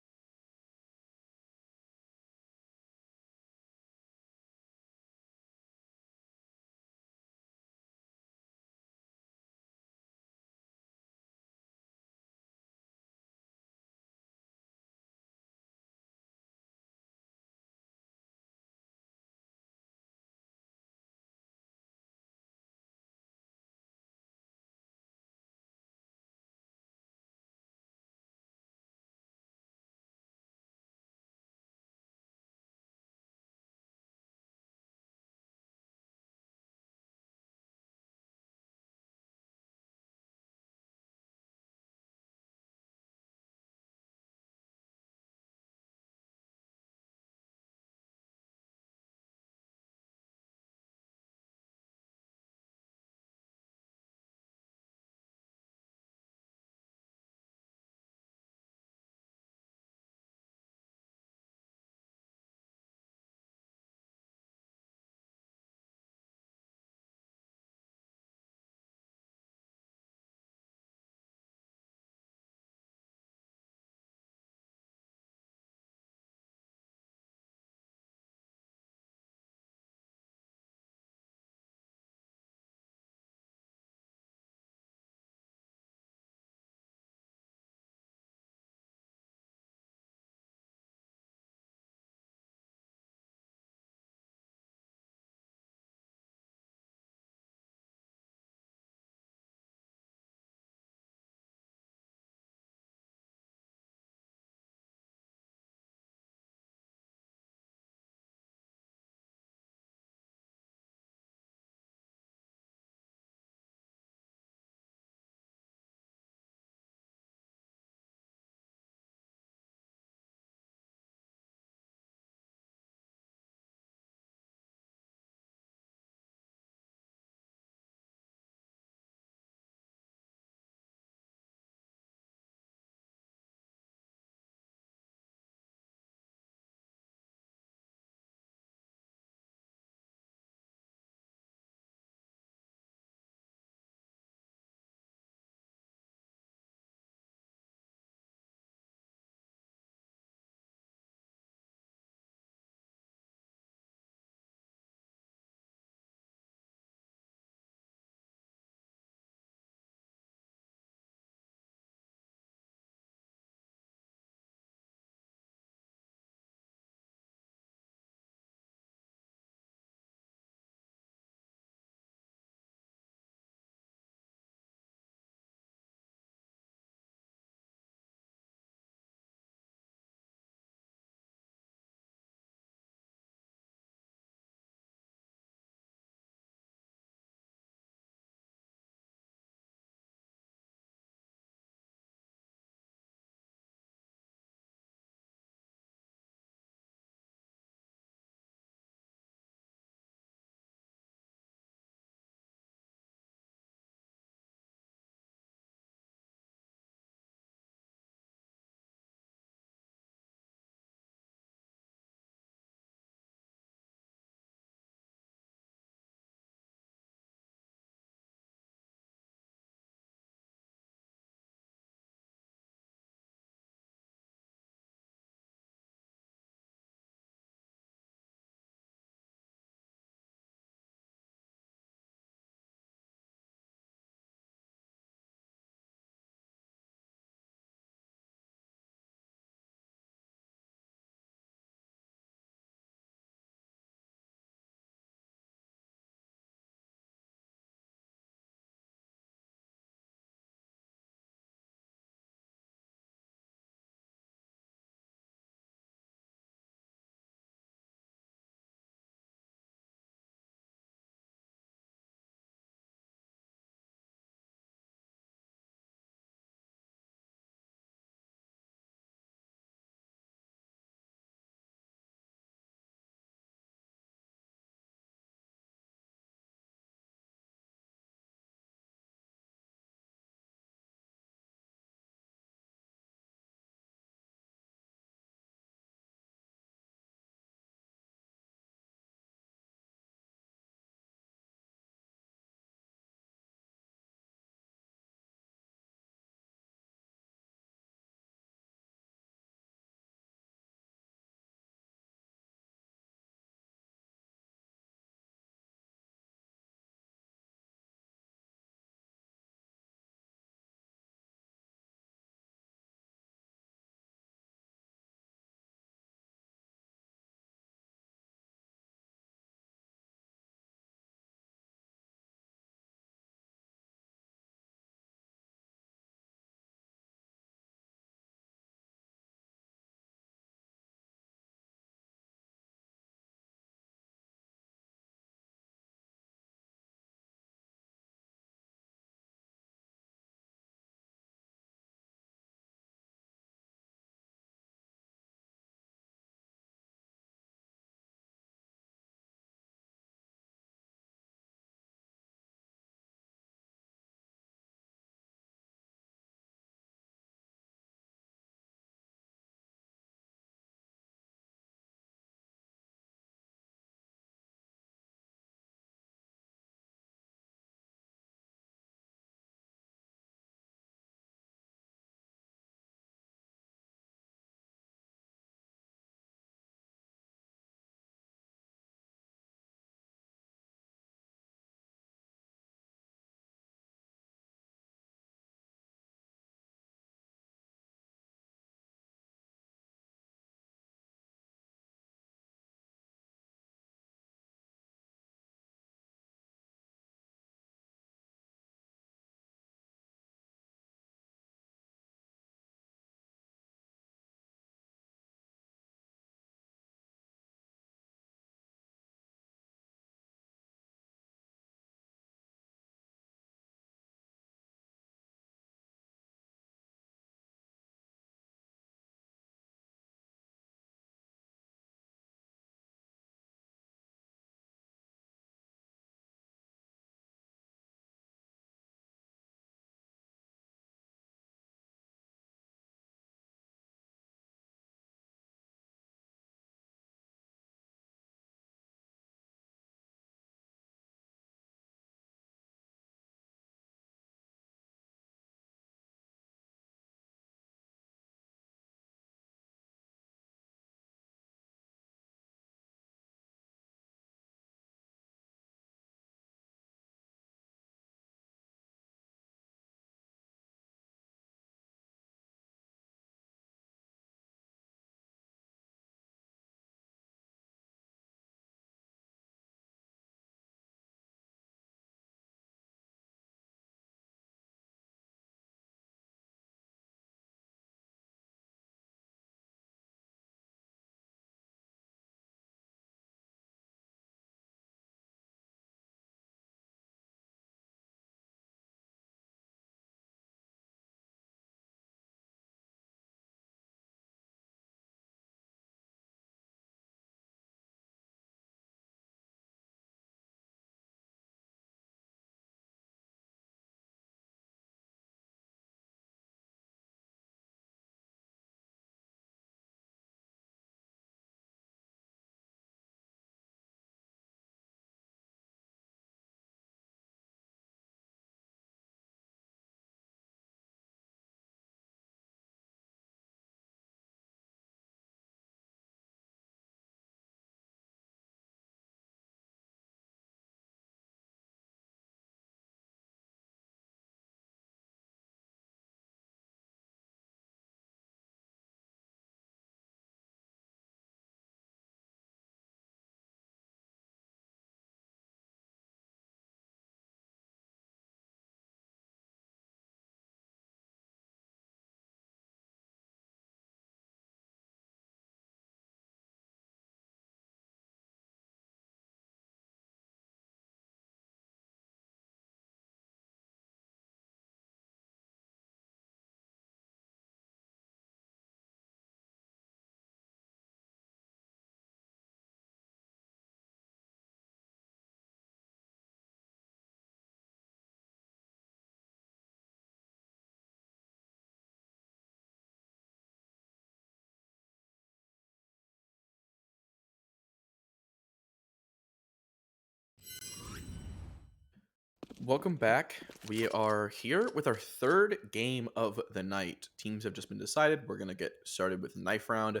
Welcome back. We are here with our third game of the night. Teams have just been decided. We're going to get started with knife round.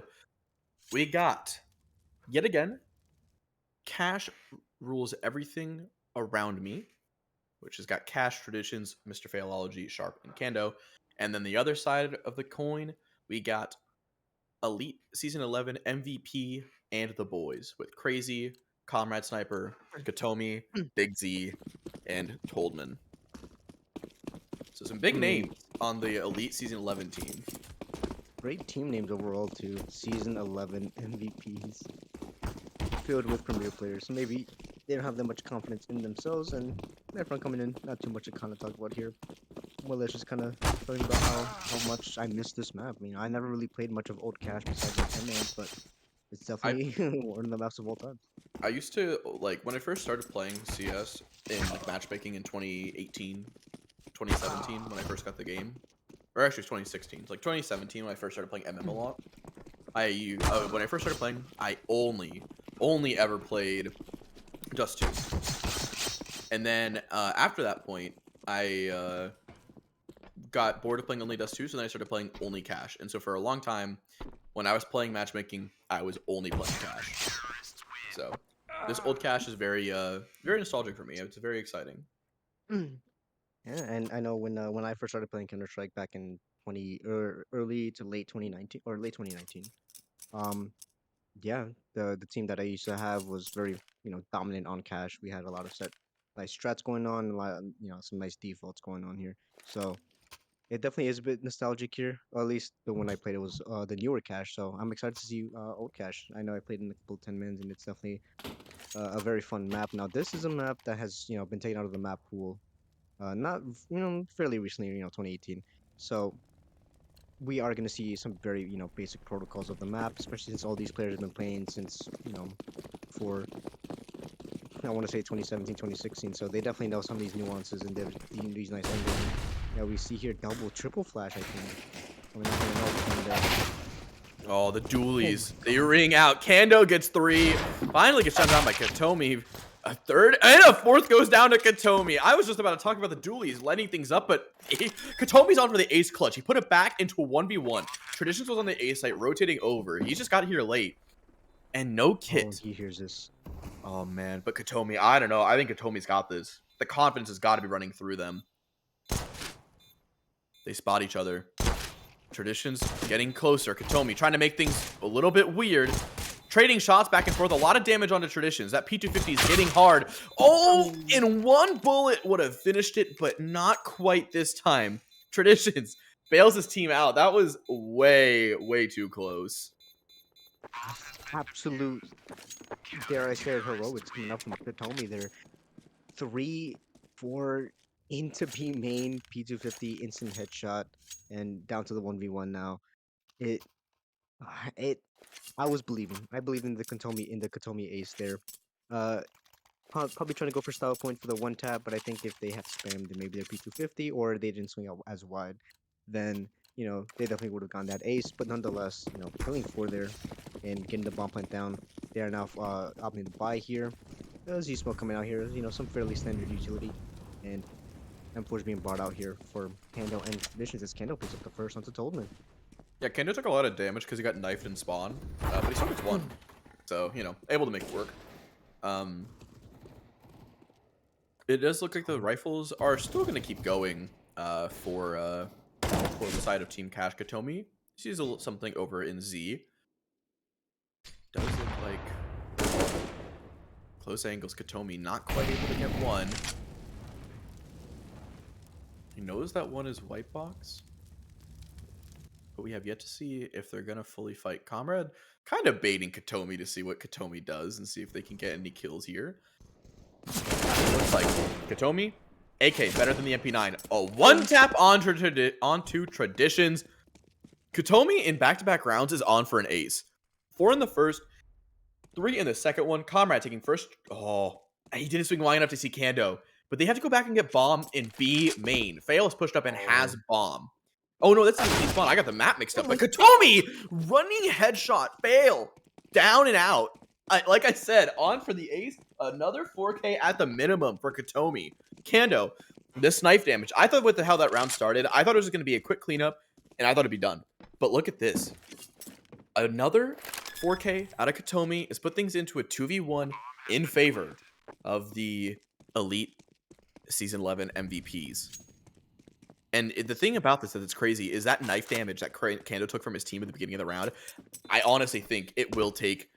We got, yet again, Cash rules everything around me, which has got Cash, Traditions, Mr. Failology, Sharp, and Kando. And then the other side of the coin, we got Elite Season 11 MVP and the boys with Crazy, Comrade Sniper, Katomi, Big Z, and Toldman. So some big I mean, names on the Elite Season 11 team. great team names overall too. Season 11 MVPs filled with premier players. So maybe they don't have that much confidence in themselves, and everyone coming in, not too much to kind of talk about here. Well, let's just kind of talking about how much I miss this map. I mean, I never really played much of Old Cash besides like 10 man, but it's I definitely one of the maps of all time. I used to like when I first started playing CS in like matchmaking in 2018, 2017 when I first got the game. Or actually 2016. It's like 2017 when I first started playing MM a lot. When I first started playing, I only ever played Dust 2. And then after that point, I got bored of playing only Dust 2, so then I started playing only Cash. And so for a long time, when I was playing matchmaking, I was only playing Cash. So this old Cash is very nostalgic for me. It's very exciting. Yeah, and I know when I first started playing Counter Strike back in 20 or early to late 2019 or late 2019. Um, yeah, the team that I used to have was very dominant on cash. We had a lot of set nice strats going on, a lot of, some nice defaults going on here. So it definitely is a bit nostalgic here. Or at least the one I played it was the newer cash. So I'm excited to see old cash. I know I played in a couple 10 mans and it's definitely a very fun map. Now this is a map that has been taken out of the map pool not fairly recently, 2018. So we are going to see some very basic protocols of the map, especially since all these players have been playing since for I want to say 2017, 2016. So they definitely know some of these nuances and these nice angles. And, yeah, we see here double, triple flash. I think coming up in the Oh, the oh my dualies. They god. ring out. Kando gets 3. Finally gets shut down by Katomi. A third and a fourth goes down to Katomi. I was just about to talk about the dualies, lighting things up, but Katomi's on for the ace clutch. He put it back into a 1v1. Traditions was on the ace site, rotating over. He just got here late. And no Oh, kit. he hears this. Oh, man. But Katomi, I don't know. I think Katomi's got this. The confidence has got to be running through them. They spot each other. Traditions getting closer. Katomi trying to make things a little bit weird. Trading shots back and forth. A lot of damage onto Traditions. That P250 is hitting hard. Oh, in one bullet would have finished it, but not quite this time. Traditions bails his team out. That was way too close. Absolute, dare I say it, heroics coming up from Katomi there. 3, 4 into B main, P250 instant headshot, and down to the 1v1 now. It, it, I was believing. I believed in the Katomi ace there. Uh, probably trying to go for style point for the one tap, but I think if they had spammed maybe their P250 or they didn't swing out as wide, then they definitely would have gone that ace. But nonetheless, killing 4 there and getting the bomb plant down. They are now opting to buy here. Z-Smoke coming out here, some fairly standard utility. And M4 is being brought out here for Kando and Traditions as Kando picks up the first onto Toldman. Yeah, Kendo took a lot of damage because he got knifed in spawn, but he still gets 1. So, able to make it work. It does look like the rifles are still going to keep going for the side of Team Cash. Katomi sees something over in Z. Does look like close angles. Katomi not quite able to get 1. He knows that 1 is white box. But we have yet to see if they're going to fully fight. Comrade kind of baiting Katomi to see what Katomi does and see if they can get any kills here. Looks like Katomi, AK better than the MP9. A one tap onto Traditions. Katomi in back-to-back rounds is on for an ace. 4 in the first, 3 in the second one. Comrade taking first. Oh, he didn't swing long enough to see Kando. But they have to go back and get bomb in B main. Fail is pushed up and has bomb. Oh no, that's not B spawn. I got the map mixed up. But Katomi running headshot. Fail. Down and out. Like I said, on for the ace, another 4K at the minimum for Katomi. Kando, this knife damage. I thought with how that round started, I thought it was going to be a quick cleanup, and I thought it'd be done. But look at this. Another 4K out of Katomi has put things into a 2v1 in favor of the elite Season 11 MVPs. And the thing about this that's crazy is that knife damage that Kando took from his team at the beginning of the round. I honestly think it will take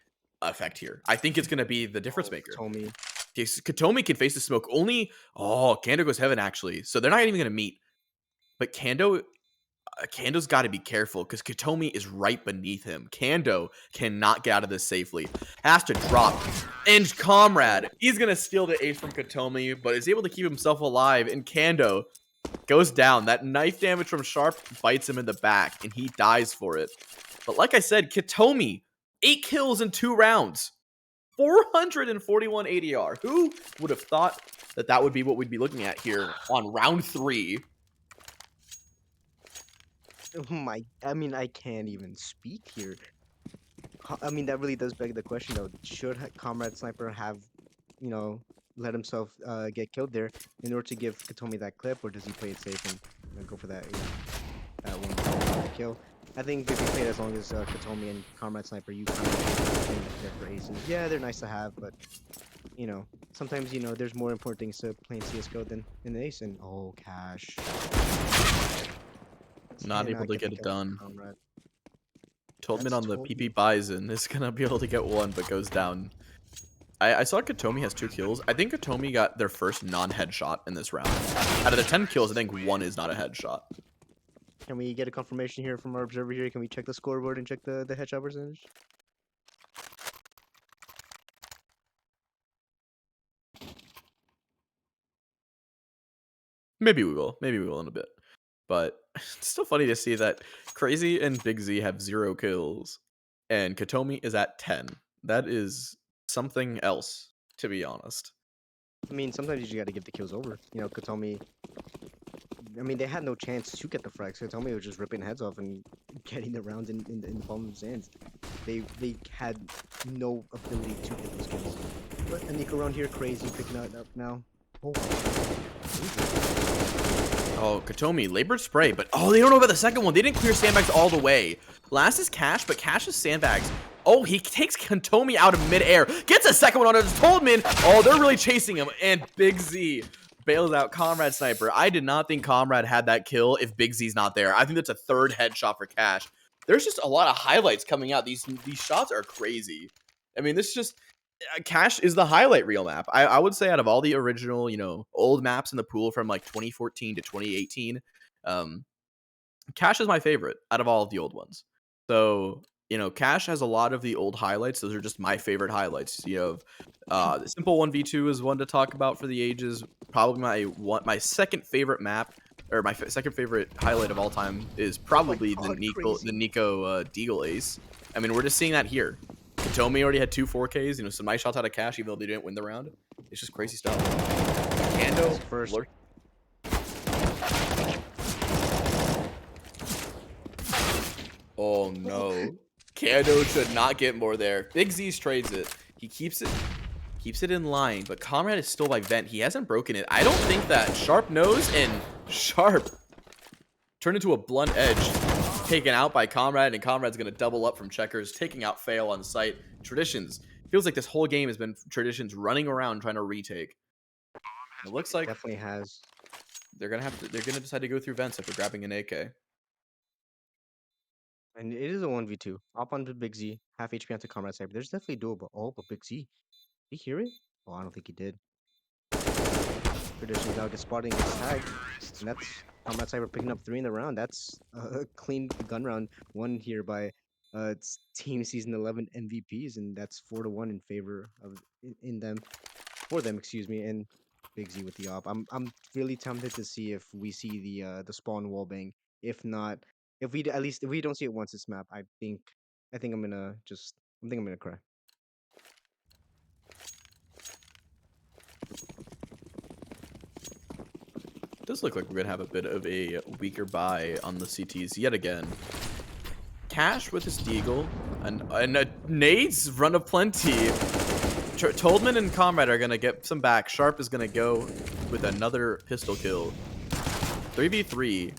effect here. I think it's going to be the difference Oh, maker. Katomi. Katomi can face the smoke only. Oh, Kando goes heaven actually, so they're not even going to meet. But Kando's got to be careful because Katomi is right beneath him. Kando cannot get out of this safely. Has to drop. And Comrade, he's going to steal the ace from Katomi, but is able to keep himself alive. And Kando goes down. That knife damage from Sharp bites him in the back, and he dies for it. But like I said, Katomi, 8 kills in 2 rounds. 441 ADR. Who would have thought that that would be what we'd be looking at here on round 3? Oh my, I mean, I can't even speak here. I mean, that really does beg the question, though. Should Comrade Sniper have, let himself get killed there in order to give Katomi that clip, or does he play it safe and go for that, that one kill? I think if you play it as long as Katomi and Comrade Sniper, you kind of get for aces. Yeah, they're nice to have, but sometimes there's more important things to playing CS:GO than an ace. And oh, Cash. Not able Cannot to get the get it kill on done. Comrade. Toltman That's on the totally. PP Bison is going to be able to get one, but goes down. I saw Katomi has 2 kills. I think Katomi got their first non-headshot in this round. Out of the 10 kills, I think 1 is not a headshot. Can we get a confirmation here from our observer here? Can we check the scoreboard and check the headshot percentage? Maybe we will. Maybe we will in a bit. But it's still funny to see that Crazy and Big Z have 0 kills, and Katomi is at 10. That is something else, to be honest. I mean, sometimes you just gotta give the kills over. Katomi. I mean, they had no chance to get the frags. Katomi was just ripping heads off and getting the rounds in the palm of his hands. They had no ability to get those kills. But a Nico around here, Crazy picking it up now. Oh, Oh, Katomi, labored spray, but oh, they don't know about the second one. They didn't clear sandbags all the way. Last is Cash, but Cash's sandbags. Oh, he takes Katomi out of midair. Gets a second one on his Toldman. Oh, they're really chasing him. And Big Z bails out Comrade Sniper. I did not think Comrade had that kill if Big Z's not there. I think that's a 3rd headshot for Cash. There's just a lot of highlights coming out. These shots are crazy. I mean, this is just... Cash is the highlight reel map. I would say out of all the original, old maps in the pool from like 2014 to 2018, Cash is my favorite out of all of the old ones. So, Cash has a lot of the old highlights. Those are just my favorite highlights. You have the simple 1v2 is one to talk about for the ages. Probably my second favorite map, or my second favorite highlight of all time is oh my probably the God, Crazy. Nico Deagle ace. I mean, we're just seeing that here. Katomi already had 2 4Ks, some nice shots out of Cash, even though they didn't win the round. It's just crazy stuff. Kando First. Oh no. Kando should not get more there. Big Z's trades it. He keeps it in line, but Comrade is still by vent. He hasn't broken it. I don't think that Sharp knows, and Sharp turned into a blunt edge. Taken out by Comrade, and Comrade's going to double up from checkers, taking out Fail on site. Traditions. Feels like this whole game has been Traditions running around trying to retake. It looks like Definitely has. they're going to decide to go through vents after grabbing an AK. And it is a 1v2. Up onto Big Z. Half HP onto Comrade Sniper. There's definitely doable. Oh, but Big Z. Did he hear it? Oh, I don't think he did. Traditions now gets spotted and gets tagged. And that's Combat Cyber picking up 3 in the round. That's a clean gun round won here by it's Team Season 11 MVPs, and that's 4-1 in favor of in them for them, excuse me. And Big Z with the op. I'm really tempted to see if we see the spawn wallbang. If not, if we at least if we don't see it once this map, I think I'm gonna cry. It does look like we're going to have a bit of a weaker buy on the CTs yet again. Cash with his deagle, and a nades run of plenty. Toldman and Comrade are gonna get some back. Sharp is gonna go with another pistol kill. 3v3.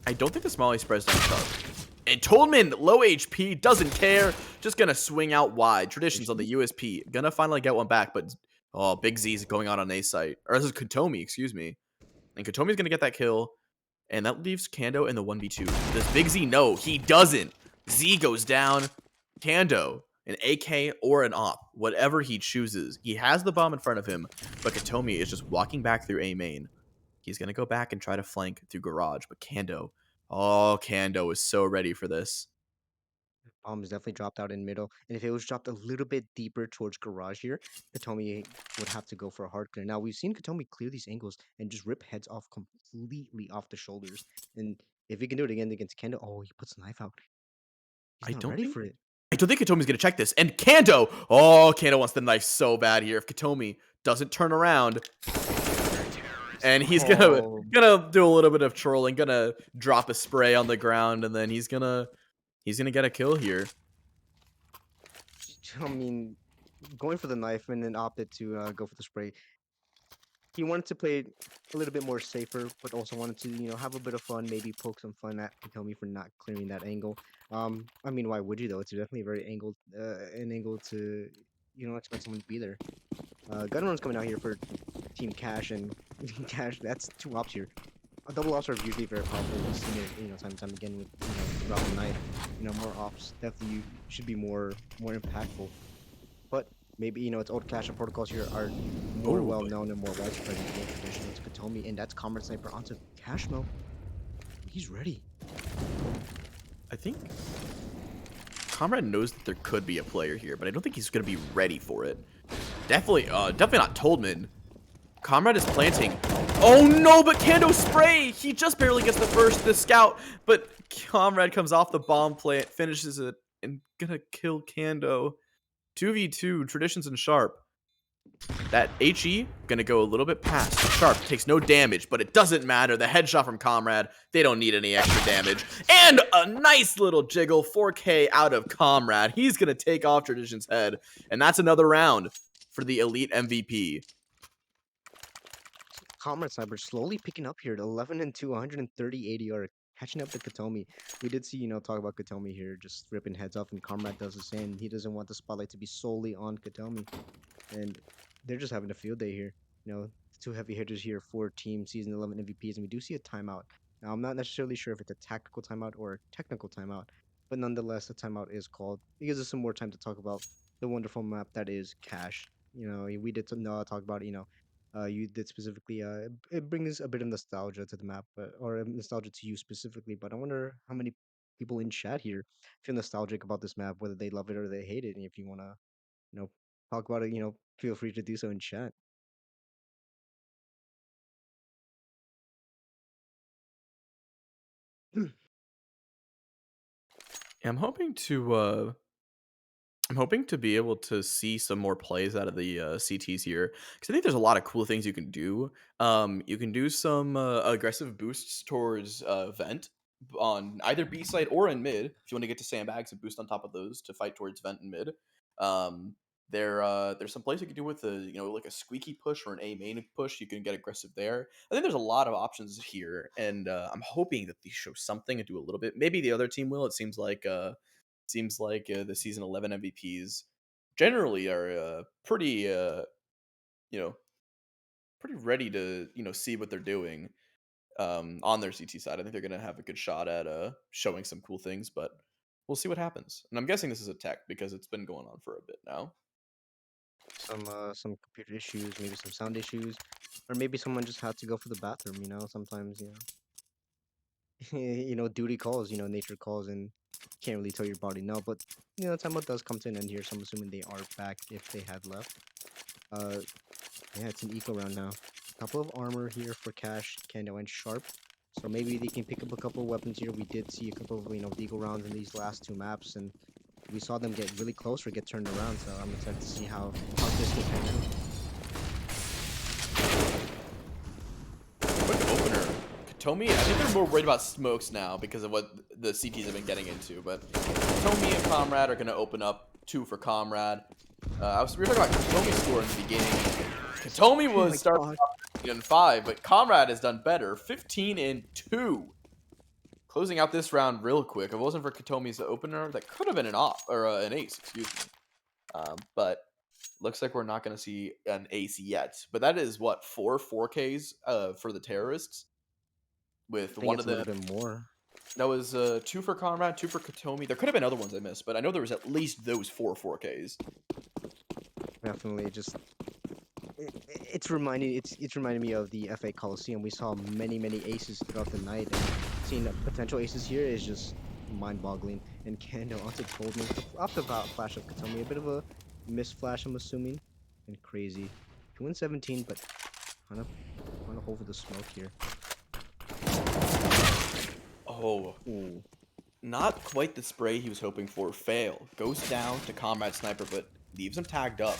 I don't think the Smalley spreads down Sharp. And Toldman, low HP, doesn't care. Just gonna swing out wide. Traditions on the USP. Gonna finally get one back, but oh, Big Z's going on A site. Or this is Kotomi, excuse me. And Kotomi's gonna get that kill. And that leaves Kando in the 1v2. Does Big Z know? He doesn't. Z goes down. Kando, an AK or an op, whatever he chooses. He has the bomb in front of him, but Kotomi is just walking back through A main. He's going to go back and try to flank through garage, but Kando, oh, Kando is so ready for this. Bomb is definitely dropped out in middle, and if it was dropped a little bit deeper towards garage here, Katomi would have to go for a hard clear. Now we've seen Katomi clear these angles and just rip heads off completely off the shoulders. And if he can do it again against Kendo, oh, he puts the knife out. He's I not don't ready think for it. I don't think Katomi's going to check this. And Kando, oh, Kando wants the knife so bad here. If Katomi doesn't turn around, and he's Oh, gonna do a little bit of trolling, gonna drop a spray on the ground, and then he's gonna get a kill here. I mean, going for the knife and then opted to go for the spray. He wanted to play a little bit more safer, but also wanted to, have a bit of fun, maybe poke some fun at Hitomi for not clearing that angle. I mean, why would you though? It's definitely a very angled, an angle to, you don't expect someone to be there. Gunrun's coming out here for Team Cash, and Cash, that's two ops here. Double ops are usually very powerful. We've seen it, time and time again with, throughout the night. More ops definitely should be more impactful. But maybe, it's old Clash and protocols here are more Oh, well but known and more widespread in the tradition. It's Katomi, and that's Comrade Sniper onto Cashmo. He's ready. I think Comrade knows that there could be a player here, but I don't think he's gonna be ready for it. Definitely not Toldman. Comrade is planting. Oh no, but Kando spray! He just barely gets the scout, but Comrade comes off the bomb plant, finishes it, and gonna kill Kando. 2v2, Traditions and Sharp. That HE gonna go a little bit past. Sharp takes no damage, but it doesn't matter. The headshot from Comrade, they don't need any extra damage. And a nice little jiggle, 4K out of Comrade. He's gonna take off Tradition's head, and that's another round for the Elite MVP. Comrade Sniper slowly picking up here at 11 and 2, 130 ADR, catching up to Katomi. We did see, talk about Katomi here, just ripping heads off, and Comrade does the same. He doesn't want the spotlight to be solely on Katomi. And they're just having a field day here. Two heavy hitters here for Team Season 11 MVPs, and we do see a timeout. Now, I'm not necessarily sure if it's a tactical timeout or a technical timeout, but nonetheless, the timeout is called. It gives us some more time to talk about the wonderful map that is Cash. We did talk about you did specifically. It brings a bit of nostalgia to the map, or nostalgia to you specifically. But I wonder how many people in chat here feel nostalgic about this map, whether they love it or they hate it. And if you wanna, you know, talk about it, feel free to do so in chat. I'm hoping to be able to see some more plays out of the CTs here because I think there's a lot of cool things you can do. You can do some aggressive boosts towards vent on either B side or in mid if you want to get to sandbags and boost on top of those to fight towards vent and mid. Um, there's some plays you can do with a like a squeaky push or an A main push. You can get aggressive there. I think there's a lot of options here, and I'm hoping that these show something and do a little bit. Maybe the other team will. It seems like the season 11 MVPs generally are pretty you know pretty ready to see what they're doing on their CT side. I think they're going to have a good shot at showing some cool things, but we'll see what happens. And I'm guessing this is a tech because it's been going on for a bit now. Some computer issues, maybe some sound issues, or maybe someone just had to go for the bathroom. Sometimes duty calls, nature calls, and can't really tell your body no. But timeout does come to an end here, so I'm assuming they are back if they had left. Uh, yeah, it's an eco round now. Couple of armor here for Cash, Kendo, and Sharp. So maybe they can pick up a couple of weapons here. We did see a couple of deagle rounds in these last two maps, and we saw them get really close or get turned around. So I'm excited to see how this will pan out. Quick opener. Katomi, I think they're more worried about smokes now because of what the CTs have been getting into. But Katomi and Comrade are going to open up 2 for Comrade. We were talking about Katomi's score in the beginning. Katomi Oh was my starting god. off 15-5, but Comrade has done better, 15-2. Closing out this round real quick. If it wasn't for Katomi's opener, that could have been an off or an ace, excuse me. But looks like we're not going to see an ace yet. But that is what 4Ks for the terrorists. I With think one it's of a little the bit more. that was 2 for Conrad, 2 for Katomi. There could have been other ones I missed, but I know there was at least those 4Ks. Definitely just it's reminding me of the FA Coliseum. We saw many aces throughout the night, and seeing potential aces here is just mind-boggling. And Kando onto Goldman off the flash of Katomi, a bit of a miss flash, I'm assuming, and crazy. 2-17, but trying to hold for the smoke here. Oh, Ooh, not quite the spray he was hoping for. Fail. Goes down to Comrade Sniper, but leaves him tagged up.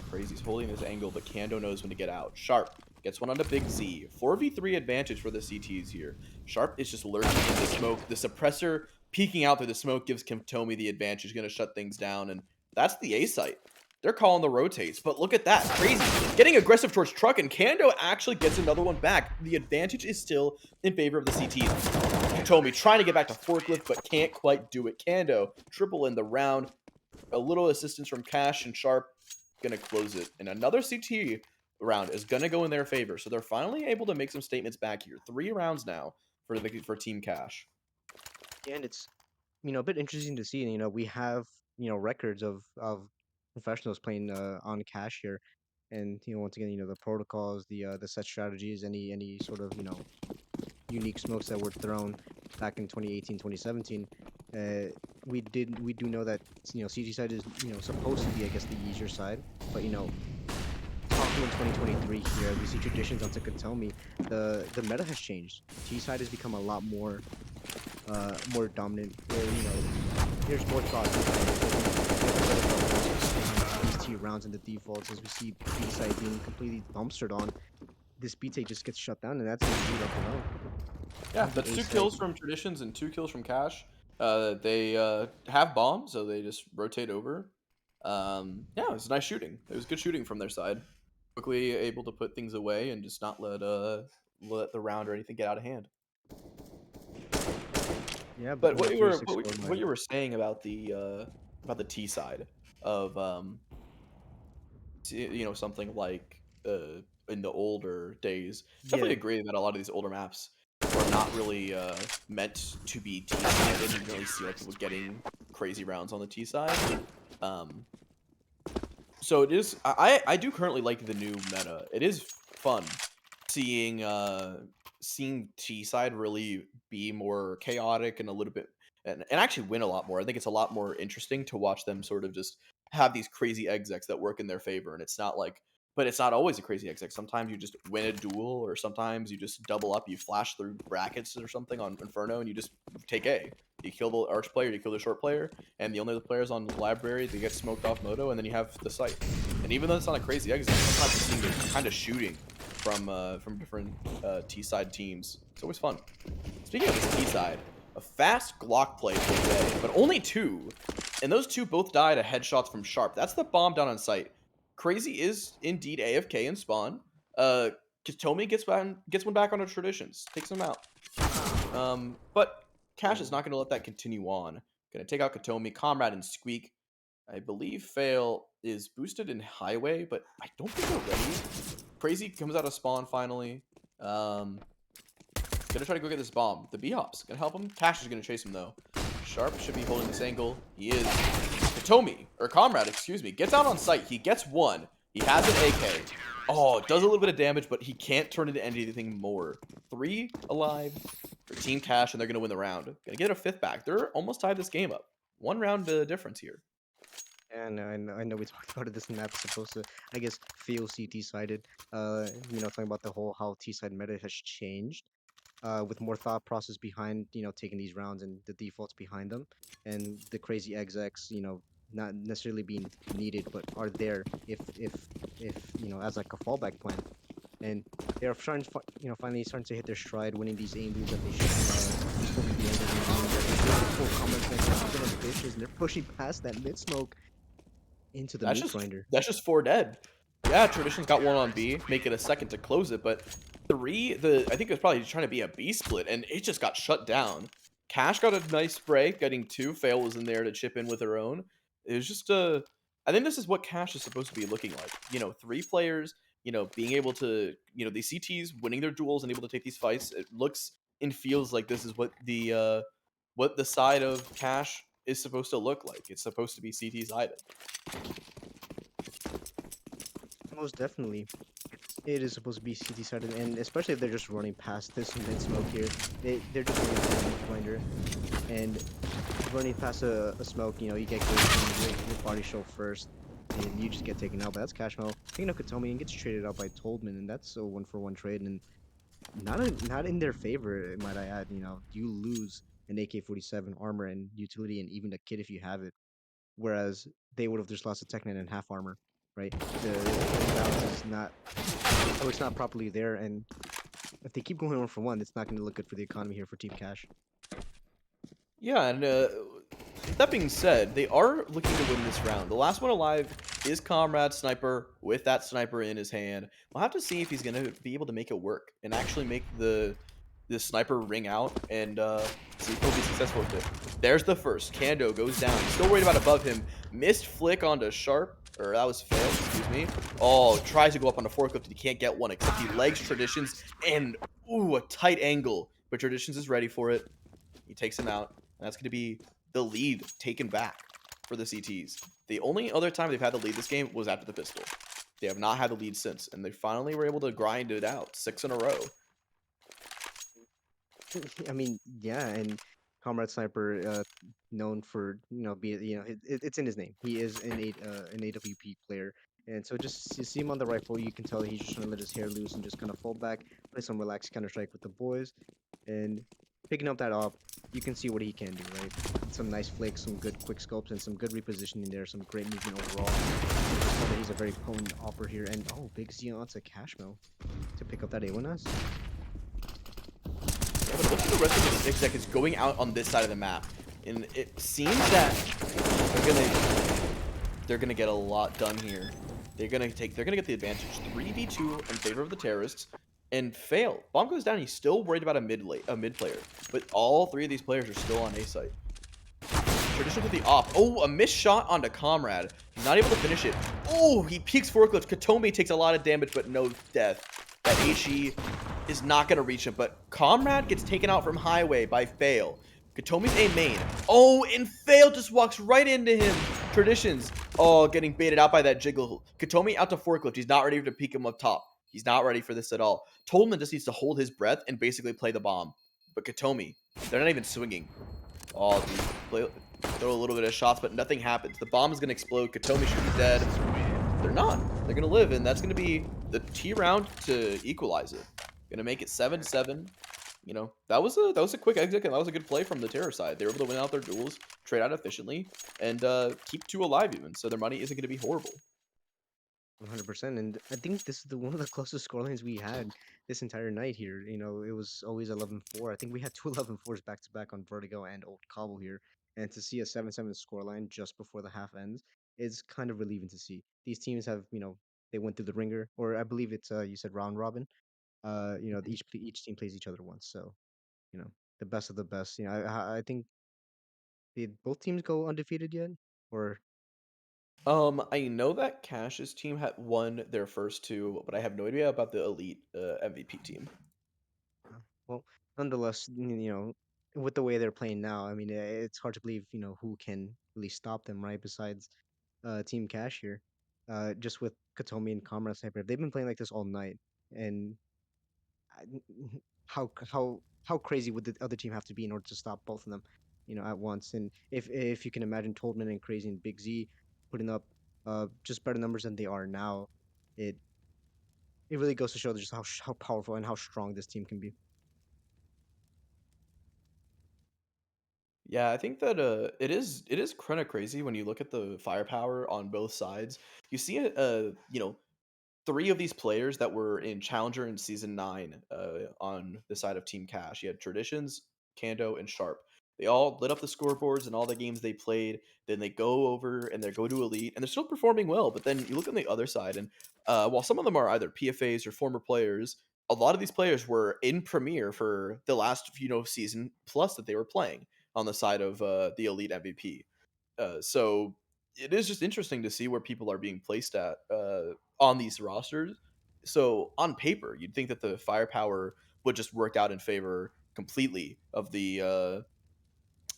Crazy. He's holding his angle, but Kando knows when to get out. Sharp gets one onto Big Z. 4v3 advantage for the CTs here. Sharp is just lurking in the smoke. The suppressor peeking out through the smoke gives Tomy the advantage. He's going to shut things down, and that's the A site. They're calling the rotates, but look at that. Crazy. Getting aggressive towards Truck, and Kando actually gets another one back. The advantage is still in favor of the CTs. Tomy trying to get back to Forklift, but can't quite do it. Kando triple in the round. A little assistance from Cash and Sharp going to close it. And another CT round is going to go in their favor. So they're finally able to make some statements back here. 3 rounds now for Team Cash. yeah, and it's a bit interesting to see. We have records of professionals playing on cash here, and once again, the protocols, the set strategies, any sort of unique smokes that were thrown back in 2018, 2017. uh we do know that CG side is supposed to be, I guess, the easier side, but talking in 2023 here, as we see traditions onto Katomi, the meta has changed. T side has become a lot more dominant, where there's more thought behind these T rounds and the defaults, as we see B side being completely dumpstered on. This B take just gets shut down, and that's the speed of the round. Yeah, The that's A 2 side, kills from Traditions and 2 kills from Cash. They have bombs, so they just rotate over. Yeah, it was nice shooting. It was good shooting from their side. Quickly able to put things away and just not let the round or anything get out of hand. yeah, but But what you here's were six what, gold what line. you were saying about the T side of something like in the older days, definitely Yeah, agree that a lot of these older maps were not really meant to be T side. I didn't really see like people getting crazy rounds on the T side. Um, so it is. I do currently like the new meta. It is fun seeing seeing T side really be more chaotic and a little bit and actually win a lot more. I think it's a lot more interesting to watch them sort of just have these crazy execs that work in their favor. And it's not like but it's not always a crazy exec. Sometimes you just win a duel, or sometimes you just double up, you flash through brackets or something on Inferno, and you just take A. You kill the arch player, you kill the short player, and the only other players on the library, they get smoked off Moto, and then you have the site. And even though it's not a crazy exit, sometimes you see the kind of shooting from different T side teams. It's always fun. Speaking of this T side, a fast Glock play today, but only 2, and those 2 both died to headshots from Sharp. That's the bomb down on site. Crazy is indeed AFK in spawn. Katomi gets one back on the Traditions, takes him out. But Cash is oh, not going to let that continue on. Going to take out Katomi, Comrade, and Squeak. I believe Fail is boosted in Highway, but I don't think they're ready. Crazy comes out of spawn finally. Gonna try to go get this bomb. The B-Hop's gonna help him. Cash is gonna chase him though. Sharp should be holding this angle. He is. Katomi, or Comrade, excuse me, gets out on site. He gets one. He has an AK. Oh, it does a little bit of damage, but he can't turn into anything more. 3 alive for Team Cash, and they're gonna win the round. Gonna get a 5th back. They're almost tied this game up. 1 round difference here. and I know we talked about it. This map is supposed to, I guess, feel CT sided. Talking about the whole how T side meta has changed, with more thought process behind taking these rounds and the defaults behind them, and the crazy execs not necessarily being needed, but are there if as like a fallback plan. and they're trying to finally starting to hit their stride, winning these aim leads that they shouldn't be able to win. They're able to pull combat sniper out of bitches, and they're pushing past that mid smoke into the That's meat just grinder. that's just 4 dead. Yeah, Tradition's got 1 on B, make it a second to close it, but 3, I think it was probably trying to be a B split, and it just got shut down. Cash got a nice spray, getting 2. Fail was in there to chip in with her own. It was just I think this is what Cash is supposed to be looking like. 3 players, being able to, these CTs winning their duels and able to take these fights. It looks and feels like this is what the side of Cash is supposed to look like. It's supposed to be CT sided. Most definitely. It is supposed to be CT sided, and especially if they're just running past this mid smoke here. They're just running through the meat grinder and running past a smoke. You get ghosted, your body show first, and you just get taken out. But that's Cashmo picking up Katomi and gets traded out by Toldman, and that's a 1-for-1 trade, and not in their favor, might I add. You lose an AK-47 armor and utility, and even a kit if you have it. Whereas they would have just lost a Technet and half armor, right? The imbalance is not, or it's not properly there, and if they keep going 1-for-1, it's not going to look good for the economy here for Team Cash. Yeah, and that being said, they are looking to win this round. The last one alive is Comrade Sniper with that sniper in his hand. We'll have to see if he's going to be able to make it work and actually make the sniper ring out and see if he'll be successful with it. There's the first. Kando goes down. Still worried about above him. Missed flick onto Sharp. Or that was failed, excuse me. Oh, tries to go up on the forklift. He can't get one, except he legs Traditions and, ooh, a tight angle. But Traditions is ready for it. He takes him out. And that's going to be the lead taken back for the CTs. The only other time they've had the lead this game was after the pistol. They have not had the lead since, and they finally were able to grind it out 6 in a row. I mean, yeah, and Comrade Sniper, known for be it's in his name. He is an AWP player, and so just you see him on the rifle, you can tell he's just trying to let his hair loose and just kind of fall back, play some relaxed Counter Strike with the boys, and picking up that op, you can see what he can do, right? Some nice flicks, some good quick scopes, and some good repositioning there, some great movement overall. You can just tell that he's a very potent opper here, and oh, big Z onto Cashmo to pick up that A1S. Yeah, but look at the rest of the exec is going out on this side of the map. And it seems that they're gonna get a lot done here. They're gonna get the advantage. 3v2 in favor of the terrorists and fail. Bomb goes down, he's still worried about a mid player. But all 3 of these players are still on A site. Tradition with the op. Oh, a missed shot onto Comrade. Not able to finish it. Oh, he peeks forklift. Katomi takes a lot of damage, but no death. That HE is not going to reach him, but Comrade gets taken out from Highway by Fail. Katomi's a main. Oh, and Fail just walks right into him. Traditions. Oh, getting baited out by that jiggle. Katomi out to forklift. He's not ready to peek him up top. He's not ready for this at all. Tolman just needs to hold his breath and basically play the bomb. But Katomi, they're not even swinging. Oh, dude. Throw a little bit of shots, but nothing happens. The bomb is going to explode. Katomi should be dead. They're not. They're going to live, and that's going to be the T round to equalize it. Going to make it 7-7. That was a quick exit, and that was a good play from the terror side. They were able to win out their duels, trade out efficiently, and keep 2 alive even, so their money isn't going to be horrible. 100%. And I think this is one of the closest scorelines we had this entire night here. It was always 11-4. I think we had two 11-4s back to back on Vertigo and Old Cobble here. And to see a 7-7 scoreline just before the half ends is kind of relieving to see. These teams have, they went through the ringer, or I believe it's, you said round robin. Each team plays each other once. So, you know, the best of the best. I think, did both teams go undefeated yet? Or I know that Cash's team had won their first 2, but I have no idea about the elite MVP team. Well, nonetheless, with the way they're playing now, I mean, it's hard to believe, who can really stop them, right? Besides Team Cash here, just with Katomi and Comrade Sniper, they've been playing like this all night, and how crazy would the other team have to be in order to stop both of them, at once? And if you can imagine Toldman and Crazy and Big Z putting up just better numbers than they are now, it it really goes to show just how powerful and how strong this team can be. Yeah, I think that it is kind of crazy when you look at the firepower on both sides. You see it, 3 of these players that were in Challenger in Season 9, on the side of Team Cash. You had Traditions, Kando, and Sharp. They all lit up the scoreboards in all the games they played. Then they go over and they go to Elite, and they're still performing well. But then you look on the other side, and while some of them are either PFAs or former players, a lot of these players were in Premier for the last season plus that they were playing on the side of the Elite MVP. So it is just interesting to see where people are being placed at on these rosters. So on paper, you'd think that the firepower would just work out in favor completely of the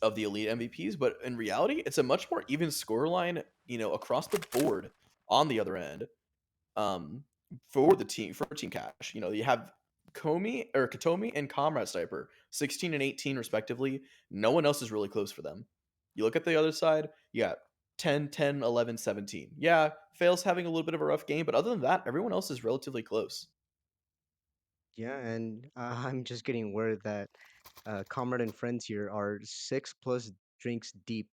elite MVPs, but in reality, it's a much more even scoreline, across the board on the other end. Um, for Team Cash, you have Katomi and Comrade Sniper, 16 and 18 respectively. No one else is really close for them. You look at the other side, you got 10, 10, 11, 17. Yeah, Fail's having a little bit of a rough game, but other than that, everyone else is relatively close. Yeah, and I'm just getting word that Comrade and friends here are 6+ drinks deep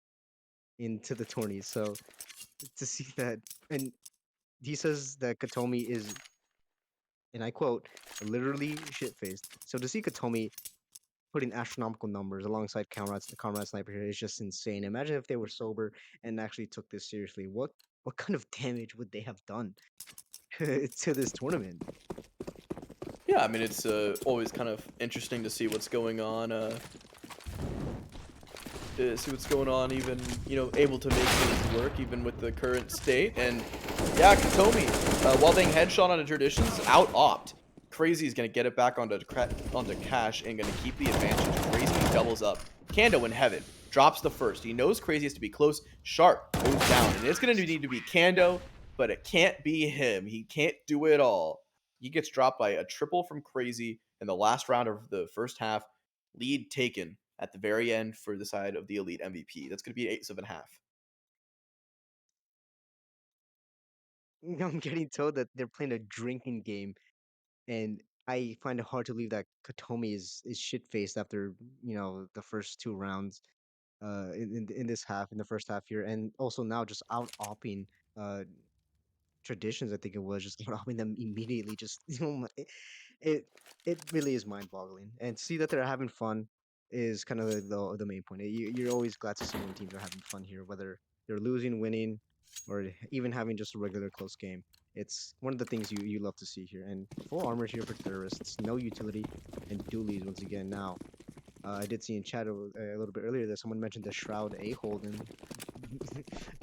into the tourney. So to see that, and he says that Katomi is, and I quote, literally shit faced. So to see Katomi putting astronomical numbers alongside Comrade Sniper here is just insane. Imagine if they were sober and actually took this seriously. What kind of damage would they have done to this tournament? Yeah, I mean it's always kind of interesting to see what's going on. See what's going on, even able to make things work even with the current state. And yeah, Katomi, while being headshot on a Traditions, out opt. Crazy is gonna get it back onto Cash and gonna keep the advantage. Crazy doubles up. Kando in heaven drops the first. He knows Crazy has to be close. Sharp goes down, and it's gonna need to be Kando, but it can't be him. He can't do it all. He gets dropped by a triple from Crazy in the last round of the first half. Lead taken at the very end for the side of the elite MVP. That's going to be 8-7.5. I'm getting told that they're playing a drinking game, and I find it hard to believe that Katomi is shit faced after the first 2 rounds in this half in the first half here, and also now just out opping uh Traditions. I think it was just robbing them immediately. Just it it really is mind boggling, and to see that they're having fun is kind of the main point. You're always glad to see when teams are having fun here, whether they're losing, winning, or even having just a regular close game. It's one of the things you love to see here. And full armor here for terrorists, no utility, and dualies once again. Now, I did see in chat a little bit earlier that someone mentioned the Shroud A-hold, and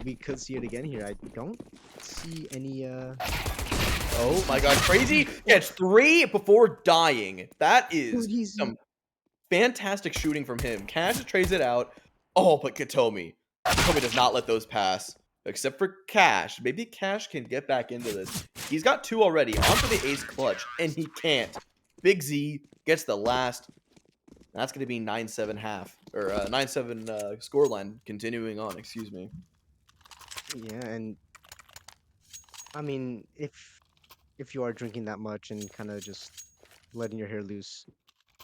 we could see it again here. I don't see any Oh my god, Crazy oh, gets 3 before dying. That dude, is he's some fantastic shooting from him. Cash trades it out. Oh, but Katomi. Katomi does not let those pass. Except for Cash. Maybe Cash can get back into this. He's got 2 already. Onto the ace clutch. And he can't. Big Z gets the last. That's going to be 9-7 half. Or 9-7 scoreline continuing on. Excuse me. yeah, and I mean if you are drinking that much and kind of just letting your hair loose,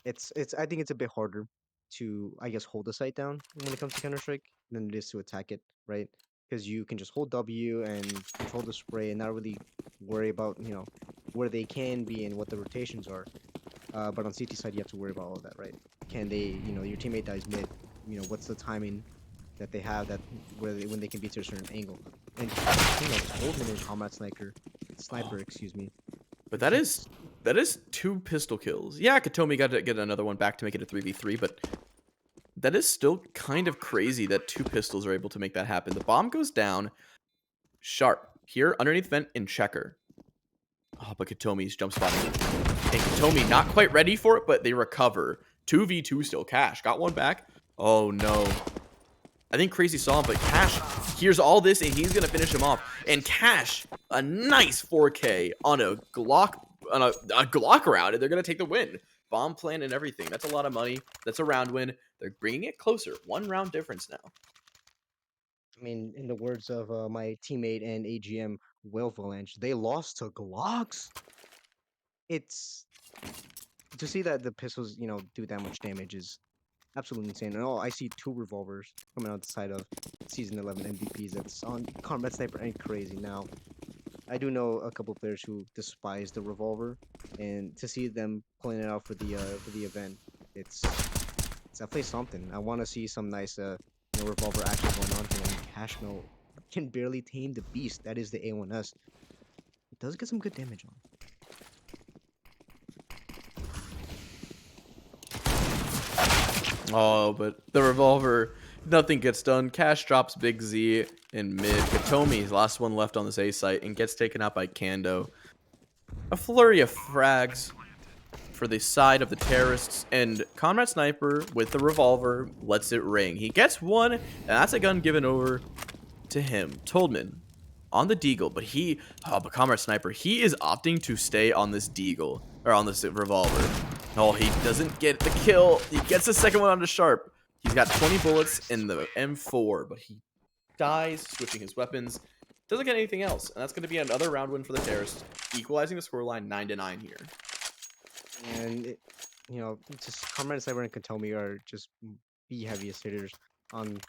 it's I think it's a bit harder to I guess hold the site down when it comes to Counter Strike than it is to attack it, right? Because you can just hold W and control the spray and not really worry about where they can be and what the rotations are. But on CT side, you have to worry about all of that, right? Can they, your teammate dies mid, what's the timing that they have that when they can be to a certain angle? And seeing a 12-minute combat sniper, excuse me, But gets that is 2 pistol kills. Yeah, Katomi got to get another one back to make it a 3v3, but that is still kind of crazy that 2 pistols are able to make that happen. The bomb goes down. Sharp. Here, underneath vent in checker. Oh, but Katomi's jump spotting. And Katomi not quite ready for it, but they recover. 2v2 still. Cash got one back. Oh, no. I think Crazy saw him, but Cash hears all this, and he's going to finish him off. And Cash, a nice 4K on a Glock round, and they're going to take the win. Bomb plan and everything. That's a lot of money. That's a round win. They're bringing it closer. 1 round difference now. I mean, in the words of my teammate and AGM, Will Valanche, they lost to Glocks. It's to see that the pistols, do that much damage is absolutely insane. And I see 2 revolvers coming out the side of Season 11 MVPs. That's on Combat Sniper and Crazy now. I do know a couple players who despise the revolver, and to see them pulling it out for the event, it's definitely something. I want to see some nice revolver action going on here. And Cashmill can barely tame the beast that is the A1S. It does get some good damage on. Oh, but the revolver, nothing gets done. Cash drops Big Z in mid. Katomi's last one left on this A site and gets taken out by Kando. A flurry of frags for the side of the terrorists, and Comrade Sniper with the revolver lets it ring. He gets one, and that's a gun given over to him. Toldman on the Deagle, but Comrade Sniper, he is opting to stay on this Deagle, or on this revolver. Oh, he doesn't get the kill. He gets the second one onto Sharp. He's got 20 bullets in the M4, but he dies, switching his weapons. Doesn't get anything else, and that's going to be another round win for the terrorists, equalizing the scoreline 9-9 here. And just Comrade Cyber and Katomi are just the heaviest hitters on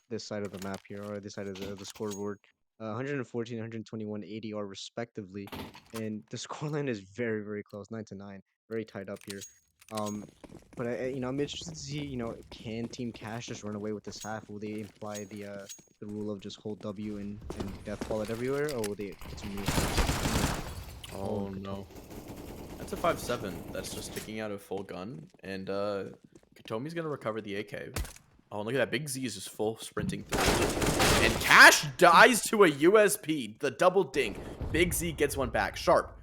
this side of the map here, or this side of the scoreboard. 114, 121 ADR respectively, and the scoreline is very very close, 9-9, very tied up here. But I'm interested to see, can Team Cash just run away with this half? Will they imply the rule of just hold W and death ball it everywhere, or will they continue? Oh, no. That's a 5-7 that's just sticking out of full gun, and Katomi's going to recover the AK. Oh, and look at that. Big Z is just full sprinting through. And Cash dies to a USP. The double dink. Big Z gets one back. Sharp.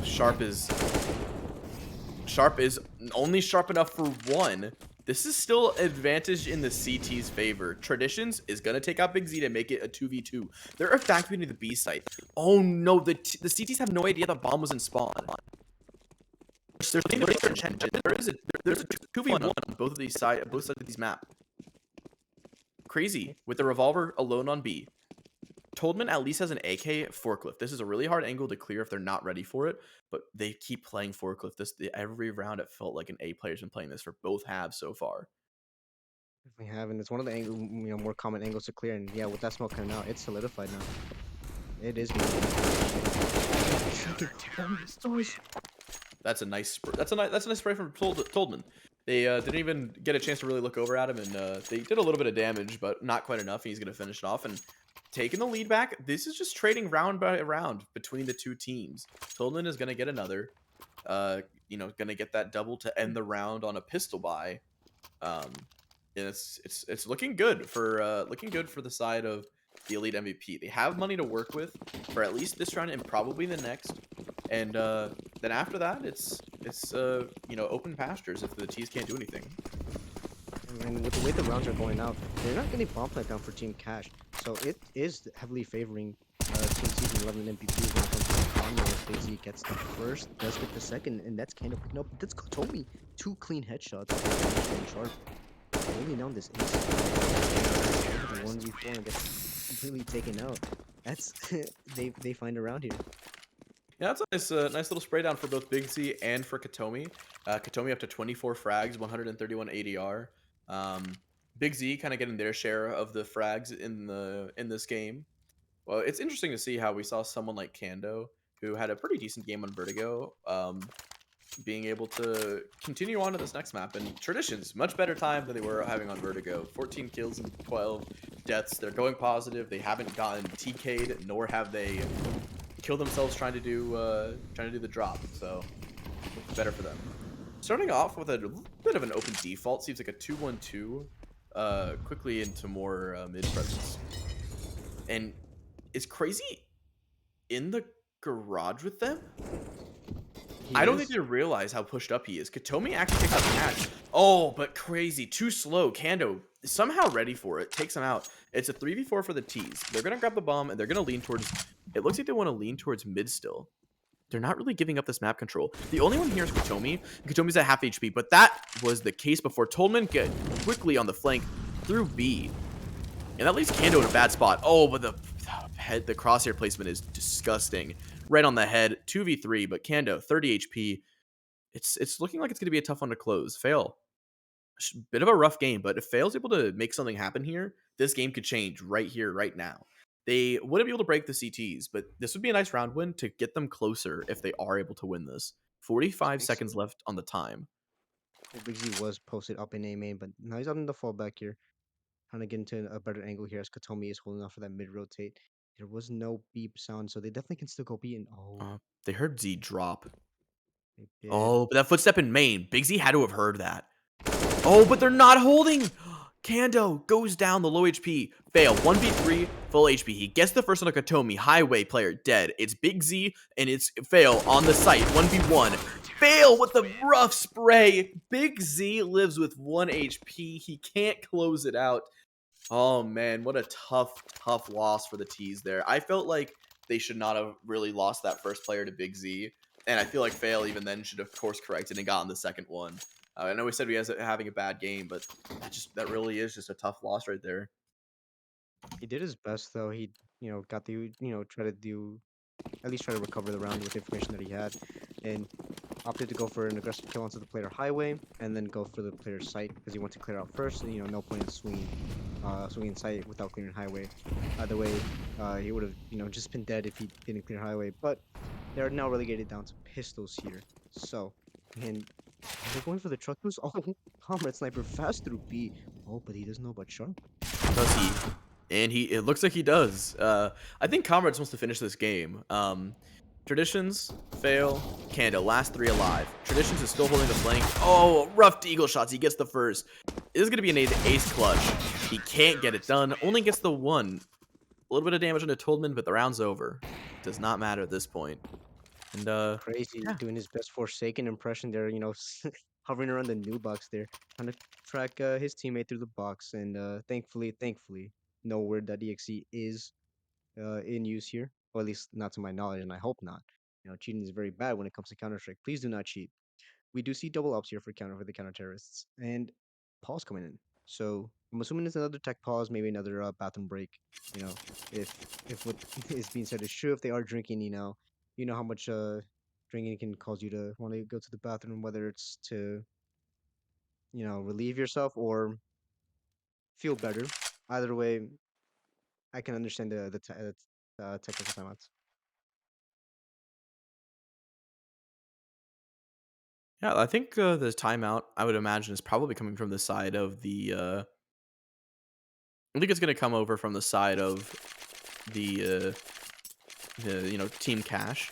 Sharp is only sharp enough for one. This is still advantage in the CT's favor. Traditions is going to take out Big Z to make it a 2v2. They're evacuating the B site. Oh, no. The CTs have no idea the bomb was in spawn. There's a 2v1 on both sides of these map. Crazy. With the revolver alone on B. Toldman at least has an AK forklift. This is a really hard angle to clear if they're not ready for it, but they keep playing forklift. Every round it felt like an A player's been playing this for both halves so far. We have, and it's one of the more common angles to clear. And yeah, with that smoke coming out, it's solidified now. It is. That's a nice spray from Toldman. They didn't even get a chance to really look over at him, and they did a little bit of damage, but not quite enough. He's going to finish it off and taking the lead back. This is just trading round by round between the two teams. Toldman is going to get another, going to get that double to end the round on a pistol buy. And it's looking good for the side of the Elite MVP. They have money to work with for at least this round and probably the next. And then after that, it's open pastures if the T's can't do anything. And with the way the rounds are going out, they're not getting bomb plant down for Team Cash, so it is heavily favoring Team Season 11 MVP when it comes to the combo. If Big Z gets the first, does get the second, and that's kind of picking up. That's Kotomi. 2 clean headshots. Sharp. Holding down this ace. The 1v4 and gets completely taken out. That's they find around here. Yeah, that's a nice little spray down for both Big Z and for Katomi. Katomi up to 24 frags, 131 ADR. Big Z kind of getting their share of the frags in this game. Well, it's interesting to see how we saw someone like Kando, who had a pretty decent game on Vertigo, being able to continue on to this next map. And Traditions, much better time than they were having on Vertigo. 14 kills and 12 deaths. They're going positive. They haven't gotten TK'd, nor have they killed themselves trying to do the drop. So better for them. Starting off with a bit of an open default, seems like a 2-1-2, quickly into more mid presence. And it's crazy in the garage with them. I don't think they realize how pushed up he is. Katomi actually takes out the match. Oh, but crazy. Too slow. Kando is somehow ready for it. Takes him out. It's a 3v4 for the T's. They're going to grab the bomb, and they're going to lean towards... It looks like they want to lean towards mid still. They're not really giving up this map control. The only one here is Katomi. Katomi's at half HP, but that was the case before. Toldman get quickly on the flank through B. And that leaves Kando in a bad spot. Oh, but the crosshair placement is disgusting. Right on the head, 2v3, but Kando, 30 HP. It's looking like it's going to be a tough one to close. Fail. Bit of a rough game, but if Fail's able to make something happen here, this game could change right here, right now. they wouldn't be able to break the CTs, but this would be a nice round win to get them closer if they are able to win this. 45 Big Z, seconds left on the time. well, Big Z was posted up in A main, but now he's out in the fallback here. Trying to get into a better angle here as Katomi is holding off for that mid rotate. There was no beep sound, so they definitely can still go B. And oh, They heard Z drop. they did. Oh, but that footstep in main. Big Z had to have heard that. Oh, but they're not holding. Kando goes down the low HP. Fail. 1v3, full HP. He gets the first on a Katomi. Highway player dead. It's Big Z and it's Fail on the site. 1v1. Fail with the rough spray. Big Z lives with 1 HP. He can't close it out. Oh man, what a tough loss for the T's there. I felt like they should not have really lost that first player to Big Z. And I feel like Fail even then should have course corrected and gotten the second one. I know we said he was having a bad game, but that really is just a tough loss right there. He did his best though. He, got the, try to do at least try to recover the round with the information that he had, and opted to go for an aggressive kill onto the player highway, and then go for the player's site because he wanted to clear out first. And, no point in swinging site without clearing highway. Either way, he would have, just been dead if he didn't clear highway. But they're now relegated down to pistols here. So, and they're going for the truck boost. Oh, Comrade Sniper fast through B. Oh, but he doesn't know about Sharp. Does he? And it looks like he does. I think Comrades wants to finish this game. Traditions, Fail, Kanda, last 3 alive. Traditions is still holding the flank. Oh, rough eagle shots. He gets the first. This is going to be an ace clutch. He can't get it done. Only gets the 1. A little bit of damage on the Toldman, but the round's over. Does not matter at this point. And Crazy yeah. doing his best Forsaken impression there, hovering around the new box there, trying to track his teammate through the box. And thankfully, no word.exe is in use here, or at least not to my knowledge, and I hope not. Cheating is very bad when it comes to Counter Strike. Please do not cheat. We do see double ups here for the counter terrorists, and pause coming in. So I'm assuming it's another tech pause, maybe another bathroom break. You know, if what is being said is true, if they are drinking, you know how much drinking can cause you to want to go to the bathroom, whether it's to relieve yourself or feel better. Either way, I can understand the technical timeouts. Yeah, I think the timeout, I would imagine, is probably coming from the side of the. I think it's going to come over from the side of the Team Cash.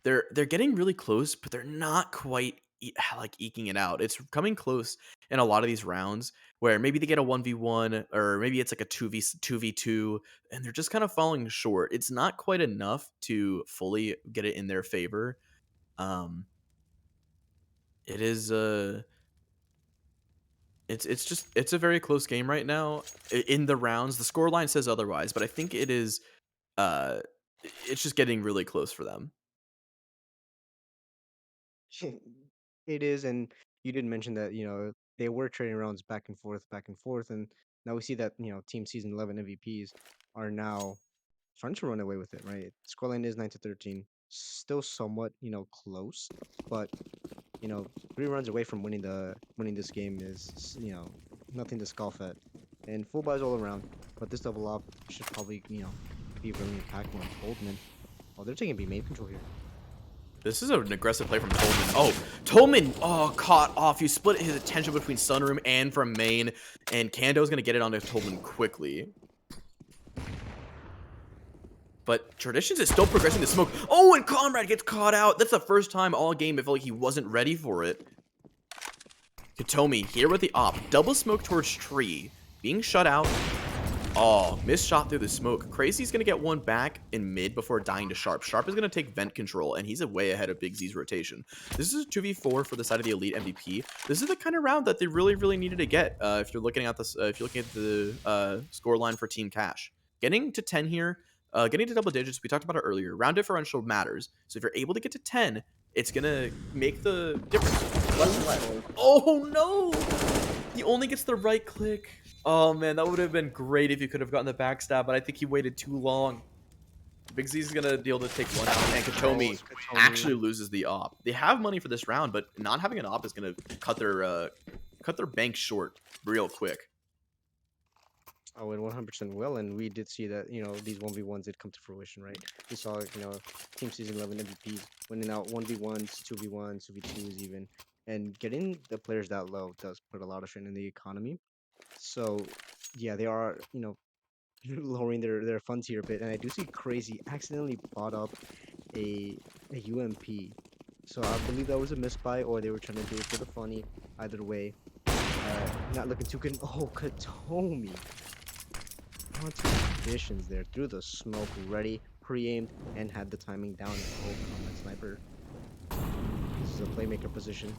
They're getting really close, but they're not quite like eking it out. It's coming close in a lot of these rounds where maybe they get a 1v1 or maybe it's like a 2v2 and they're just kind of falling short. It's not quite enough to fully get it in their favor. Um it is it's a very close game right now in the rounds. The score line says otherwise, but I think it is uh it's just getting really close for them. It is, and you did mention that they were trading rounds back and forth, and now we see that Team Season 11 MVPs are now trying to run away with it. Right, scoreline is 9-13, still somewhat close, but 3 runs away from winning this game is nothing to scoff at, and full buys all around. But this double up should probably be really impactful on Goldman. Oh, they're taking B main control here. This is an aggressive play from Tolman. Oh, Tolman, caught off. He split his attention between Sunroom and from main, and Kando's going to get it onto Tolman quickly. But Traditions is still progressing the smoke. Oh, and Comrade gets caught out. That's the first time all game it felt like he wasn't ready for it. Katomi here with the op. Double smoke towards tree. Being shut out. Oh, missed shot through the smoke. Crazy's going to get one back in mid before dying to Sharp. Sharp is going to take vent control, and he's way ahead of Big Z's rotation. This is a 2v4 for the side of the Elite MVP. This is the kind of round that they really needed to get if you're looking at this. If you're looking at the score line for Team Cash. Getting to 10 here, getting to double digits, we talked about it earlier. Round differential matters. So if you're able to get to 10, it's going to make the difference. Less and less. Oh, no! He only gets the right click. Oh, man, that would have been great if he could have gotten the backstab, but I think he waited too long. Big Z is going to be able to take one out, and Katomi actually loses the op. They have money for this round, but not having an op is going to cut their bank short real quick. Oh, it 100% will, and we did see that, these 1v1s did come to fruition, right? We saw, Team Season 11 MVPs winning out 1v1s, 2v1s, 2v2s even, and getting the players that low does put a lot of strain in the economy. So, yeah, they are, lowering their funds here a bit, and I do see Crazy accidentally bought up a UMP. So I believe that was a misbuy, or they were trying to do it for the funny. Either way, not looking too good. Oh, Katomi onto conditions there through the smoke, ready, pre-aimed, and had the timing down. And oh, combat sniper uses a playmaker position.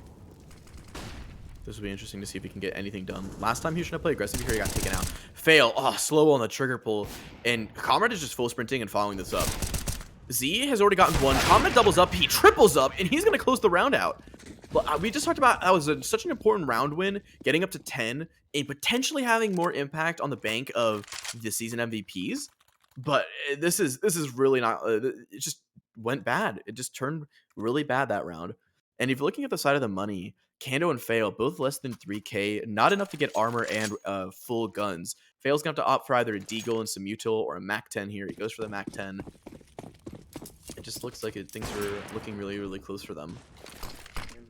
This will be interesting to see if he can get anything done. Last time he was trying to play aggressive here, he got taken out. Fail. Oh, slow on the trigger pull. And Comrade is just full sprinting and following this up. Z has already gotten one. Comrade doubles up. He triples up, and he's going to close the round out. But we just talked about that was such an important round win, getting up to 10 and potentially having more impact on the bank of the season MVPs. But this is really not. It just went bad. It just turned really bad that round. And if you're looking at the side of the money, Kando and Fail both less than 3K, not enough to get armor and full guns. Fail's gonna have to opt for either a Deagle and some Mutil or a Mac 10 here. He goes for the Mac 10. It just looks like things are looking really, really close for them.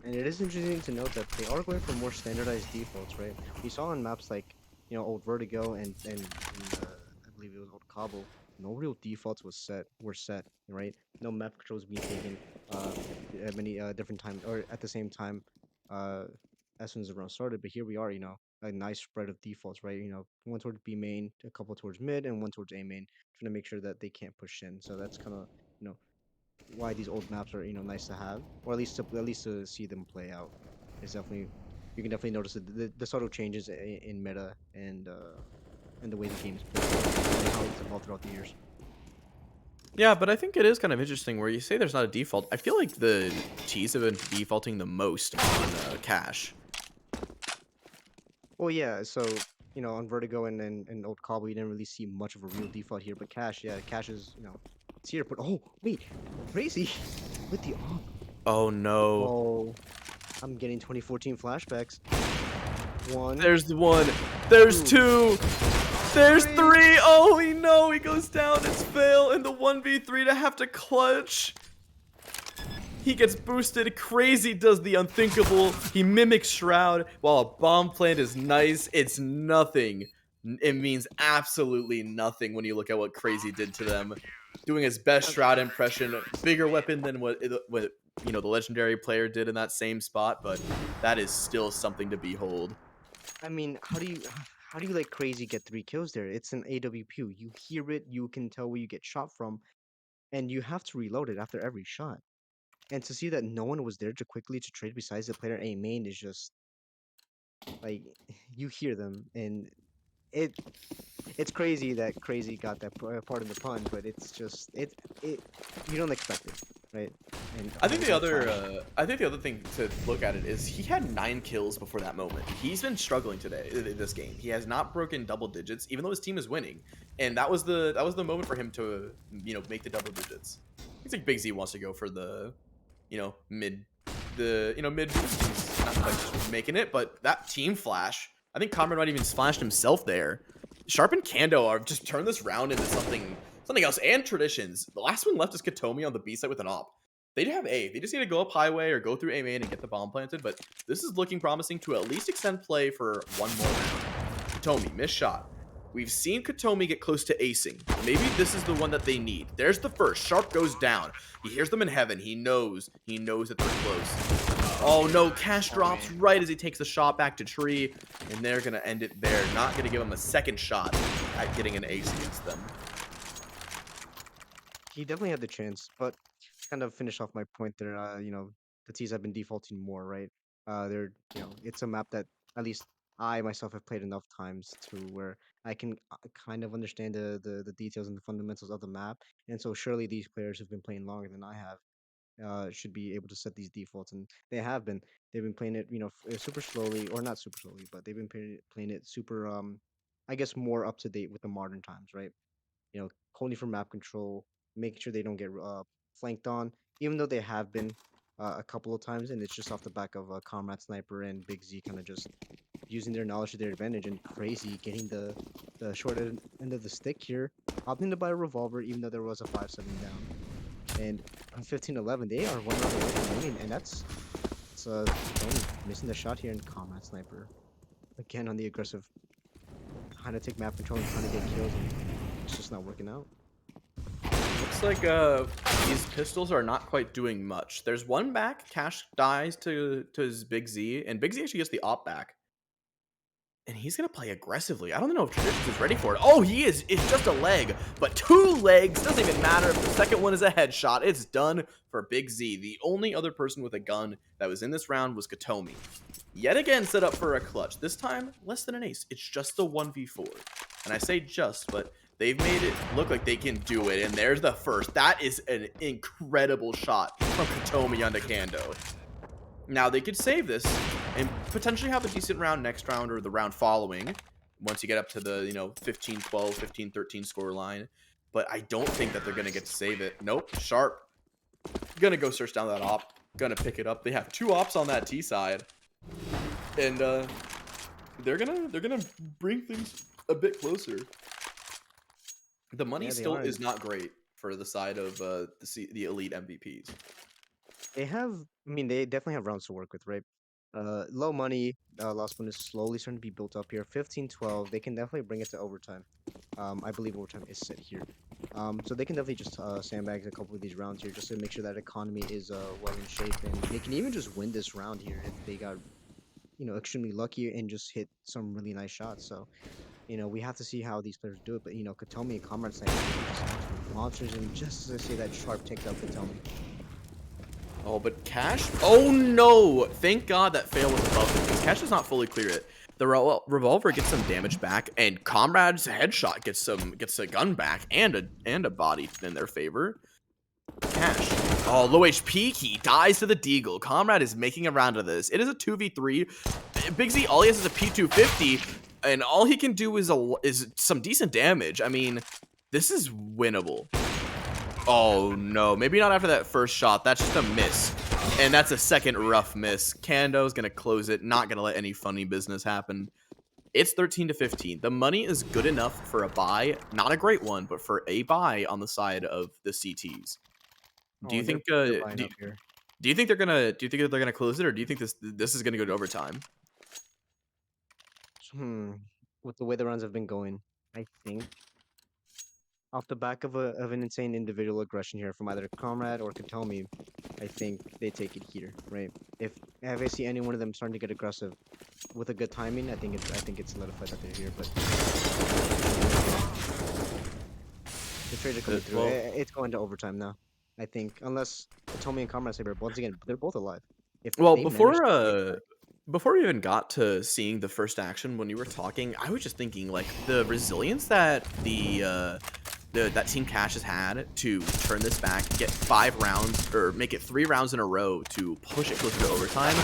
And it is interesting to note that they are going for more standardized defaults, right? We saw on maps like, old Vertigo and I believe it was old Cobble, no real defaults were set, right? No map controls being taken at many different times or at the same time uh as soon as the round started. But here we are, a nice spread of defaults, right? One towards B main, a couple towards mid, and one towards A main, trying to make sure that they can't push in. So that's kind of, why these old maps are nice to have, or at least to see them play out. It's definitely you can definitely notice the subtle changes in meta and the way the game is played and how it's evolved throughout the years. Yeah, but I think it is kind of interesting where you say there's not a default. I feel like the T's have been defaulting the most on Cash. Well, yeah. So on Vertigo and old Cobble, you didn't really see much of a real default here, but Cash, yeah, Cash is it's here. But oh wait, Crazy with the op. Oh no. Oh, I'm getting 2014 flashbacks. One, There's the one. There's two, two. There's three. three. Oh, no. He goes down. It's Fail in the 1v3 to have to clutch. He gets boosted. Crazy does the unthinkable. He mimics Shroud. While a bomb plant is nice, it's nothing. It means absolutely nothing when you look at what Crazy did to them. Doing his best Shroud impression. Bigger weapon than what the legendary player did in that same spot, but that is still something to behold. I mean, how do you let Crazy get 3 kills there? It's an AWP. You hear it, you can tell where you get shot from, and you have to reload it after every shot. And to see that no one was there to quickly to trade besides the player A main is just like you hear them, and it it's crazy that Crazy got that part in the pun, but it's just it you don't expect it, right? And I oh, think we the got other, Flash. thing to look at it is he had 9 kills before that moment. He's been struggling today, this game. He has not broken double digits, even though his team is winning, and that was the moment for him to make the double digits. He's like Big Z wants to go for the mid, mid boost. He's not quite just making it, but that team flash. I think Comrade might even splashed himself there. Sharp and Kando are just turn this round into something else. And traditions. The last one left is Katomi on the B side with an op. They do have A. They just need to go up highway or go through A main and get the bomb planted. But this is looking promising to at least extend play for one more round. Katomi, missed shot. We've seen Katomi get close to acing. Maybe this is the one that they need. There's the first. Sharp goes down. He hears them in heaven. He knows. He knows that they're close. Oh no, Cash Oh drops man, right as he takes the shot back to Tree. And they're going to end it there. Not going to give him a second shot at getting an ace against them. he definitely had the chance, but kind of finish off my point there. The T's have been defaulting more, right? They're it's a map that at least I myself have played enough times to where I can kind of understand the details and the fundamentals of the map, and so surely these players who've been playing longer than I have should be able to set these defaults, and they have been. They've been playing it, super slowly, or not super slowly, but they've been playing it super, I guess, more up to date with the modern times, right? Holding for map control, making sure they don't get flanked on, even though they have been a couple of times, and it's just off the back of Comrade Sniper and Big Z kind of just using their knowledge to their advantage, and Crazy getting the short end of the stick here, opting to buy a revolver even though there was a 5-7 down. And on 15-11, they are one round away from winning, and it's Katomi missing the shot here, and Comrade Sniper again on the aggressive, trying to take map control and trying to get kills, and it's just not working out. Looks like these pistols are not quite doing much. There's one back. Cash dies to his Big Z, and Big Z actually gets the op back. And he's gonna play aggressively. I don't know if Traditions is ready for it. Oh, he is. It's just a leg, but 2 legs doesn't even matter if the second one is a headshot. It's done for Big Z. The only other person with a gun that was in this round was Katomi. Yet again, set up for a clutch. This time, less than an ace. It's just a 1v4. And I say just, but they've made it look like they can do it. And there's the first. That is an incredible shot from Katomi onto Kando. Now they could save this and potentially have a decent round next round or the round following once you get up to the 15-12, 15-13 score line. But I don't think that they're going to get to save it. Nope. Sharp gonna go search down that op, gonna pick it up. They have 2 ops on that T side, and they're gonna bring things a bit closer. The money still is not great for the side of the elite MVPs. They have, I mean, they definitely have rounds to work with, right? Low money, lost one is slowly starting to be built up here. 15-12, they can definitely bring it to overtime. I believe overtime is set here. So they can definitely just sandbag a couple of these rounds here just to make sure that economy is well in shape, and they can even just win this round here if they got, extremely lucky and just hit some really nice shots. So, we have to see how these players do it. But, Katomi and Comrade Sniper are just absolute monsters, and just as I say that, Sharp take out Katomi. Oh, but Cash? Oh no! Thank God that fail was above him, because Cash does not fully clear it. The revolver gets some damage back, and Comrade's headshot gets a gun back and a body in their favor. Cash. Oh, low HP. He dies to the Deagle. Comrade is making a round of this. It is a 2v3. Big Z, all he has is a P250, and all he can do is some decent damage. I mean, this is winnable. Oh, no. Maybe not after that first shot. That's just a miss. And that's a second rough miss. Kando's going to close it. Not going to let any funny business happen. It's 13-15. The money is good enough for a buy. Not a great one, but for a buy on the side of the CTs. Do you think do you think they're gonna close it, or do you think this is gonna go to overtime? With the way the runs have been going, I think off the back of an insane individual aggression here from either Comrade or Katomi, I think they take it here, right? If I see any one of them starting to get aggressive with a good timing, I think it's solidified that they're here. But the trade are coming through. It's going to overtime now, I think, unless Katomi and Comrade Saber, once again, they're both alive. Well, before we even got to seeing the first action, when you were talking, I was just thinking like the resilience that that Team Cash has had to turn this back, get 5 rounds, or make it 3 rounds in a row to push it closer to overtime.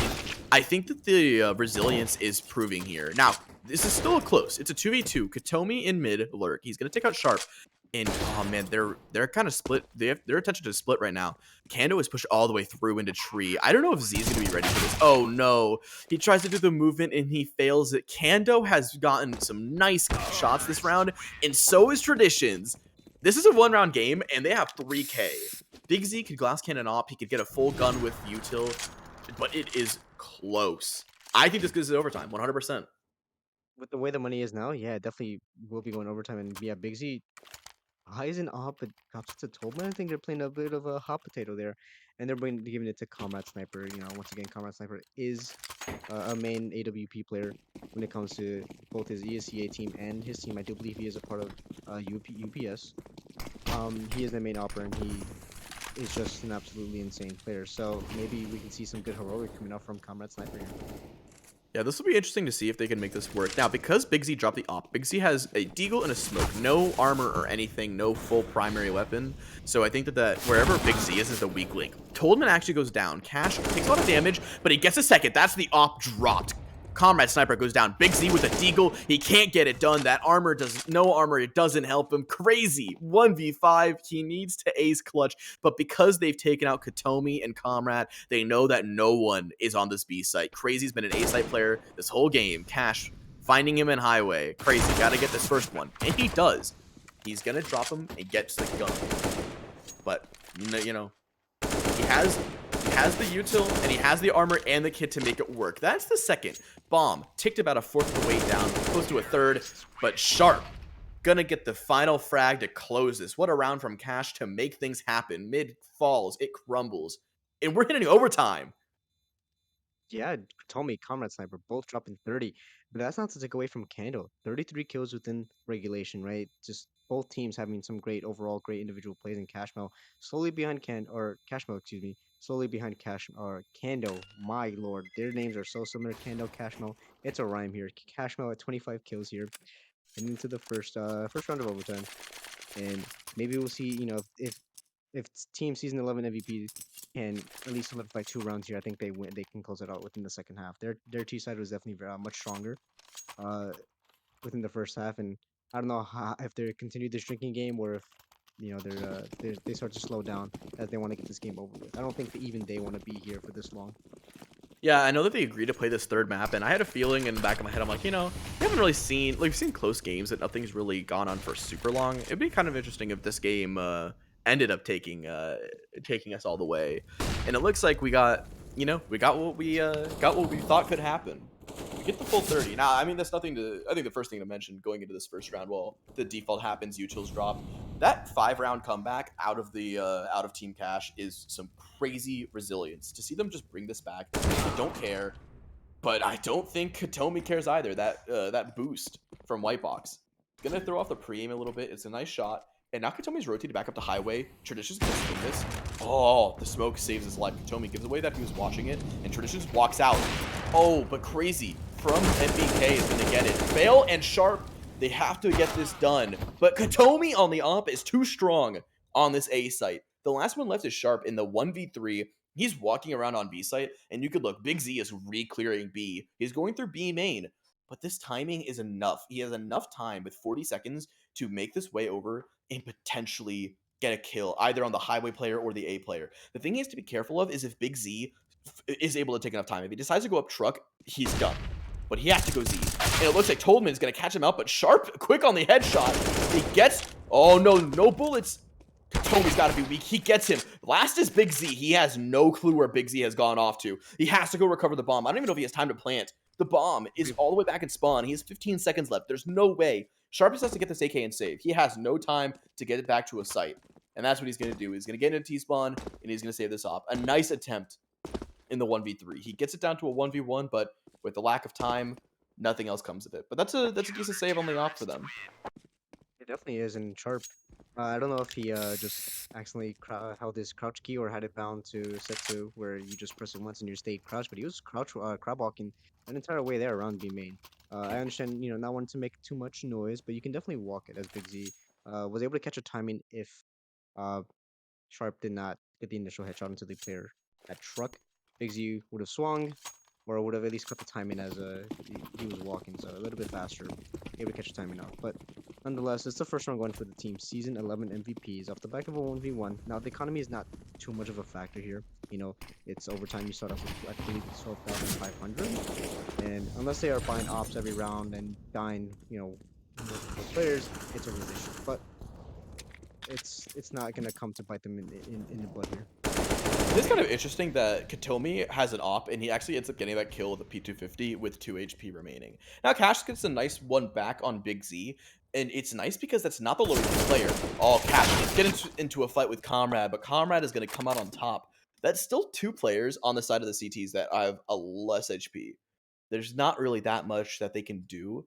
I think that the resilience is proving here. Now, this is still close. It's a 2v2. Katomi in mid lurk. He's gonna take out Sharp. And oh man, they're kind of split. Their attention is split right now. Kando is pushed all the way through into tree. I don't know if Z's gonna be ready for this. Oh no, he tries to do the movement and he fails it. Kando has gotten some nice shots this round, and so is Traditions. This is a 1-round game, and they have 3K. Big Z could glass cannon op. He could get a full gun with util, but it is close. I think this goes to overtime, 100%. With the way the money is now, yeah, definitely will be going overtime. And yeah, Big Z highs and up, but drops it to Tolman. I think they're playing a bit of a hot potato there, and they're giving it to Comrade Sniper. Once again, Comrade Sniper is a main AWP player when it comes to both his ESCA team and his team. I do believe he is a part of UPS. He is the main operator, and he is just an absolutely insane player. So maybe we can see some good heroic coming out from Comrade Sniper here. Yeah, this will be interesting to see if they can make this work. Now, because Big Z dropped the op, Big Z has a deagle and a smoke. No armor or anything, no full primary weapon. So I think that wherever Big Z is the weak link. Toldman actually goes down. Cash takes a lot of damage, but he gets a second. That's the op dropped. Comrade Sniper goes down. Big Z with a deagle. He can't get it done. That armor does no armor. It doesn't help him. Crazy. 1v5. He needs to ace clutch. But because they've taken out Katomi and Comrade, they know that no one is on this B site. Crazy's been an A site player this whole game. Cash finding him in highway. Crazy. Gotta get this first one. And he does. He's gonna drop him and gets the gun. But, you know, he has the util, and he has the armor and the kit to make it work. That's the second. Bomb ticked about a fourth of the way down, close to a third, but Sharp gonna get the final frag to close this. What a round from Cash to make things happen. Mid falls, it crumbles, and we're hitting overtime. Yeah, Tommy, Comrade Sniper, both dropping 30. But that's not to take away from Kando. 33 kills within regulation, right? Just both teams having some great individual plays, and Cashmo slowly behind Cashmo, excuse me, slowly behind Cash or Kando. My lord, their names are so similar. Kando, Cashmo. It's a rhyme here. Cashmo at 25 kills here, and into the first round of overtime. And maybe we'll see, if Team Season 11 MVP can at least solidify 2 rounds here, I think they win. They can close it out within the second half. Their T side was definitely much stronger uh, within the first half, and I don't know if they continue this drinking game or if they start to slow down as they want to get this game over with. I don't think that even they want to be here for this long. Yeah, I know that they agreed to play this third map, and I had a feeling in the back of my head, I'm like, we haven't really seen, like, we've seen close games that nothing's really gone on for super long. It'd be kind of interesting if this game ended up taking us all the way. And it looks like we got what we thought could happen. We get the full 30. Now, I mean, that's nothing to, I think the first thing to mention going into this first round, well, the default happens, utils drop. That 5-round comeback out of Team Cash is some crazy resilience. To see them just bring this back, they don't care. But I don't think Katomi cares either. That boost from Whitebox. Gonna throw off the pre-aim a little bit. It's a nice shot. And now Katomi's rotated back up to highway. Tradition's gonna swing this. Oh, the smoke saves his life. Katomi gives away that he was watching it. And Tradition just walks out. Oh, but Crazy from MBK is gonna get it. Fail and Sharp, they have to get this done. But Katomi on the op is too strong on this A site. The last one left is Sharp in the 1v3. He's walking around on B site, and you could look, Big Z is re-clearing B. He's going through B main, but this timing is enough. He has enough time with 40 seconds to make this way over and potentially get a kill, either on the highway player or the A player. The thing he has to be careful of is if Big Z is able to take enough time. If he decides to go up truck, he's done. But he has to go Z. And it looks like Toldman is going to catch him out, but Sharp, quick on the headshot. He gets, oh no, no bullets. Toby's got to be weak. He gets him. Last is Big Z. He has no clue where Big Z has gone off to. He has to go recover the bomb. I don't even know if he has time to plant. The bomb is all the way back in spawn. He has 15 seconds left. There's no way. Sharp has to get this AK and save. He has no time to get it back to a site. And that's what he's going to do. He's going to get into T-spawn, and he's going to save this off. A nice attempt in the 1v3. He gets it down to a 1v1, but with the lack of time, nothing else comes of it. But that's a decent save on the off for them. It definitely is, and Sharp. I don't know if he just accidentally held his crouch key or had it bound to set to where you just press it once and you stay crouched, but he was crab walking an entire way there around B main. I understand, not wanting to make too much noise, but you can definitely walk it as Big Z was able to catch a timing if uh, Sharp did not get the initial headshot into the player at truck. Big Z would have swung, or would have at least cut the timing as he was walking, so a little bit faster, able to catch the timing out. But nonetheless, it's the first round going for the team. Season 11 MVPs off the back of a 1v1. Now, the economy is not too much of a factor here. It's overtime. You start off with, I believe, 12,500. And unless they are buying ops every round and dying, multiple players, it's a real issue. But it's not going to come to bite them in the butt here. It's kind of interesting that Katomi has an op, and he actually ends up getting that kill with a P250 with 2 HP remaining. Now, Cash gets a nice one back on Big Z, and it's nice because that's not the lowest player. Oh, Cash gets into a fight with Comrade, but Comrade is going to come out on top. That's still 2 players on the side of the CTs that have a less HP. There's not really that much that they can do.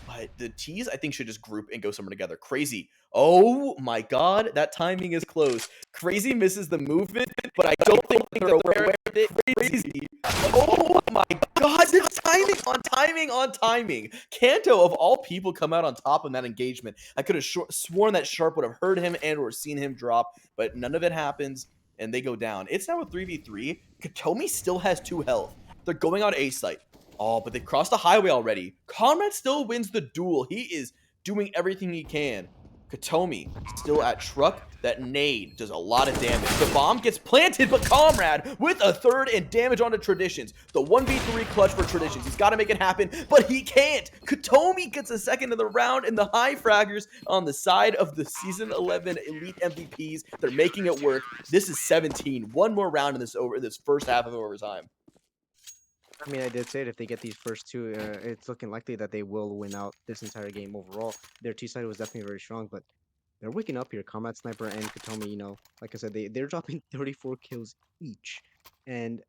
But the T's, I think, should just group and go somewhere together. Crazy. Oh my god, that timing is close. Crazy misses the movement, but I don't think they're aware of it. Crazy. Oh my god, the timing on timing on timing. Kanto, of all people, come out on top in that engagement. I could have sworn that Sharp would have heard him and or seen him drop, but none of it happens, and they go down. It's now a 3v3. Katomi still has 2 health. They're going on A site. Oh, but they crossed the highway already. Conrad still wins the duel. He is doing everything he can. Katomi still at truck. That nade does a lot of damage. The bomb gets planted, but Comrade with a third and damage onto Traditions. The 1v3 clutch for Traditions. He's got to make it happen, but he can't. Katomi gets a second of the round, and the high fraggers on the side of the Season 11 Elite MVPs. They're making it work. This is 17. One more round in this first half of overtime. I mean, I did say it. If they get these first two, it's looking likely that they will win out this entire game overall. Their T side was definitely very strong, but they're waking up here. Combat Sniper and Katomi, like I said, they're dropping 34 kills each, and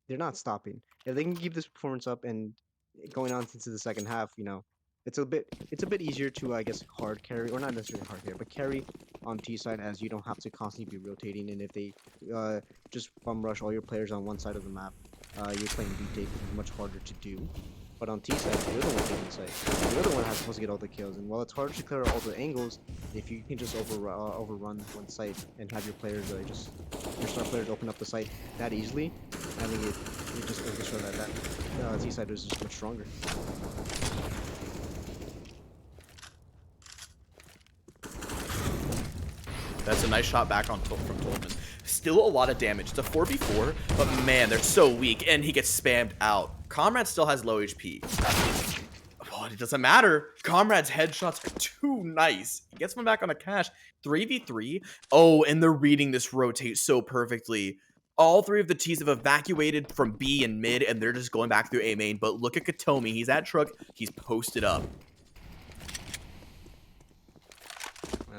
they're not stopping. If they can keep this performance up and going on into the second half, it's a bit easier to, I guess, hard carry, or not necessarily hard carry, but carry on T side, as you don't have to constantly be rotating. And if they just bum rush all your players on one side of the map, you're playing retake, which is much harder to do. But on T side, you're the one getting site. You're the one that's supposed to get all the kills. And while it's hard to clear all the angles, if you can just overrun one site and have your players your star players open up the site that easily, I think it just goes to show that T side is just much stronger. That's a nice shot back from Tolman. Still a lot of damage. It's a 4v4, but man, they're so weak, and he gets spammed out. Comrade still has low HP. Well, it doesn't matter. Comrade's headshots are too nice. He gets one back on a cash. 3v3. Oh, and they're reading this rotate so perfectly. All three of the T's have evacuated from B and mid, and they're just going back through A main. But look at Katomi. He's at truck. He's posted up.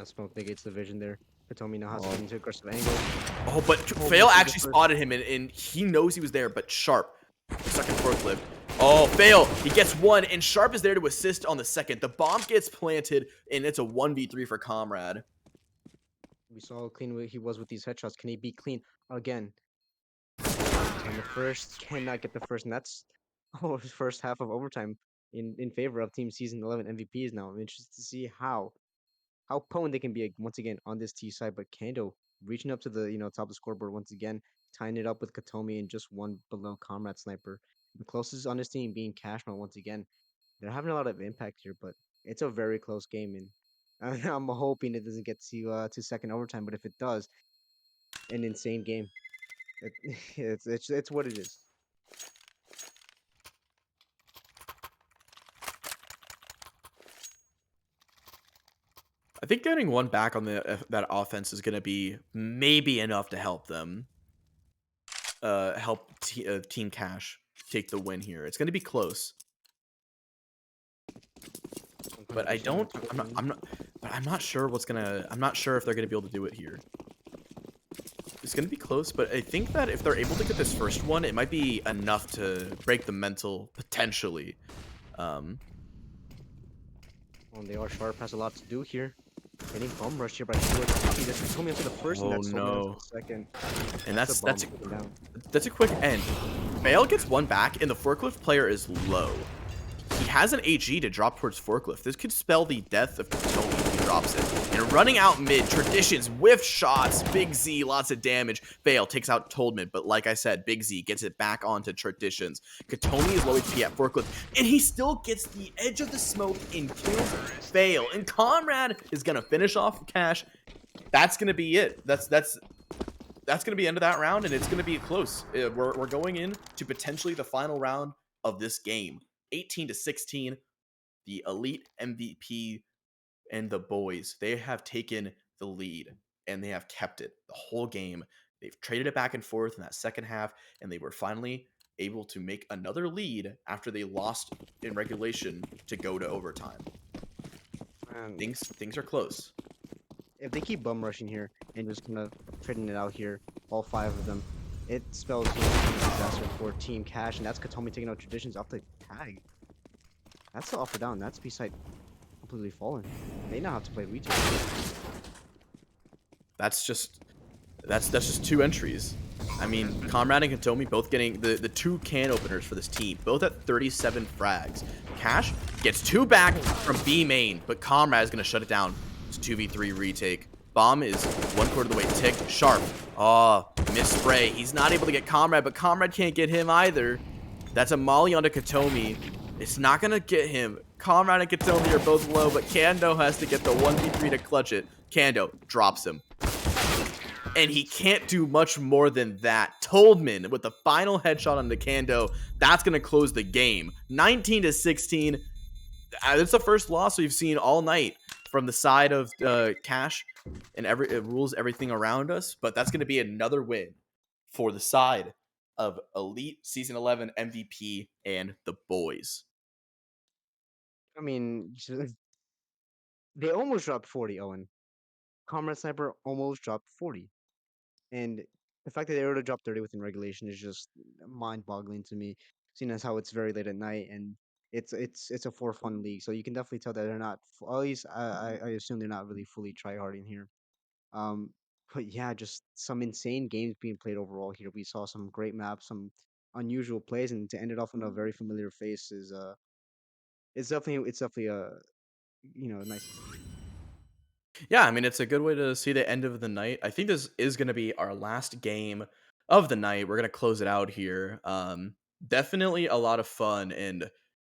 Smoke negates the vision there. Katomi now has to get into aggressive angle. Oh, but Fail actually spotted him, and he knows he was there, but Sharp, second forklift. Oh, Fail, he gets one, and Sharp is there to assist on the second. The bomb gets planted, and it's a 1v3 for Comrade. We saw how clean he was with these headshots. Can he be clean again? And the first cannot get the first, and that's his first half of overtime in favor of Team Season 11 MVPs now. I'm interested to see how potent they can be once again on this T side. But Kando reaching up to the top of the scoreboard once again, tying it up with Katomi and just one below Comrade Sniper. The closest on this team being Cashman once again. They're having a lot of impact here, but it's a very close game, and I'm hoping it doesn't get to second overtime. But if it does, an insane game. It's what it is. I think getting one back on that offense is going to be maybe enough to help them. Help Team Cash take the win here. It's going to be close. But I'm not sure I'm not sure if they're gonna be able to do it here. It's gonna be close, but I think that if they're able to get this first one, it might be enough to break the mental potentially. Well, they are Sharp, has a lot to do here. Getting bomb rush here, but I feel like that's coming up to the first, and that's no. The second. And that's a quick end. Fail gets one back, and the forklift player is low. He has an AG to drop towards forklift. This could spell the death of Katomi if he drops it. And running out mid, Traditions, whiff shots, Big Z, lots of damage. Fail takes out Toldman, but like I said, Big Z gets it back onto Traditions. Katomi is low HP at forklift, and he still gets the edge of the smoke and kills Fail. And Conrad is gonna finish off Cash. That's gonna be it. That's gonna be the end of that round, and it's gonna be close. We're going in to potentially the final round of this game. 18-16, the Elite MVP and the boys, they have taken the lead, and they have kept it the whole game. They've traded it back and forth in that second half, and they were finally able to make another lead after they lost in regulation to go to overtime. Things are close. If they keep bum rushing here and just kind of trading it out here, all five of them, it spells disaster for Team Cash, and that's Katomi taking out Traditions off the tag. That's the off or down. That's B-side completely fallen. They now have to play retail. That's just two entries. I mean, Comrade and Katomi both getting the two can openers for this team, both at 37 frags. Cash gets two back from B main, but Comrade is going to shut it down. It's 2v3 retake. Bomb is 1/4 of the way ticked. Sharp. Oh, miss spray. He's not able to get Comrade, but Comrade can't get him either. That's a molly onto Katomi. It's not gonna get him. Comrade and Katomi are both low, but Kando has to get the 1v3 to clutch it. Kando drops him. And he can't do much more than that. Toldman with the final headshot on the Kando. That's gonna close the game. 19 to 16. It's the first loss we've seen all night from the side of Cash, and it rules everything around us. But that's going to be another win for the side of Elite Season 11 MVP and the boys. I mean, they almost dropped 40, Owen. Comrade Sniper almost dropped 40. And the fact that they were able to drop 30 within regulation is just mind-boggling to me, seeing as how it's very late at night and it's a for fun league. So you can definitely tell that they're not, at least I assume they're not really fully tryharding here. Um, but yeah, just some insane games being played overall here. We saw some great maps, some unusual plays, and to end it off on a very familiar face is it's definitely nice to see. Yeah, I mean, it's a good way to see the end of the night. I think this is going to be our last game of the night. We're going to close it out here. Definitely a lot of fun, and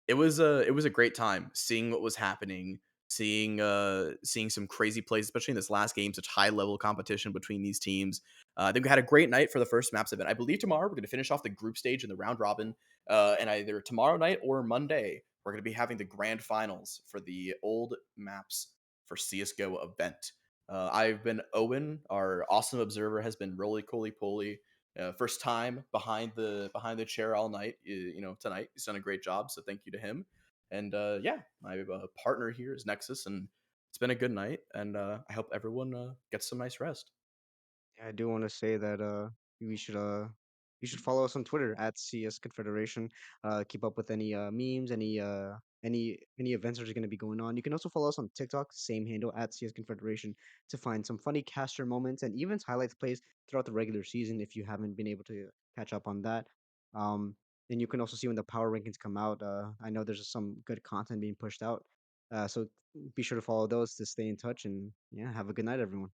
it was a great time seeing what was happening, seeing some crazy plays, especially in this last game, such high level competition between these teams. I think we had a great night for the first maps event. I believe tomorrow we're going to finish off the group stage in the round robin, and either tomorrow night or Monday we're going to be having the grand finals for the old maps for CSGO event. I've been Owen, our awesome observer, has been roly poly poly. First time behind the chair all night. Tonight he's done a great job, so thank you to him. And yeah, my partner here is Nexus, and it's been a good night. And I hope everyone gets some nice rest. Yeah, I do want to say that we should you should follow us on Twitter at CS Confederation. Keep up with any memes, any events that are going to be going on. You can also follow us on TikTok, same handle at CS Confederation, to find some funny caster moments and even highlights plays throughout the regular season if you haven't been able to catch up on that. Um, and you can also see when the power rankings come out. I know there's some good content being pushed out. So be sure to follow those to stay in touch and yeah, have a good night, everyone.